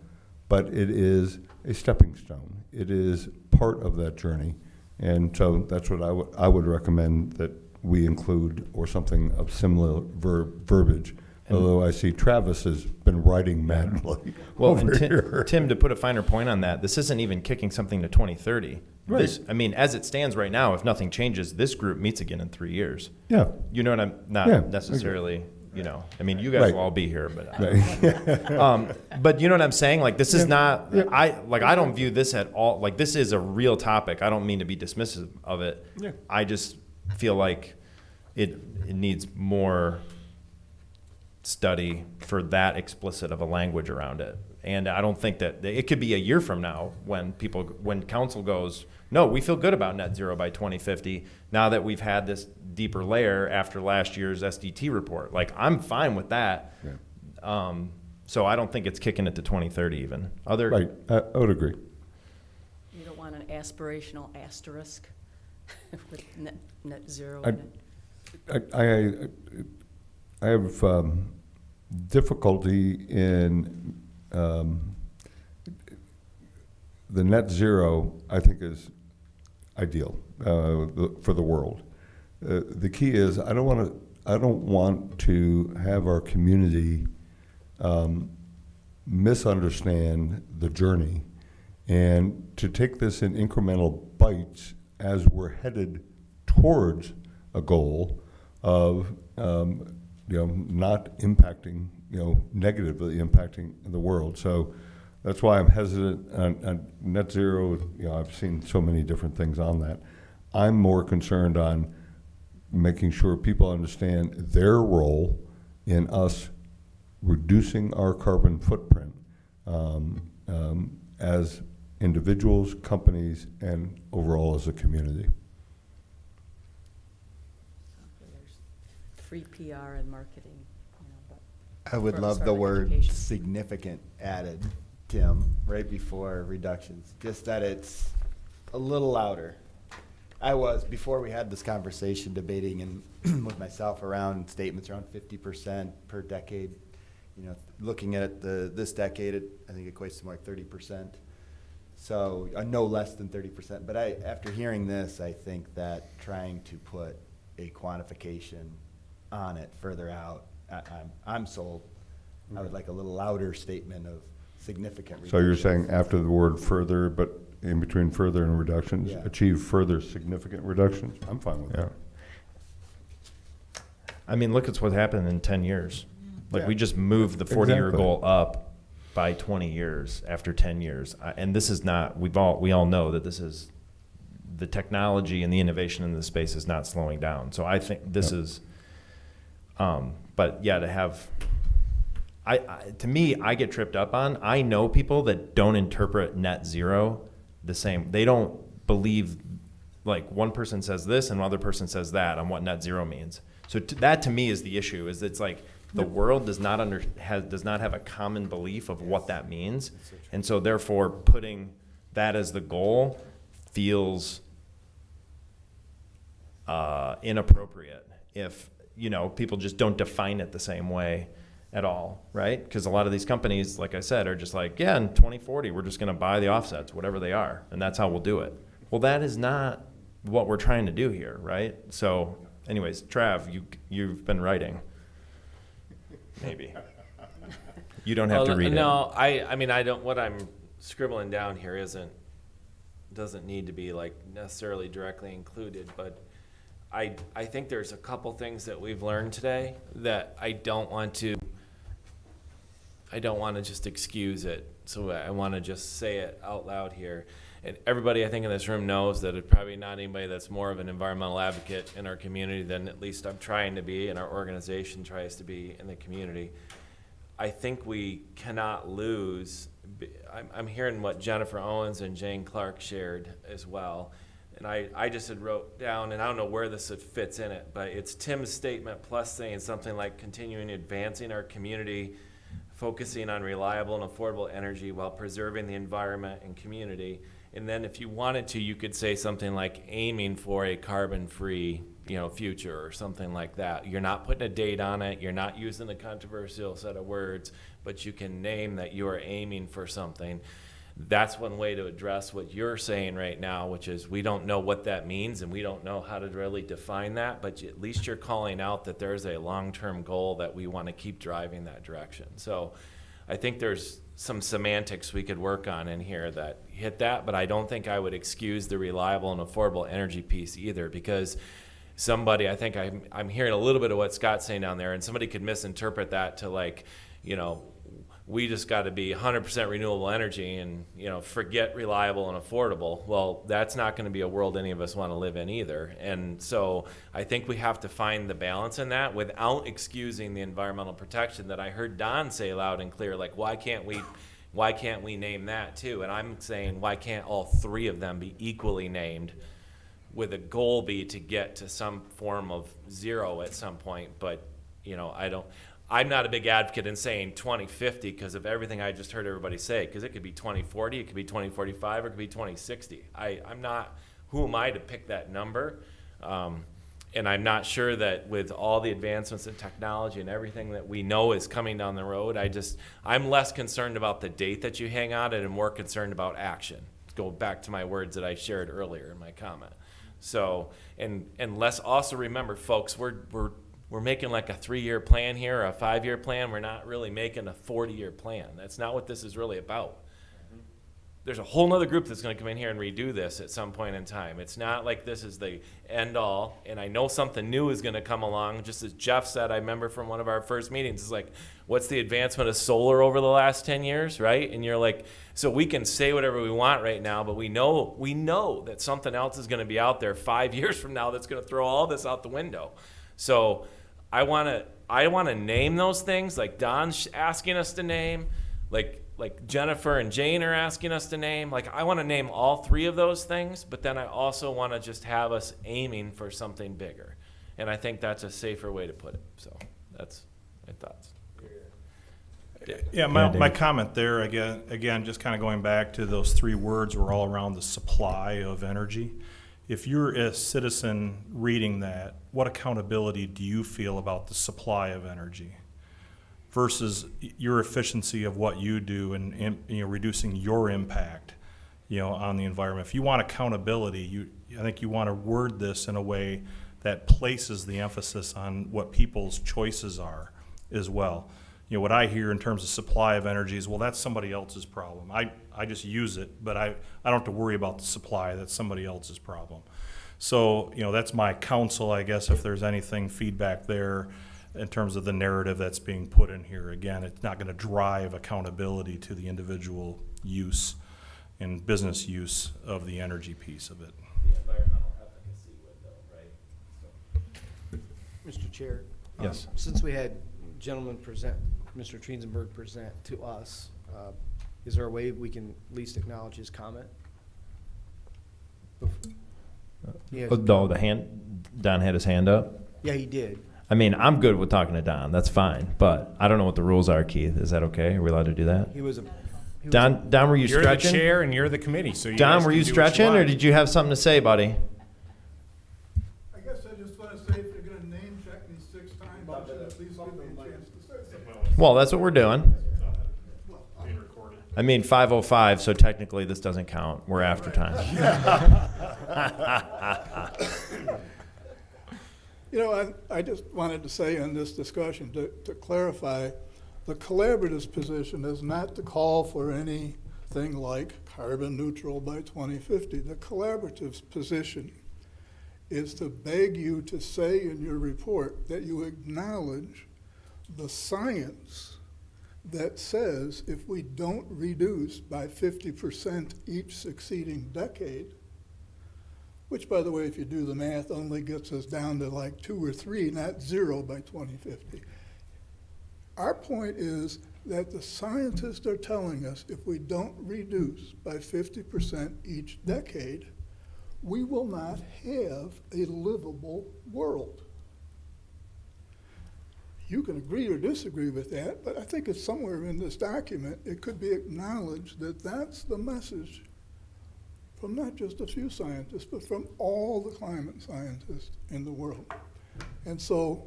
but it is a stepping stone. It is part of that journey, and so that's what I would recommend that we include, or something of similar verbiage Although I see Travis has been writing madly Well, over and here. Tim, to put a finer point on that, this isn't even kicking something to 2030. Right. This, I mean, as it stands right now, if nothing changes, this group meets again in 3 years. Yeah. You know what I'm not Yeah, necessarily, you know, I mean, you guys Right. will all be here, but, Right. but you know what I'm saying? Like, this is not, Yeah. I don't view this at all, like, this is a real topic. I don't mean to be dismissive of it. Yeah. I just feel like it needs more study for that explicit of a language around it. And I don't think that, it could be a year from now when council goes, no, we feel good about net zero by 2050, now that we've had this deeper layer after last year's SDT report. Like, I'm fine with that. Yeah. So I don't think it's kicking it to 2030 even. Right, I would agree. You don't want an aspirational asterisk with net zero I- in it? I have difficulty in the net zero. I think is ideal for the world. The key is I don't want to have our community misunderstand the journey, and to take this in incremental bites as we're headed towards a goal of not impacting, negatively impacting the world. So that's why I'm hesitant on net zero. I've seen so many different things on that. I'm more concerned on making sure people understand their role in us reducing our carbon footprint as individuals, companies, and overall as a community. There's free PR and marketing, but. I would for- love sort the of word education. significant added, Tim, right before reductions, just that it's a little louder. I was, before we had this conversation, debating and with myself around statements around 50% per decade. Looking at this decade, I think it equates to more like 30%. So no less than 30%. But after hearing this, I think that trying to put a quantification on it further out, I'm sold. I would like a little louder statement of significant So you're reductions. saying after the word further, but in between further and reductions, Yeah. achieve further significant reductions? I'm fine with that. I mean, look at what's happened in 10 years. Like, Yeah. we just moved the 40-year Exactly. goal up by 20 years after 10 years. And this is not, we all know that this is, the technology and the innovation in this space is not slowing down. So I think this is, but yeah, to have, to me, I get tripped up on, I know people that don't interpret net zero the same. They don't believe, like, one person says this and another person says that on what net zero means. So that to me is the issue, is it's like the world does not have a common belief of what that means. And so therefore putting that as the goal feels inappropriate if, people just don't define it the same way at all, right? Because a lot of these companies, like I said, are just like, yeah, in 2040, we're just going to buy the offsets, whatever they are, and that's how we'll do it. Well, that is not what we're trying to do here, right? So anyways, Trav, you've been writing. Maybe. You don't have to read it. No, I mean, I don't, what I'm scribbling down here doesn't need to be like necessarily directly included, but I think there's a couple things that we've learned today that I don't want to just excuse it. So I want to just say it out loud here. And everybody I think in this room knows that it's probably not anybody that's more of an environmental advocate in our community than at least I'm trying to be and our organization tries to be in the community. I think we cannot lose. I'm hearing what Jennifer Owens and Jane Clark shared as well. And I just had wrote down, and I don't know where this fits in it, but it's Tim's statement plus saying something like continuing advancing our community, focusing on reliable and affordable energy while preserving the environment and community. And then if you wanted to, you could say something like aiming for a carbon-free, future or something like that. You're not putting a date on it. You're not using a controversial set of words, but you can name that you are aiming for something. that's one way to address what you're saying right now, which is we don't know what that means and we don't know how to really define that, but at least you're calling out that there's a long-term goal that we want to keep driving that direction. So I think there's some semantics we could work on in here that hit that, but I don't think I would excuse the reliable and affordable energy piece either, because somebody, I think I'm hearing a little bit of what Scott's saying down there, and somebody could misinterpret that to like, you know, we just got to be 100% renewable energy and, you know, forget reliable and affordable. Well, that's not going to be a world any of us want to live in either. And so I think we have to find the balance in that without excusing the environmental protection that I heard Don say loud and clear, like, why can't we name that too? And I'm saying, why can't all three of them be equally named, with a goal be to get to some form of zero at some point? But, you know, I'm not a big advocate in saying 2050 because of everything I just heard everybody say, because it could be 2040, it could be 2045, or it could be 2060. I'm not, who am I to pick that number? And I'm not sure that with all the advancements in technology and everything that we know is coming down the road, I'm less concerned about the date that you hang on it and more concerned about action. Go back to my words that I shared earlier in my comment. So, and let's also remember, folks, we're making like a 3-year plan here, or a 5-year plan. We're not really making a 40-year plan. That's not what this is really about. There's a whole nother group that's going to come in here and redo this at some point in time. It's not like this is the end all, and I know something new is going to come along. Just as Jeff said, I remember from one of our first meetings, it's like, what's the advancement of solar over the last 10 years, right? And you're like, so we can say whatever we want right now, but we know that something else is going to be out there 5 years from now that's going to throw all this out the window. So I want to name those things like Don's asking us to name, like Jennifer and Jane are asking us to name. Like, I want to name all three of those things, but then I also want to just have us aiming for something bigger. And I think that's a safer way to put it. So that's my thoughts. Yeah, my comment there, again, just kind of going back to those three words were all around the supply of energy. If you're a citizen reading that, what accountability do you feel about the supply of energy versus your efficiency of what you do and you know, reducing your impact, you know, on the environment? If you want accountability, I think you want to word this in a way that places the emphasis on what people's choices are as well. You know, what I hear in terms of supply of energy is, well, that's somebody else's problem. I just use it, but I don't have to worry about the supply. That's somebody else's problem. So, you know, that's my counsel, I guess, if there's anything feedback there in terms of the narrative that's being put in here. Again, it's not going to drive accountability to the individual use and business use of the energy piece of it. The environmental efficacy window, right? Mr. Chair? Yes. Since we had gentlemen present, Mr. Treensenberg present to us, is there a way we can at least acknowledge his comment? Yes. Oh, Don had his hand up. Yeah, he did. I mean, I'm good with talking to Don. That's fine. But I don't know what the rules are, Keith. Is that okay? Are we allowed to do that? Don, were you You're stretching? the chair and you're the committee, so you Don, guys were can you do what stretching, or want. did you have something to say, buddy? I guess I just want to say, if you're going to name check me 6 times, you should at least give me a chance to say something. Well, that's what we're doing. I mean, 5:05, so technically this doesn't count. We're after time. You know, I just wanted to say in this discussion, to clarify, the collaborative's position is not to call for anything like carbon neutral by 2050. The collaborative's position is to beg you to say in your report that you acknowledge the science that says if we don't reduce by 50% each succeeding decade, which, by the way, if you do the math, only gets us down to like 2 or 3, not 0 by 2050. Our point is that the scientists are telling us if we don't reduce by 50% each decade, we will not have a livable world. You can agree or disagree with that, but I think it's somewhere in this document, it could be acknowledged that that's the message from not just a few scientists, but from all the climate scientists in the world. And so,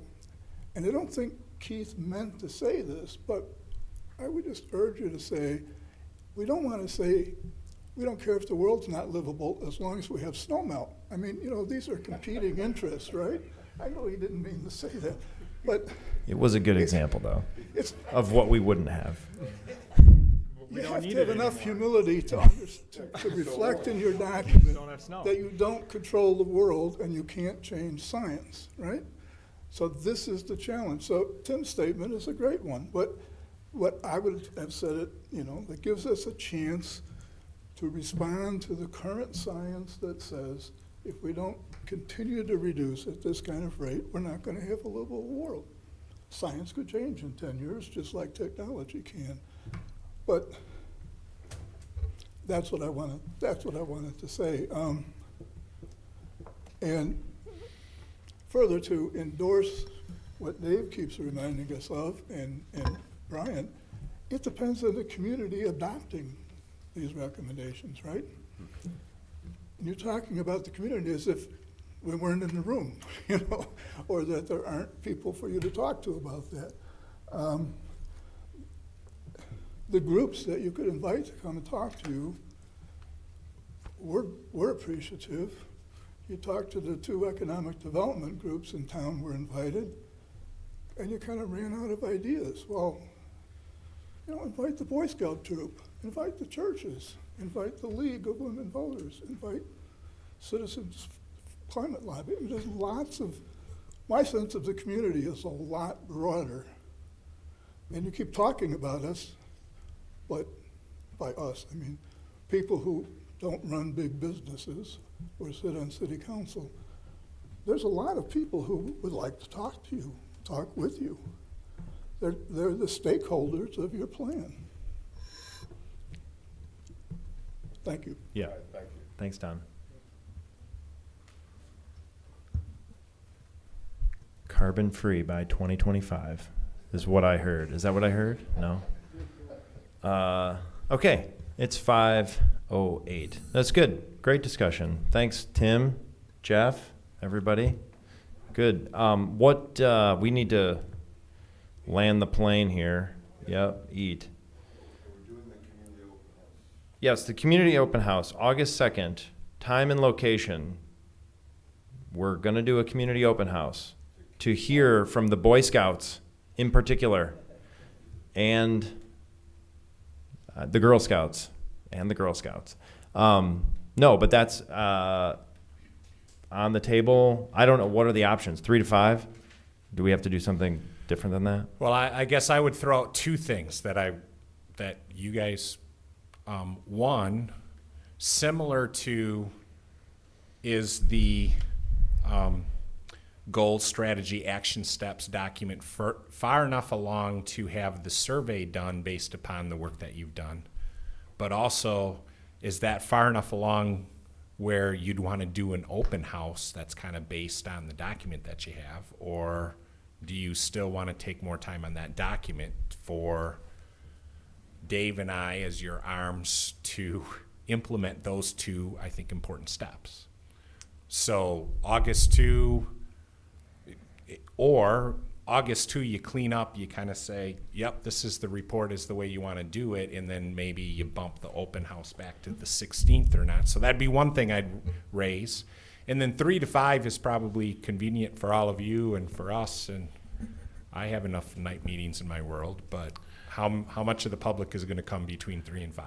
and I don't think Keith meant to say this, but I would just urge you to say, we don't want to say, we don't care if the world's not livable as long as we have snow melt. I mean, you know, these are competing interests, right? I know he didn't mean to say that, but It was a good example, though, it's, of what we wouldn't have. you have to have enough humility to reflect in your document Don't have snow. that you don't control the world and you can't change science, right? So this is the challenge. So Tim's statement is a great one, but what I would have said it, you know, that gives us a chance to respond to the current science that says if we don't continue to reduce at this kind of rate, we're not going to have a livable world. Science could change in 10 years, just like technology can. But that's what I wanted. That's what I wanted to say. And further, to endorse what Dave keeps reminding us of, and Brian, it depends on the community adopting these recommendations, right? And you're talking about the community as if we weren't in the room, you know, or that there aren't people for you to talk to about that. The groups that you could invite to come and talk to you, we're appreciative. You talk to the 2 economic development groups in town were invited, and you kind of ran out of ideas. Well, you know, invite the Boy Scout troop, invite the churches, invite the League of Women Voters, invite Citizens Climate Lobby. I mean, there's lots of, my sense of the community is a lot broader. And you keep talking about us, but by us, I mean people who don't run big businesses or sit on city council. There's a lot of people who would like to talk to you, talk with you. They're the stakeholders of your plan. Thank you. Yeah. Thanks, Don. Carbon free by 2025 is what I heard. Is that what I heard? No? Okay, it's 5:08. That's good. Great discussion. Thanks, Tim, Jeff, everybody. Good. We need to land the plane here. Yep, eat. Yes, the community open house, August 2nd, time and location. We're going to do a community open house to hear from the Boy Scouts in particular and the Girl Scouts and the Girl Scouts. No, but that's on the table. I don't know. What are the options? 3 to 5? Do we have to do something different than that? Well, I guess I would throw out 2 things that you guys, one, similar to is the goal, strategy, action steps document far enough along to have the survey done based upon the work that you've done. But also, is that far enough along where you'd want to do an open house that's kind of based on the document that you have? Or do you still want to take more time on that document for Dave and I as your arms to implement those 2, I think, important steps? So August 2, or August 2, you clean up, you kind of say, yep, this is the report is the way you want to do it, and then maybe you bump the open house back to the 16th or not. So that'd be one thing I'd raise. And then 3 to 5 is probably convenient for all of you and for us, and I have enough night meetings in my world, but how much of the public is going to come between 3 and 5?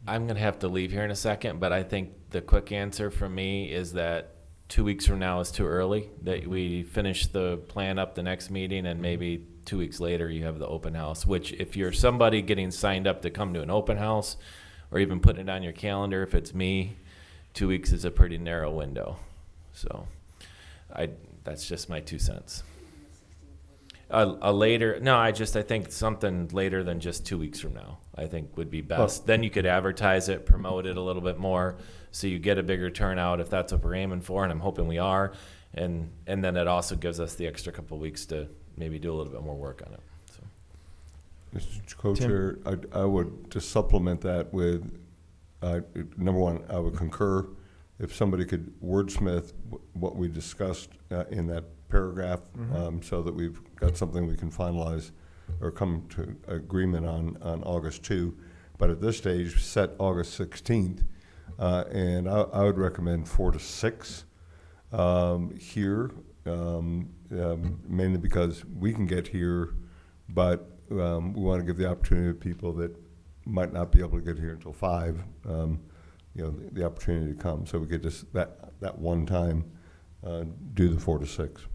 I'm going to have to leave here in a second, but I think the quick answer from me is that 2 weeks from now is too early, that we finish the plan up the next meeting and maybe 2 weeks later you have the open house, which if you're somebody getting signed up to come to an open house or even putting it on your calendar, if it's me, 2 weeks is a pretty narrow window. So that's just my 2 cents. I think something later than just 2 weeks from now, I think would be best. Then you could advertise it, promote it a little bit more, so you get a bigger turnout if that's what we're aiming for, and I'm hoping we are. And then it also gives us the extra couple of weeks to maybe do a little bit more work on it. So. Mr. Co-Chair, I would just supplement that with, number one, I would concur if somebody could wordsmith what we discussed in that paragraph, so that we've got something we can finalize or come to agreement on August 2. but at this stage, set August 16th. And I would recommend 4 to 6 here, mainly because we can get here, but we want to give the opportunity to people that might not be able to get here until 5, the opportunity to come. So we could just, that one time, do the 4 to 6.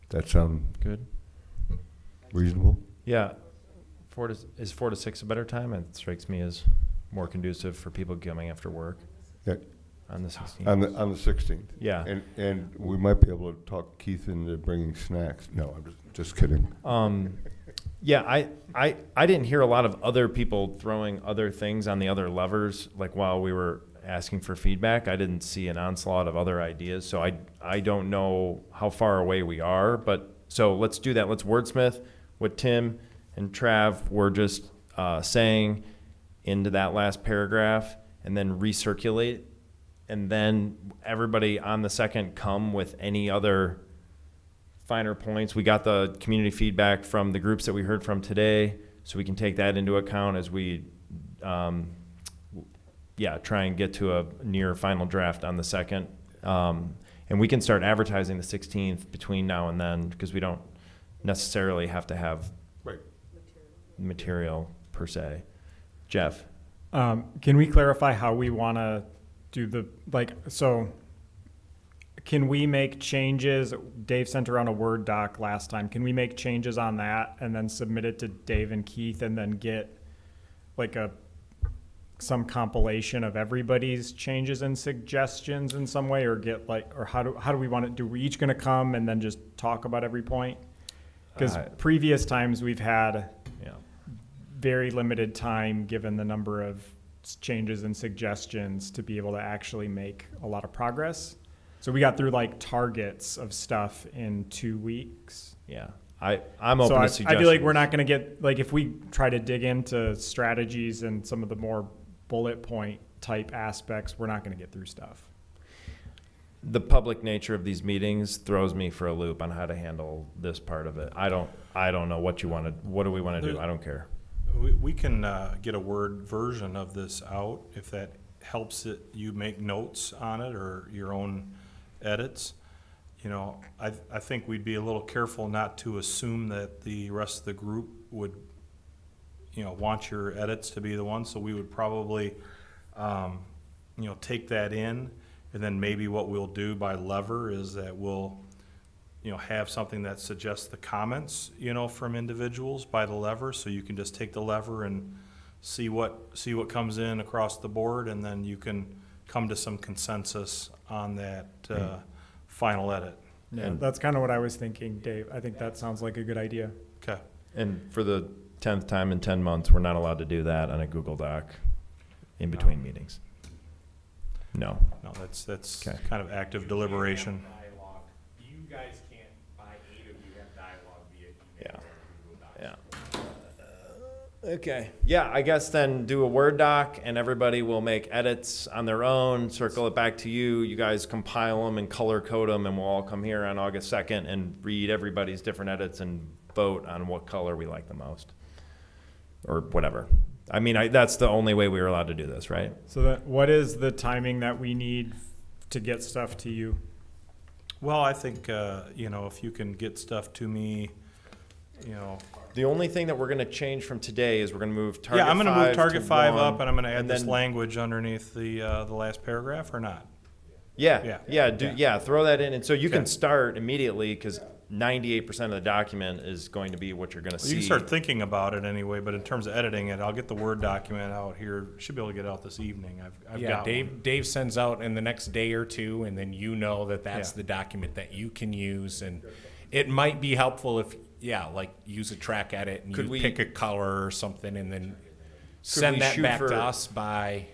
That sound Good. reasonable? Yeah. 4 to 6 a better time? It strikes me as more conducive for people coming after work Yeah, on the 16th. on the 16th. Yeah. And we might be able to talk Keith into bringing snacks. No, I'm just kidding. Yeah, I didn't hear a lot of other people throwing other things on the other levers, like while we were asking for feedback. I didn't see an onslaught of other ideas, so I don't know how far away we are, but so let's do that. Let's wordsmith what Tim and Trav were just saying into that last paragraph, and then recirculate, and then everybody on the second come with any other finer points. We got the community feedback from the groups that we heard from today, so we can take that into account as we try and get to a near final draft on the second. And we can start advertising the 16th between now and then, because we don't necessarily have to have material per se. Jeff? Can we clarify how we want to do can we make changes? Dave sent around a Word doc last time. Can we make changes on that and then submit it to Dave and Keith and then get some compilation of everybody's changes and suggestions in some way, or how do we want to do? We each going to come and then just talk about every point? Because previous times we've had very limited time, given the number of changes and suggestions, to be able to actually make a lot of progress. So we got through targets of stuff in 2 weeks. Yeah. I'm open to suggestions. I feel like we're not going to get, if we try to dig into strategies and some of the more bullet point type aspects, we're not going to get through stuff. The public nature of these meetings throws me for a loop on how to handle this part of it. I don't know what do we want to do? I don't care. We can get a Word version of this out if that helps you make notes on it or your own edits. I think we'd be a little careful not to assume that the rest of the group would, want your edits to be the ones. So we would probably, take that in, and then maybe what we'll do by lever is that we'll, have something that suggests the comments, from individuals by the lever. So you can just take the lever and see what comes in across the board, and then you can come to some consensus on that final edit. Yeah, that's kind of what I was thinking, Dave. I think that sounds like a good idea. Okay. And for the 10th time in 10 months, we're not allowed to do that on a Google Doc in between meetings. No, that's Okay. kind of active deliberation. Dialogue. You guys can't, by 8 of you, have dialogue via email or Google Docs. Yeah. Okay. Yeah, I guess then do a Word doc, and everybody will make edits on their own, circle it back to you. You guys compile them and color code them, and we'll all come here on August 2nd and read everybody's different edits and vote on what color we like the most, or whatever. I mean, that's the only way we were allowed to do this, right? So what is the timing that we need to get stuff to you? Well, I think, if you can get stuff to me, The only thing that we're going to change from today is we're going to move target 5 I'm going to move target to 5 1, up, and I'm going to add this then- language underneath the last paragraph, or not? Yeah, throw that in. And so you can Okay. start immediately, because 98% of the document is going to be what you're going to see. You can start thinking about it anyway, but in terms of editing it, I'll get the Word document out here. Should be able to get it out this evening. I've got one. Dave sends out in the next day or two, and then that's Yeah. the document that you can use. And it might be helpful if, use a track edit and Could you we- pick a color or something, and then send we that shoot back for- to us by.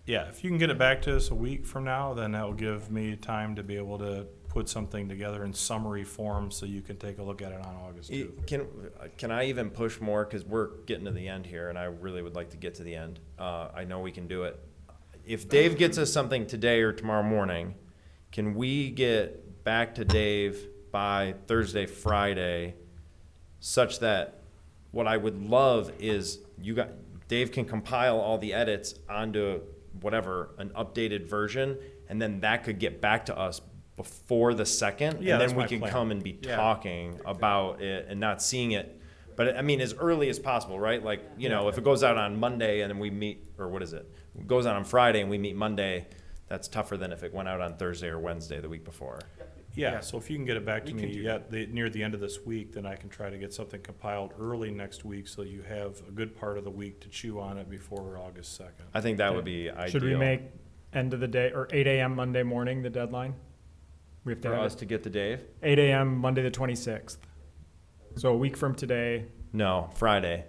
Yeah, if you can get it back to us a week from now, then that will give me time to be able to put something together in summary form so you can take a look at it on August 2nd. Can I even push more, because we're getting to the end here, and I really would like to get to the end. I know we can do it. If Dave gets us something today or tomorrow morning, can we get back to Dave by Thursday, Friday, such that what I would love is Dave can compile all the edits onto whatever, an updated version, and then that could get back to us before the 2nd, Yeah, and that's then we my can plan. come and be Yeah. talking about it and not seeing it. But I mean, as early as possible, right? Like, you know, if it goes out on Monday and then we meet, or what is it? It goes out on Friday and we meet Monday, that's tougher than if it went out on Thursday or Wednesday the week before. Yeah, so if you can get it back to me near the end of this week, then I can try to get something compiled early next week so you have a good part of the week to chew on it before August 2nd. I think that would be ideal. Should we make end of the day, or 8 a.m. Monday morning the deadline? We have to For have us it to get the Dave? 8 a.m. Monday the 26th. So a week from today, No, Friday.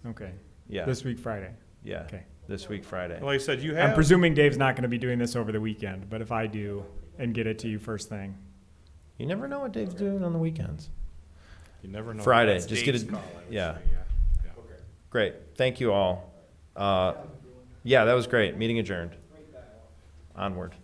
okay. Yeah. This week, Friday. Yeah. Okay. This week, Friday. Like I said, you I'm have, presuming Dave's not going to be doing this over the weekend, but if I do and get it to you first thing. You never know what Dave's doing on the weekends. you never know. Friday, That's just get Dave's it. call, I would Yeah. say, yeah. Great. Thank you all. Yeah, that was great. Meeting adjourned. Onward.